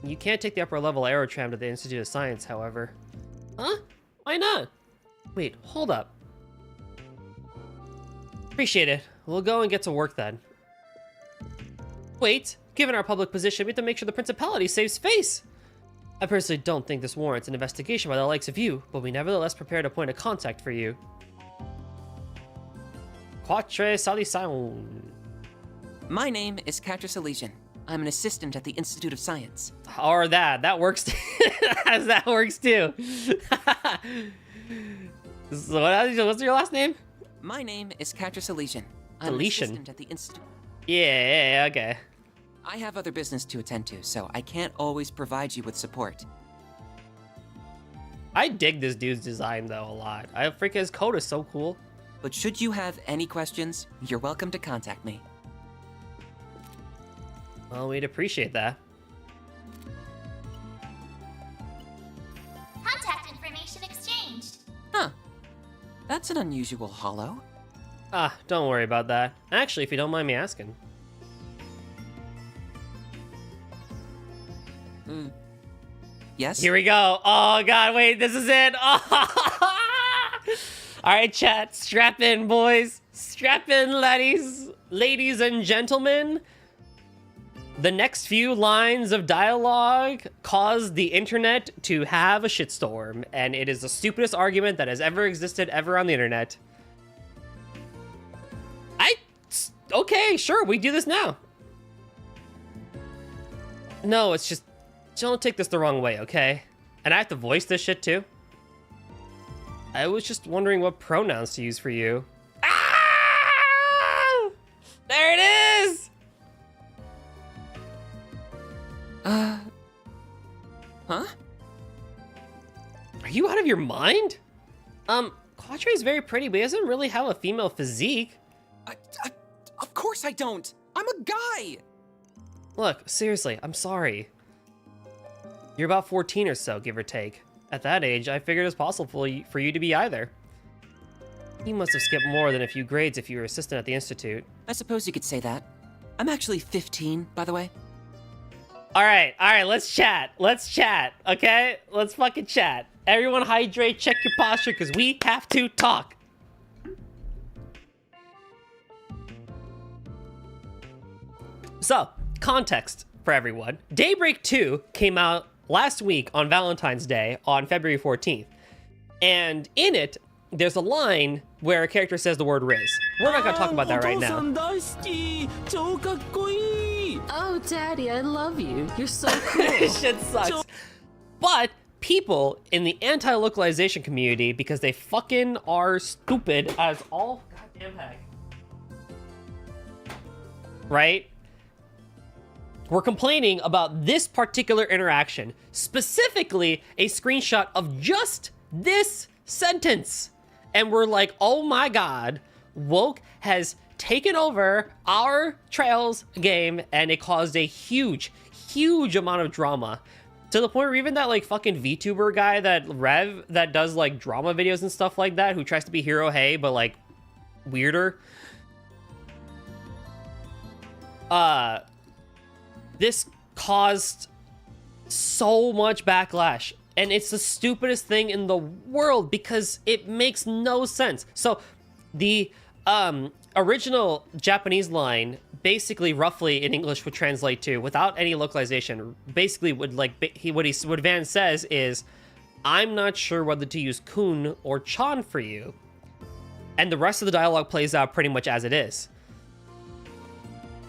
You can't take the upper level Aerotram to the Institute of Science, however. Huh? Why not? Wait, hold up. Appreciate it. We'll go and get to work then. Wait, given our public position, we have to make sure the Principality saves face. I personally don't think this warrants an investigation by the likes of you, but we nevertheless prepared a point of contact for you. Quatre Salisaun. My name is Catrus Elysian. I'm an assistant at the Institute of Science. Or that works. That works too. So what's your last name? My name is Catrus Elysian. I'm an Elysian. assistant at the Institute. Yeah, okay. I have other business to attend to, so I can't always provide you with support. I dig this dude's design though a lot. I freaking his code is so cool. But should you have any questions, you're welcome to contact me. Well, we'd appreciate that. Contact information exchanged. Huh. That's an unusual holo. Ah, don't worry about that. Actually, if you don't mind me asking. Yes? Here we go. Oh god, wait, this is it. Oh. Alright, chat, strap in, boys. Strap in, laddies. Ladies and gentlemen. The next few lines of dialogue caused the internet to have a shitstorm, and it is the stupidest argument that has ever existed ever on the internet. Okay, sure, we do this now. No, it's just, don't take this the wrong way, okay? And I have to voice this shit too. I was just wondering what pronouns to use for you. Ah! There it is! Huh? Are you out of your mind? Quatre is very pretty, but he doesn't really have a female physique. Of course I don't! I'm a guy! Look, seriously, I'm sorry. You're about 14 or so, give or take. At that age, I figured it was possible for you to be either. You must have skipped more than a few grades if you were assistant at the Institute. I suppose you could say that. I'm actually 15, by the way. Alright, let's chat, okay? Let's fucking chat. Everyone hydrate, check your posture, because we have to talk. So, context for everyone. Daybreak 2 came out last week on Valentine's Day on February 14th. And in it, there's a line where a character says the word Riz. We're not going to talk about that right now. Oh, Daddy, I love you. You're so cool. This shit sucks. But people in the anti-localization community, because they fucking are stupid as all goddamn heck, right? We're complaining about this particular interaction, specifically a screenshot of just this sentence. And we're like, oh my god, woke has taken over our Trails game, and it caused a huge amount of drama. To the point where even that like fucking VTuber guy, that Rev, that does like drama videos and stuff like that, who tries to be Hero Hey, but like weirder. This caused so much backlash, and it's the stupidest thing in the world because it makes no sense. So the original Japanese line basically roughly in English would translate to, without any localization, basically would like what Van says is, I'm not sure whether to use kun or chan for you. And the rest of the dialogue plays out pretty much as it is.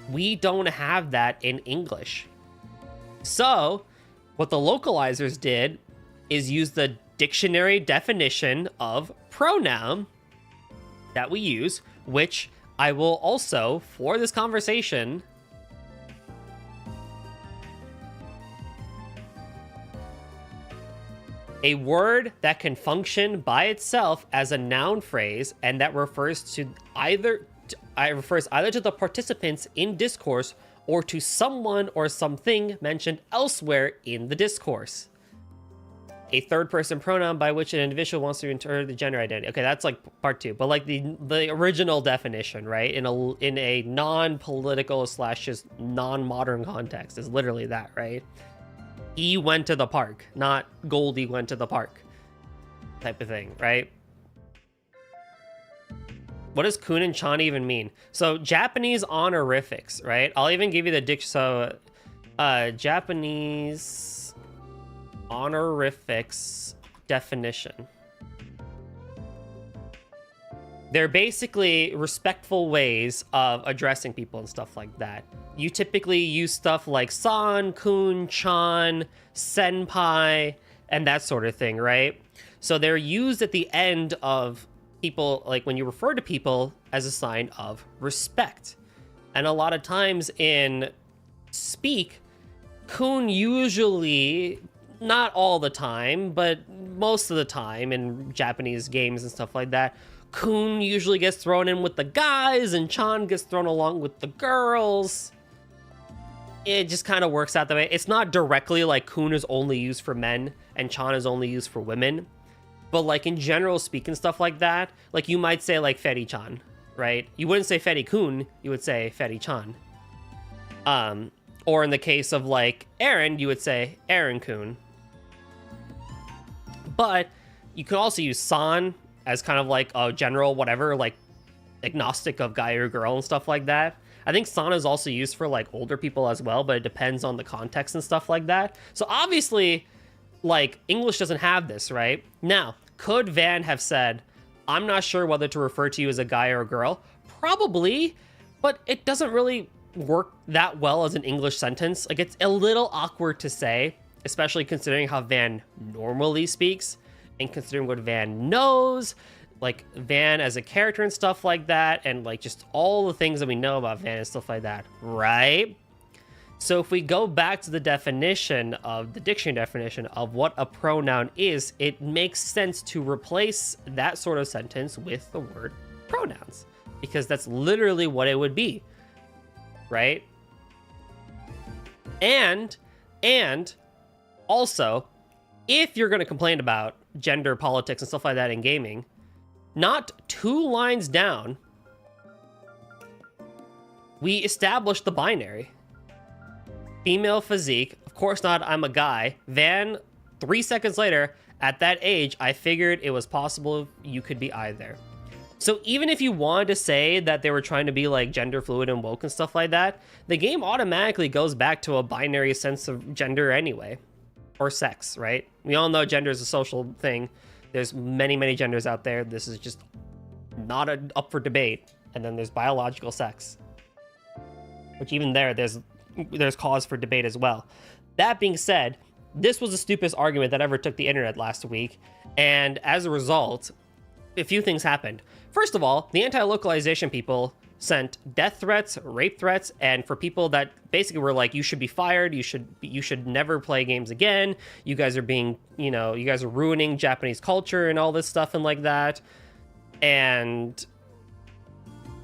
We don't have that in English. So, what the localizers did is use the dictionary definition of pronoun that we use, which I will also, for this conversation, a word that can function by itself as a noun phrase and that refers to either to the participants in discourse or to someone or something mentioned elsewhere in the discourse. A third-person pronoun by which an individual wants to enter the gender identity. Okay, that's like part 2, but like the original definition, right? In a non-political / just non-modern context is literally that, right? E went to the park, not Goldie went to the park, type of thing, right? What does kun and chan even mean? So Japanese honorifics, right? I'll even give you the Japanese honorifics definition. They're basically respectful ways of addressing people and stuff like that. You typically use stuff like san, kun, chan, senpai, and that sort of thing, right? So they're used at the end of people, like when you refer to people, as a sign of respect. And a lot of times in speak, kun usually, not all the time, but most of the time in Japanese games and stuff like that, kun usually gets thrown in with the guys and chan gets thrown along with the girls. It just kind of works out that way. It's not directly like kun is only used for men and chan is only used for women. But like in general speak and stuff like that, like you might say like Feri-chan, right? You wouldn't say Feri-kun, you would say Feri-chan. Or in the case of like Aaron, you would say Aaron-kun. But you could also use san as kind of like a general whatever, like agnostic of guy or girl and stuff like that. I think san is also used for like older people as well, but it depends on the context and stuff like that. So obviously, like English doesn't have this, right? Now, could Van have said, I'm not sure whether to refer to you as a guy or a girl? Probably, but it doesn't really work that well as an English sentence. Like it's a little awkward to say, especially considering how Van normally speaks and considering what Van knows, like Van as a character and stuff like that, and like just all the things that we know about Van and stuff like that, right? So if we go back to the definition of the dictionary definition of what a pronoun is, it makes sense to replace that sort of sentence with the word pronouns, because that's literally what it would be, right? And also, if you're going to complain about gender politics and stuff like that in gaming, not 2 lines down, we established the binary. Female physique, of course not, I'm a guy. Van, 3 seconds later, at that age, I figured it was possible you could be either. So even if you wanted to say that they were trying to be like gender fluid and woke and stuff like that, the game automatically goes back to a binary sense of gender anyway. Or sex, right? We all know gender is a social thing. There's many, many genders out there. This is just not up for debate. And then there's biological sex, which even there's cause for debate as well. That being said, this was the stupidest argument that ever took the internet last week. And as a result, a few things happened. First of all, the anti-localization people sent death threats, rape threats, and for people that basically were like, you should be fired, you should never play games again, you guys are being, you guys are ruining Japanese culture and all this stuff and like that. And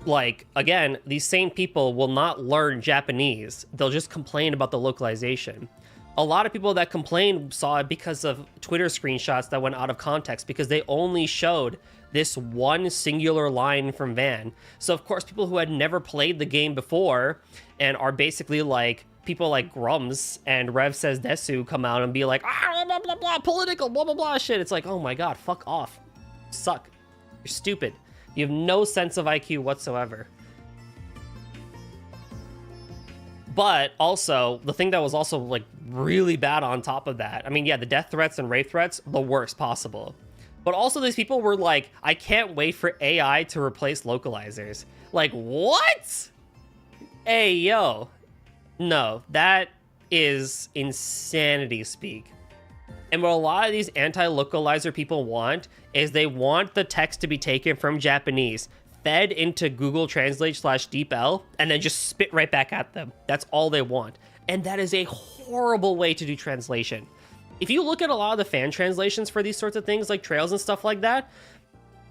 like, again, these same people will not learn Japanese. They'll just complain about the localization. A lot of people that complained saw it because of Twitter screenshots that went out of context because they only showed this one singular line from Van. So of course, people who had never played the game before and are basically like people like Grums and Rev Says Desu come out and be like, blah, blah, blah, blah, political, blah, blah, blah shit. It's like, oh my God, fuck off. You suck. You're stupid. You have no sense of IQ whatsoever. But also, the thing that was also like really bad on top of that, I mean, yeah, the death threats and rape threats, the worst possible. But also these people were like, I can't wait for AI to replace localizers. Like, what? Hey, yo. No, that is insanity speak. And what a lot of these anti-localizer people want is they want the text to be taken from Japanese, fed into Google Translate /DeepL, and then just spit right back at them. That's all they want. And that is a horrible way to do translation. If you look at a lot of the fan translations for these sorts of things, like Trails and stuff like that,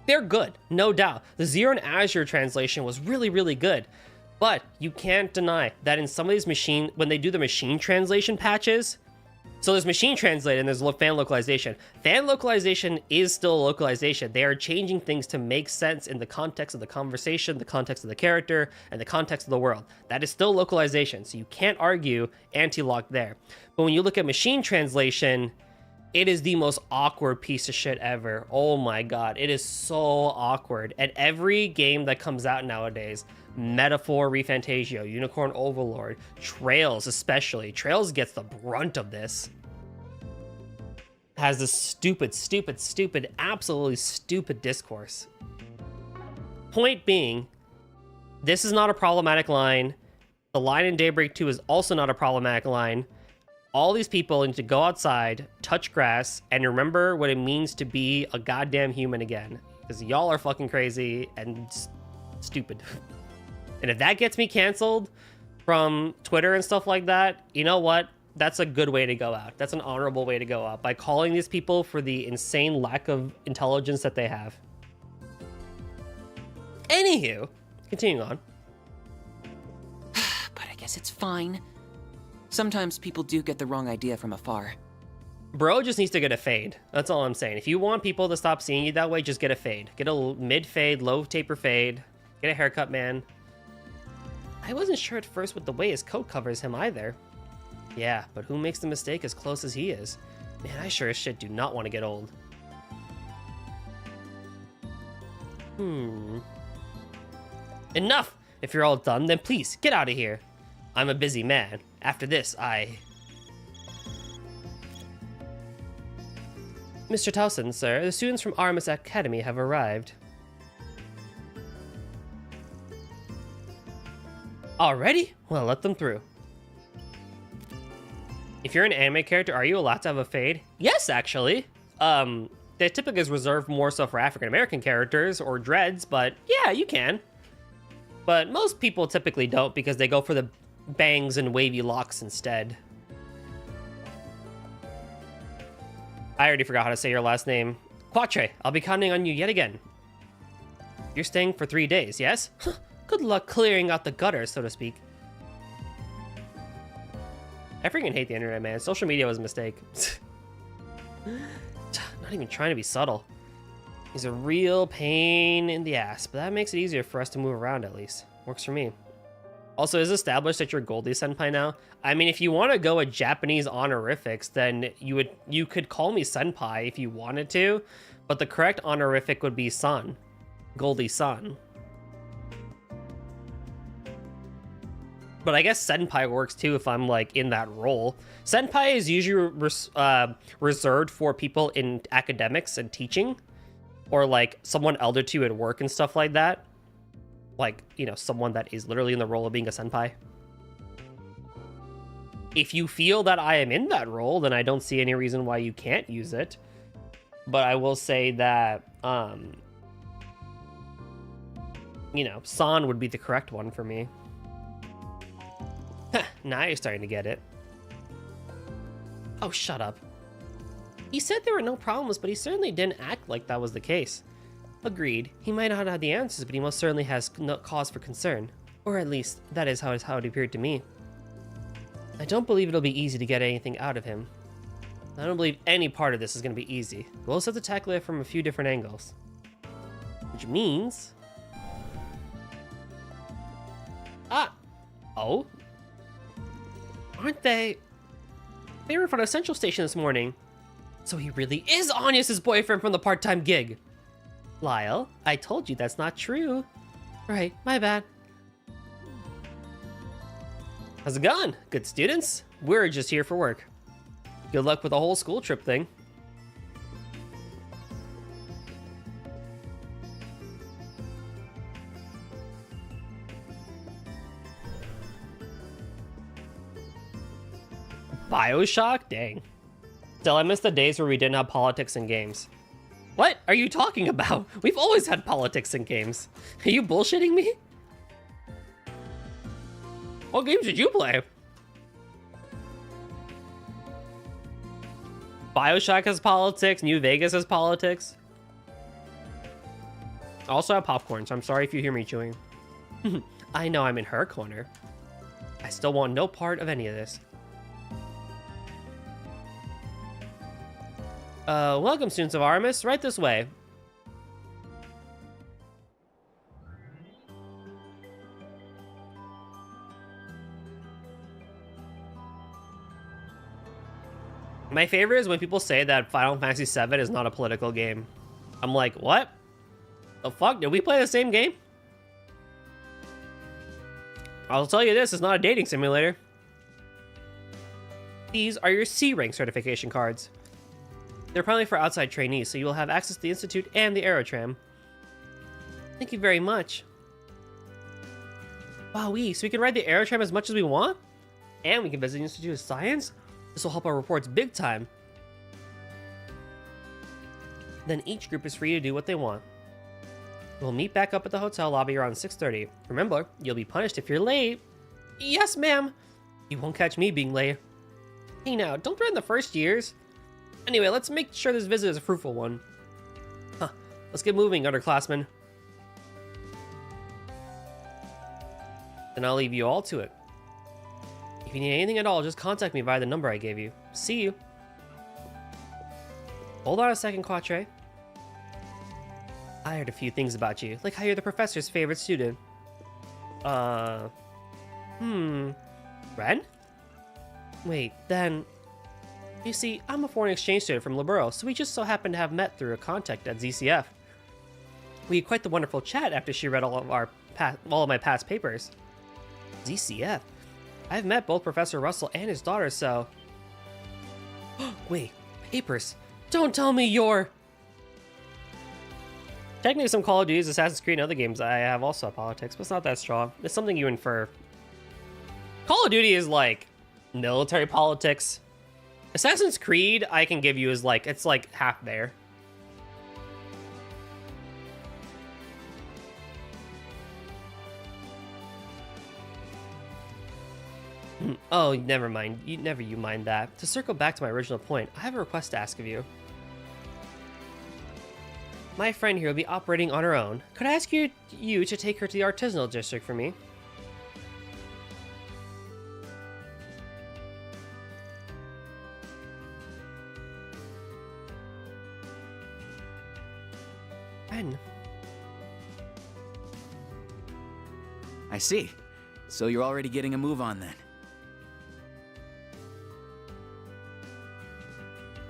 they're good, no doubt. The Zero and Azure translation was really, really good. But you can't deny that in some of these when they do the machine translation patches, so there's machine translate and there's fan localization. Fan localization is still localization. They are changing things to make sense in the context of the conversation, the context of the character, and the context of the world. That is still localization, so you can't argue anti-lock there. But when you look at machine translation, it is the most awkward piece of shit ever. Oh my God, it is so awkward. And every game that comes out nowadays, Metaphor, ReFantagio, Unicorn Overlord, Trails especially. Trails gets the brunt of this. has this stupid, absolutely stupid discourse. Point being, this is not a problematic line. The line in Daybreak 2 is also not a problematic line. All these people need to go outside, touch grass, and remember what it means to be a goddamn human again. Because y'all are fucking crazy and stupid. And if that gets me canceled from Twitter and stuff like that, you know what? That's a good way to go out. That's an honorable way to go out, by calling these people for the insane lack of intelligence that they have. Anywho, continuing on. But I guess it's fine. Sometimes people do get the wrong idea from afar. Bro just needs to get a fade. That's all I'm saying. If you want people to stop seeing you that way, just get a fade. Get a mid-fade, low taper fade. Get a haircut, man. I wasn't sure at first with the way his coat covers him either. Yeah, but who makes the mistake as close as he is? Man, I sure as shit do not want to get old. Enough! If you're all done, then please, get out of here. I'm a busy man. After this, Mr. Towson, sir, the students from Armis Academy have arrived. Already? Well, let them through. If you're an anime character, are you allowed to have a fade? Yes, actually. They typically is reserved more so for African-American characters or dreads, but yeah, you can. But most people typically don't because they go for the bangs and wavy locks instead. I already forgot how to say your last name. Quatre, I'll be counting on you yet again. You're staying for 3 days, yes? Good luck clearing out the gutters, so to speak. I freaking hate the internet, man. Social media was a mistake. Not even trying to be subtle. He's a real pain in the ass, but that makes it easier for us to move around at least. Works for me. Also, is established that you're Goldie Senpai now? I mean, if you want to go with Japanese honorifics, then you could call me Senpai if you wanted to, but the correct honorific would be San. Goldie-san. But I guess Senpai works too if I'm like in that role. Senpai is usually reserved for people in academics and teaching, or like someone elder to you at work and stuff like that. Like, you know, someone that is literally in the role of being a senpai. If you feel that I am in that role, then I don't see any reason why you can't use it. But I will say that, you know, San would be the correct one for me. Now you're starting to get it. Oh, shut up. He said there were no problems, but he certainly didn't act like that was the case. Agreed. He might not have the answers, but he most certainly has no cause for concern. Or at least, that is how it appeared to me. I don't believe it'll be easy to get anything out of him. I don't believe any part of this is going to be easy. We'll also have to tackle it from a few different angles. Which means... Oh? Aren't they... They were in front of Central Station this morning. So he really is Anya's boyfriend from the part-time gig. Lyle, I told you that's not true. Right, my bad. How's it going? Good students? We're just here for work. Good luck with the whole school trip thing. BioShock? Dang. Still, I miss the days where we didn't have politics in games. What are you talking about? We've always had politics in games. Are you bullshitting me? What games did you play? BioShock has politics, New Vegas has politics. I also have popcorn, so I'm sorry if you hear me chewing. I know I'm in her corner. I still want no part of any of this. Welcome, students of Armis. Right this way. My favorite is when people say that Final Fantasy VII is not a political game. I'm like, what? The fuck? Did we play the same game? I'll tell you this, it's not a dating simulator. These are your C rank certification cards. They're primarily for outside trainees, so you will have access to the Institute and the Aerotram. Thank you very much. Wowee, so we can ride the Aerotram as much as we want? And we can visit the Institute of Science? This will help our reports big time. Then each group is free to do what they want. We'll meet back up at the hotel lobby around 6:30. Remember, you'll be punished if you're late. Yes, ma'am. You won't catch me being late. Hey now, don't threaten the first years. Anyway, let's make sure this visit is a fruitful one. Huh, let's get moving, underclassmen. Then I'll leave you all to it. If you need anything at all, just contact me via the number I gave you. See you. Hold on a second, Quatre. I heard a few things about you, like how you're the professor's favorite student. Ren? Wait, then... You see, I'm a foreign exchange student from Libero, so we just so happened to have met through a contact at ZCF. We had quite the wonderful chat after she read all of my past papers. ZCF? I've met both Professor Russell and his daughter, so... Wait, papers. Don't tell me you're... Technically, some Call of Duty, Assassin's Creed, and other games I have also have politics, but it's not that strong. It's something you infer. Call of Duty is like military politics. Assassin's Creed, I can give you is like, it's like half there. Oh, never mind. You mind that. To circle back to my original point, I have a request to ask of you. My friend here will be operating on her own. Could I ask you to take her to the artisanal district for me? Ren. I see. So you're already getting a move on then.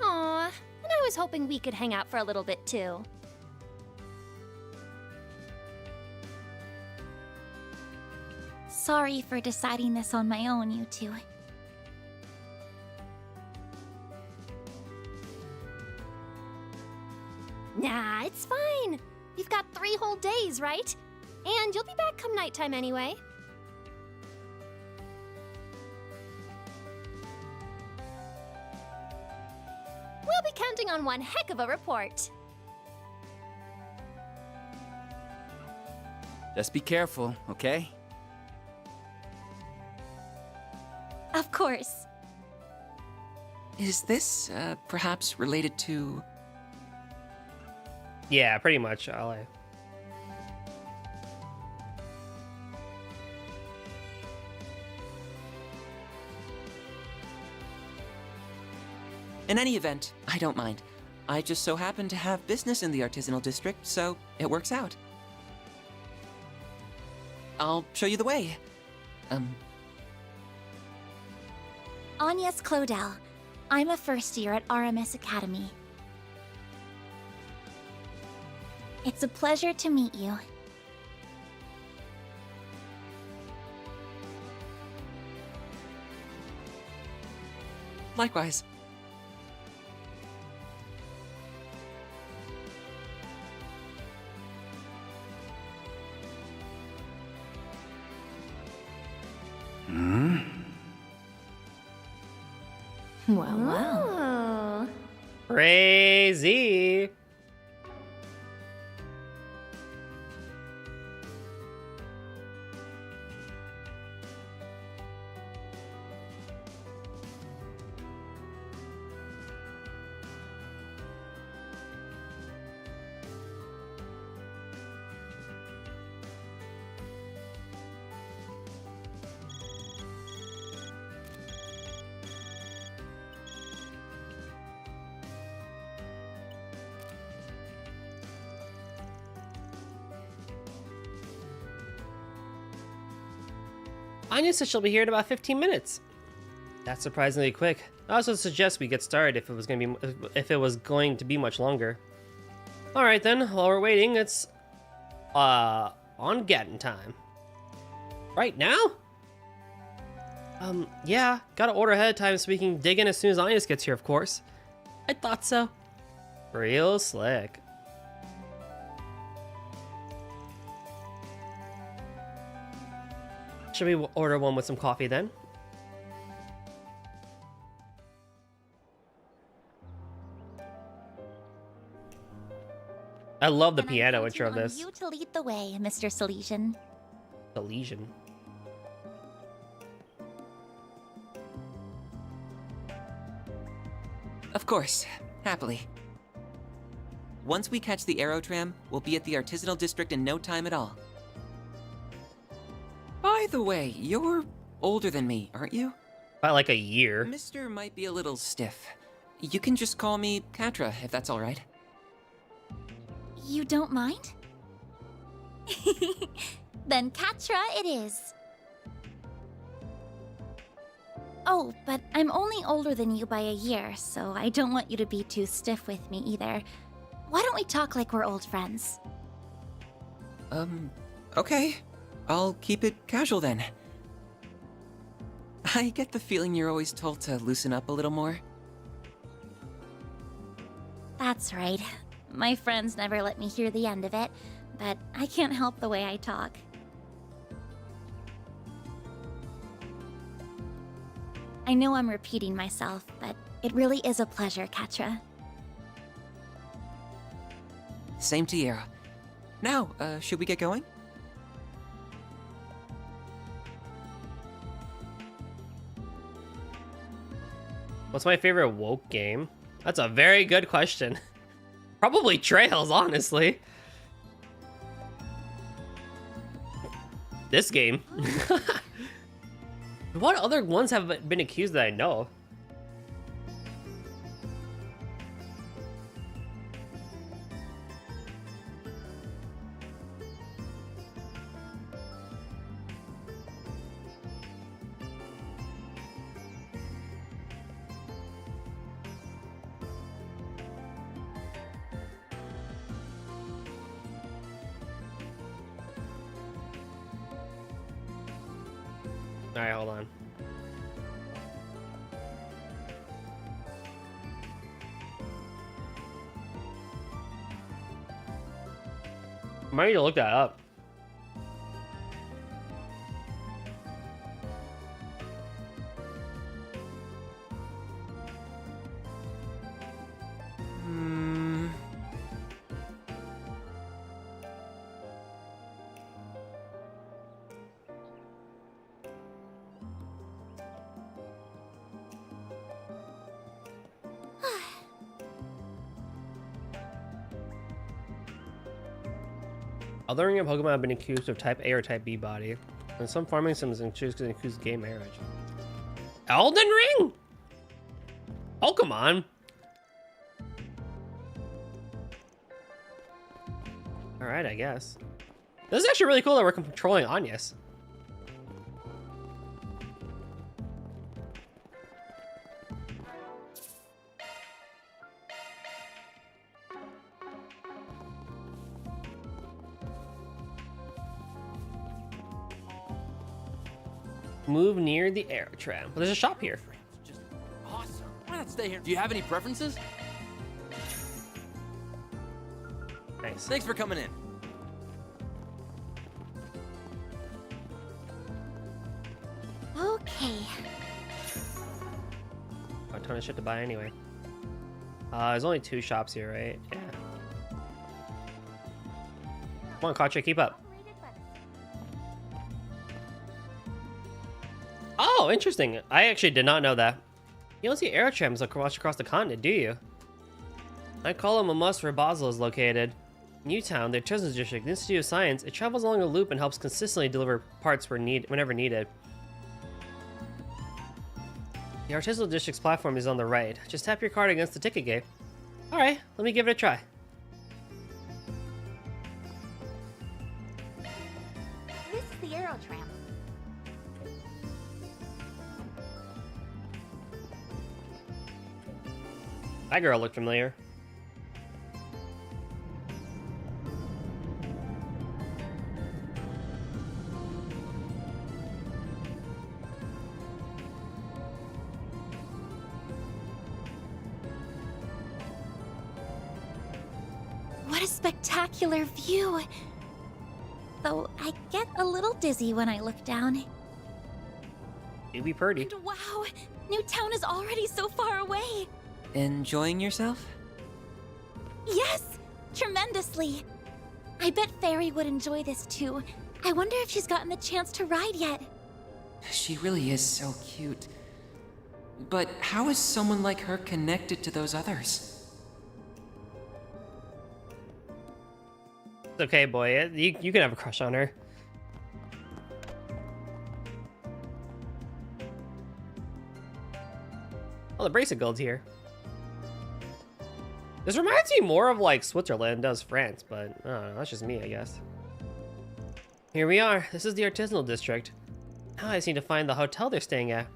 Aw, and I was hoping we could hang out for a little bit too. Sorry for deciding this on my own, you two. Nah, it's fine. We've got 3 whole days, right? And you'll be back come nighttime anyway. We'll be counting on one heck of a report. Just be careful, okay? Of course. Is this, perhaps related to... Yeah, pretty much. In any event, I don't mind. I just so happen to have business in the artisanal district, so it works out. I'll show you the way. Agnes Claudel. I'm a first year at RMS Academy. It's a pleasure to meet you. Likewise. Well. Crazy. Anya said she'll be here in about 15 minutes. That's surprisingly quick. I also suggest we get started if it was going to be much longer. All right then. While we're waiting, it's on getting time. Right now? Yeah. Gotta order ahead of time so we can dig in as soon as Agnes gets here, of course. I thought so. Real slick. Should we order one with some coffee then? I love the piano intro of this. You to lead the way, Mr. Salesian. Salesian. Of course, happily. Once we catch the Aerotram, we'll be at the Artisanal District in no time at all. By the way, you're older than me, aren't you? By like a year. Mister might be a little stiff. You can just call me Katra, if that's all right. You don't mind? Then Katra it is. Oh, but I'm only older than you by a year, so I don't want you to be too stiff with me either. Why don't we talk like we're old friends? Okay. I'll keep it casual then. I get the feeling you're always told to loosen up a little more. That's right. My friends never let me hear the end of it, but I can't help the way I talk. I know I'm repeating myself, but it really is a pleasure, Katra. Same to you. Now, should we get going? What's my favorite woke game? That's a very good question. Probably Trails, honestly. This game. What other ones have been accused that I know? Alright, hold on. Might need to look that up. Othering of Pokemon have been accused of Type A or Type B body, and some farming sims accused of gay marriage. Elden Ring? Pokemon? Alright, I guess. This is actually really cool that we're controlling Anyas. Move near the Aerotram. Well, there's a shop here. Just awesome. Why not stay here? Do you have any preferences? Nice. Thanks for coming in. Okay. A ton of shit to buy anyway. There's only 2 shops here, right? Yeah. Come on, Katya, keep up. Oh, interesting. I actually did not know that. You don't see Aerotrams across the continent, do you? I call them a must where Basel is located. Newtown, their chosen district, the Institute of Science, it travels along a loop and helps consistently deliver parts whenever needed. The Artisanal District's platform is on the right. Just tap your card against the ticket gate. Alright, let me give it a try. This is the Aerotram. That girl looked familiar. a spectacular view. Though I get a little dizzy when I look down. It'd be pretty. And wow, Newtown is already so far away. Enjoying yourself? Yes, tremendously. I bet Fairy would enjoy this too. I wonder if she's gotten the chance to ride yet. She really is so cute. But how is someone like her connected to those others? It's okay, boy. You can have a crush on her. Oh, the bracelet gold's here. This reminds me more of like Switzerland does France, but I don't know, that's just me, I guess. Here we are. This is the artisanal district. Now I just need to find the hotel they're staying at.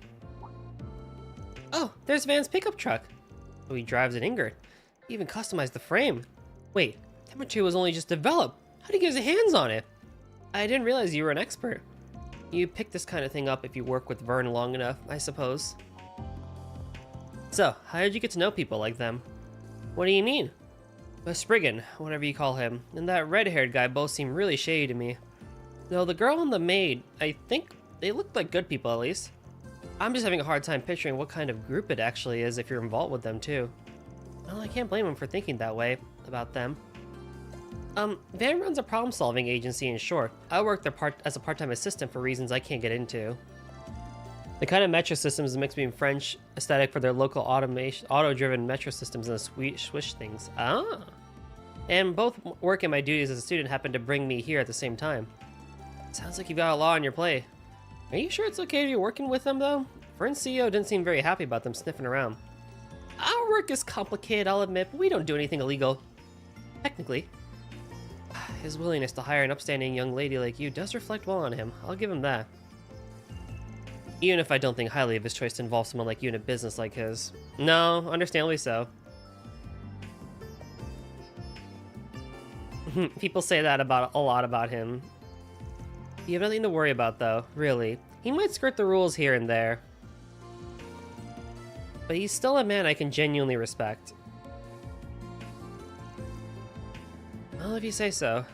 Oh, there's Van's pickup truck. Oh, he drives an Ingrid. He even customized the frame. Wait, that material was only just developed. How did he get his hands on it? I didn't realize you were an expert. You pick this kind of thing up if you work with Vern long enough, I suppose. So, how did you get to know people like them? What do you mean? A Spriggan, whatever you call him, and that red-haired guy both seem really shady to me. Though the girl and the maid, I think they looked like good people at least. I'm just having a hard time picturing what kind of group it actually is if you're involved with them too. Well, I can't blame him for thinking that way about them. Van runs a problem-solving agency in short. I work there as a part-time assistant for reasons I can't get into. The kind of metro systems mix between French aesthetic for their local auto-driven metro systems and the Swish things. Ah! And both work in my duties as a student happened to bring me here at the same time. Sounds like you've got a lot on your plate. Are you sure it's okay to be working with them, though? Vern's CEO didn't seem very happy about them sniffing around. Our work is complicated, I'll admit, but we don't do anything illegal. Technically. His willingness to hire an upstanding young lady like you does reflect well on him. I'll give him that. Even if I don't think highly of his choice to involve someone like you in a business like his. No, understandably so. People say that about a lot about him. You have nothing to worry about, though, really. He might skirt the rules here and there. But he's still a man I can genuinely respect. Well, if you say so.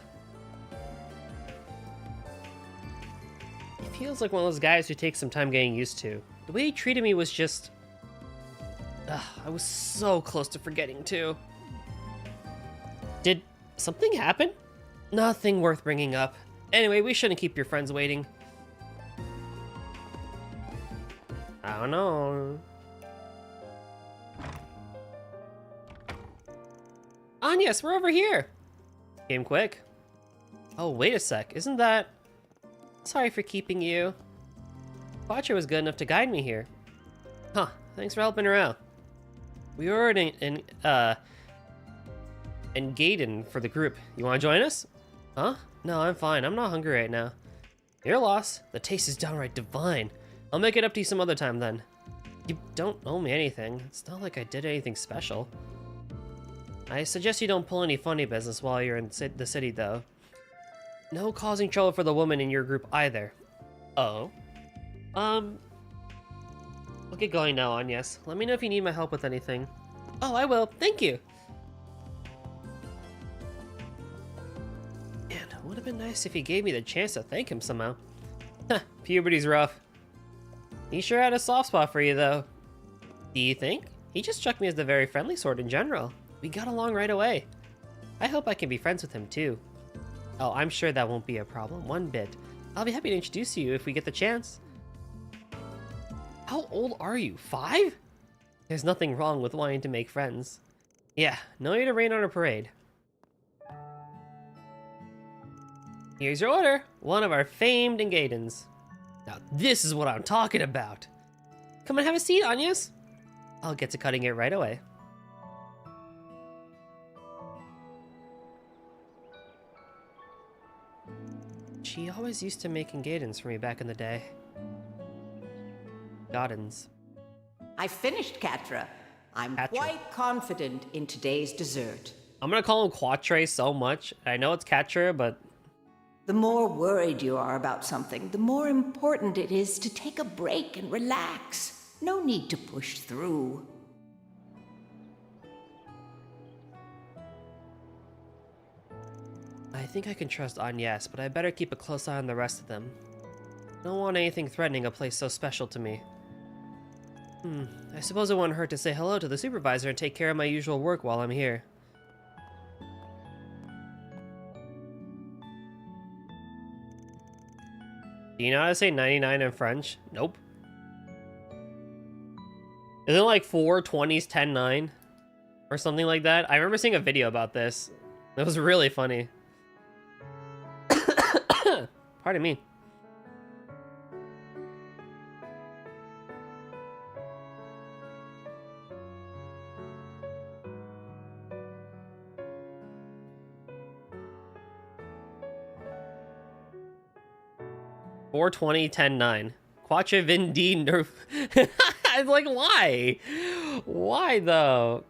He feels like one of those guys who takes some time getting used to. The way he treated me was just... I was so close to forgetting, too. Did something happen? Nothing worth bringing up. Anyway, we shouldn't keep your friends waiting. I don't know. Agnes, we're over here. Came quick. Oh, wait a sec. Isn't that... Sorry for keeping you. Quattro was good enough to guide me here. Huh, thanks for helping her out. We were in Gaiden for the group. You want to join us? Huh? No, I'm fine. I'm not hungry right now. Your loss. The taste is downright divine. I'll make it up to you some other time then. You don't owe me anything. It's not like I did anything special. I suggest you don't pull any funny business while you're in the city, though. No causing trouble for the woman in your group either. Oh? I'll get going now, Agnes. Let me know if you need my help with anything. Oh, I will. Thank you. Man, it would have been nice if he gave me the chance to thank him somehow. Huh, puberty's rough. He sure had a soft spot for you, though. Do you think? He just struck me as the very friendly sort in general. We got along right away. I hope I can be friends with him, too. Oh, I'm sure that won't be a problem, one bit. I'll be happy to introduce you if we get the chance. How old are you, 5? There's nothing wrong with wanting to make friends. Yeah, no need to rain on a parade. Here's your order, one of our famed Engadens. Now this is what I'm talking about. Come and have a seat, Agnes. I'll get to cutting it right away. She always used to make Engadens for me back in the day. Goddens. I finished Catra. I'm quite confident in today's dessert. I'm gonna call him Quatre so much. I know it's Catra, but... The more worried you are about something, the more important it is to take a break and relax. No need to push through. I think I can trust Agnes, but I better keep a close eye on the rest of them. Don't want anything threatening a place so special to me. I suppose it wouldn't hurt to say hello to the supervisor and take care of my usual work while I'm here. Do you know how to say 99 in French? Nope. Isn't it like 4 20s 10 9? Or something like that? I remember seeing a video about this. It was really funny. Pardon me. Four 20 10 9. Quattro Vindi nerf. I'm like, why? Why though?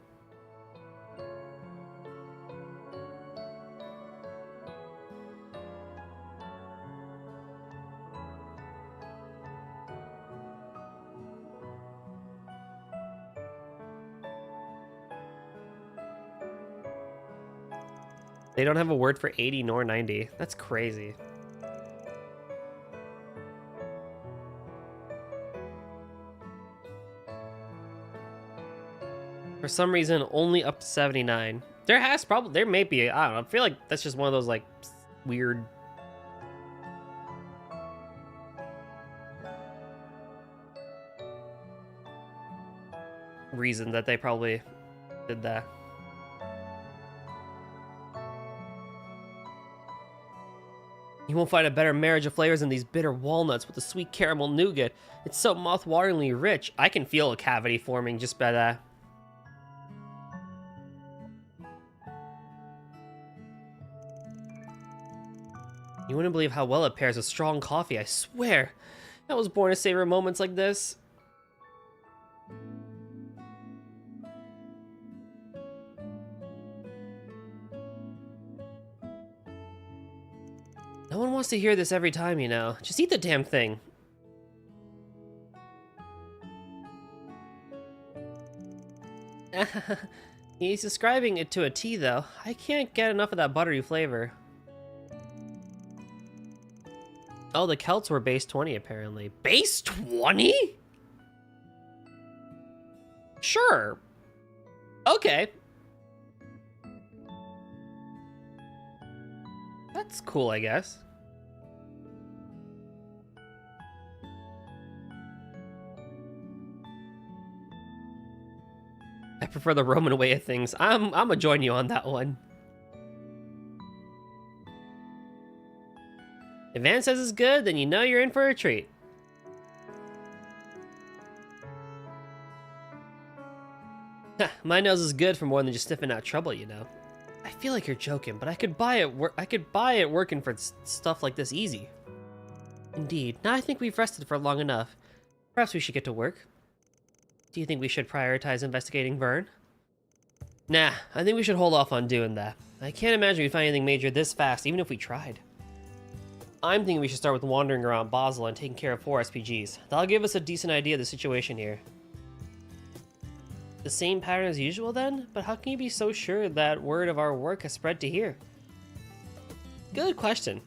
They don't have a word for 80 nor 90. That's crazy. For some reason, only up to 79. There may be, I don't know, I feel like that's just one of those, like, weird... reason that they probably did that. You won't find a better marriage of flavors than these bitter walnuts with the sweet caramel nougat. It's so mouth-wateringly rich. I can feel a cavity forming just by that. You wouldn't believe how well it pairs with strong coffee, I swear. I was born to savor moments like this. No one wants to hear this every time, you know. Just eat the damn thing. He's describing it to a T, though. I can't get enough of that buttery flavor. Oh, the Celts were base 20, apparently. Base 20? Sure. Okay. That's cool, I guess. I prefer the Roman way of things. I'm gonna join you on that one. If Van says it's good, then you know you're in for a treat. My nose is good for more than just sniffing out trouble, you know. I feel like you're joking, but I could buy it working for stuff like this easy. Indeed. Now I think we've rested for long enough. Perhaps we should get to work. Do you think we should prioritize investigating Vern? Nah, I think we should hold off on doing that. I can't imagine we'd find anything major this fast, even if we tried. I'm thinking we should start with wandering around Basel and taking care of 4 SPGs. That'll give us a decent idea of the situation here. The same pattern as usual then? But how can you be so sure that word of our work has spread to here? Good question.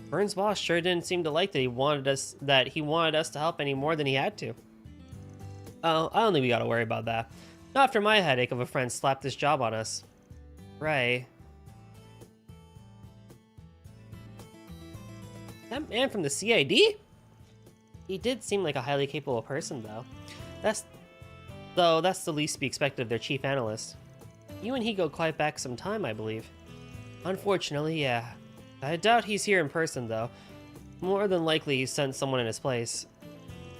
Vern's boss sure didn't seem to like that he wanted us to help any more than he had to. Oh, I don't think we gotta worry about that. Not after my headache of a friend slapped this job on us. Right. That man from the CID? He did seem like a highly capable person, though. That's the least to be expected of their chief analyst. You and he go quite back some time, I believe. Unfortunately, yeah. I doubt he's here in person, though. More than likely he sent someone in his place.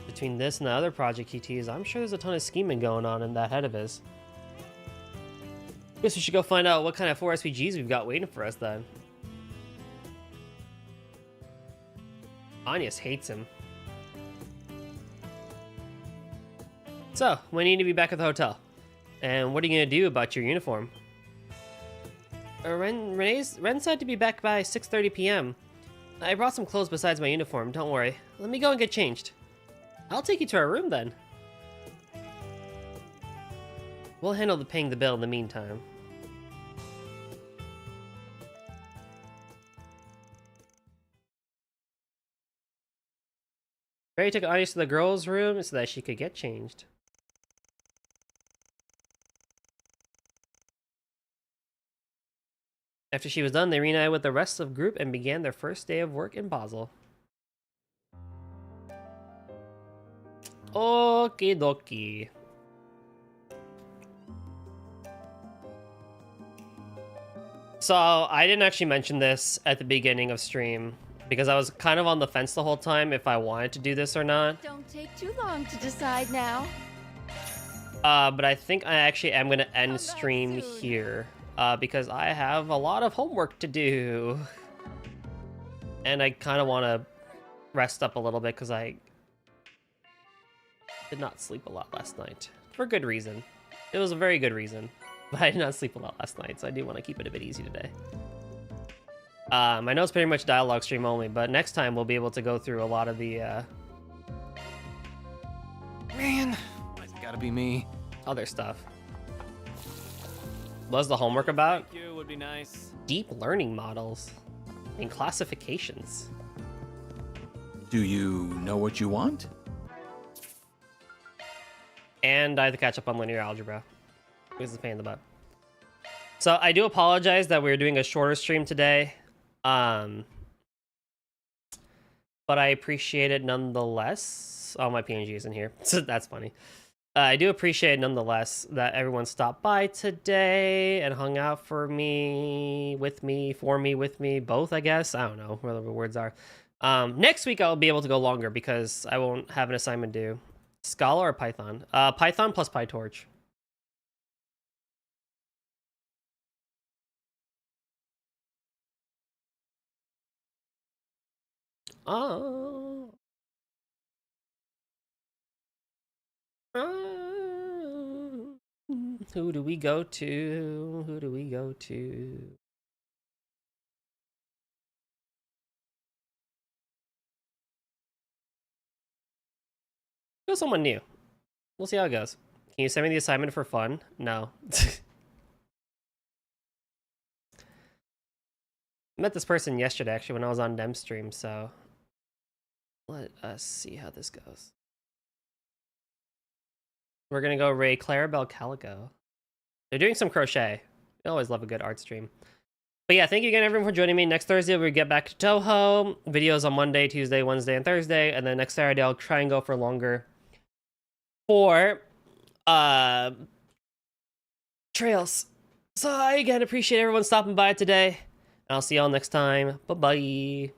Between this and the other project he teased, I'm sure there's a ton of scheming going on in that head of his. Guess we should go find out what kind of 4 SPGs we've got waiting for us, then. Agnes hates him. So, when do you need to be back at the hotel? And what are you going to do about your uniform? Ren said to be back by 6:30 p.m. I brought some clothes besides my uniform, don't worry. Let me go and get changed. I'll take you to our room then. We'll handle paying the bill in the meantime. Ray took Anya to the girls' room so that she could get changed. After she was done, they reunited with the rest of the group and began their first day of work in Basel. Okie dokie. So, I didn't actually mention this at the beginning of stream because I was kind of on the fence the whole time if I wanted to do this or not. Don't take too long to decide now. But I think I actually am going to end stream here because I have a lot of homework to do. And I kind of want to rest up a little bit because I did not sleep a lot last night. For good reason. It was a very good reason. But I did not sleep a lot last night, so I do want to keep it a bit easy today. I know it's pretty much dialogue stream only, but next time we'll be able to go through a lot of the, Man, why's it gotta be me? other stuff. What's the homework about? Thank you, would be nice. Deep learning models and classifications. Do you know what you want? And I have to catch up on linear algebra. This is a pain in the butt. So I do apologize that we're doing a shorter stream today. But I appreciate it nonetheless. Oh, my PNG is in here. So that's funny. I do appreciate it nonetheless that everyone stopped by today and hung out for me, with me, for me, with me, both, I guess. I don't know whatever the words are. Next week I'll be able to go longer because I won't have an assignment due. Scala or Python? Python plus PyTorch. Oh. Who do we go to? Who do we go to? Go someone new. We'll see how it goes. Can you send me the assignment for fun? No. I met this person yesterday, actually, when I was on Dem stream, so let us see how this goes. We're gonna go Ray Clarabelle Calico. They're doing some crochet. I always love a good art stream. But yeah, thank you again, everyone, for joining me. Next Thursday, we get back to Toho. Videos on Monday, Tuesday, Wednesday, and Thursday. And then next Saturday, I'll try and go for longer for trails. So I again appreciate everyone stopping by today. And I'll see y'all next time. Bye-bye.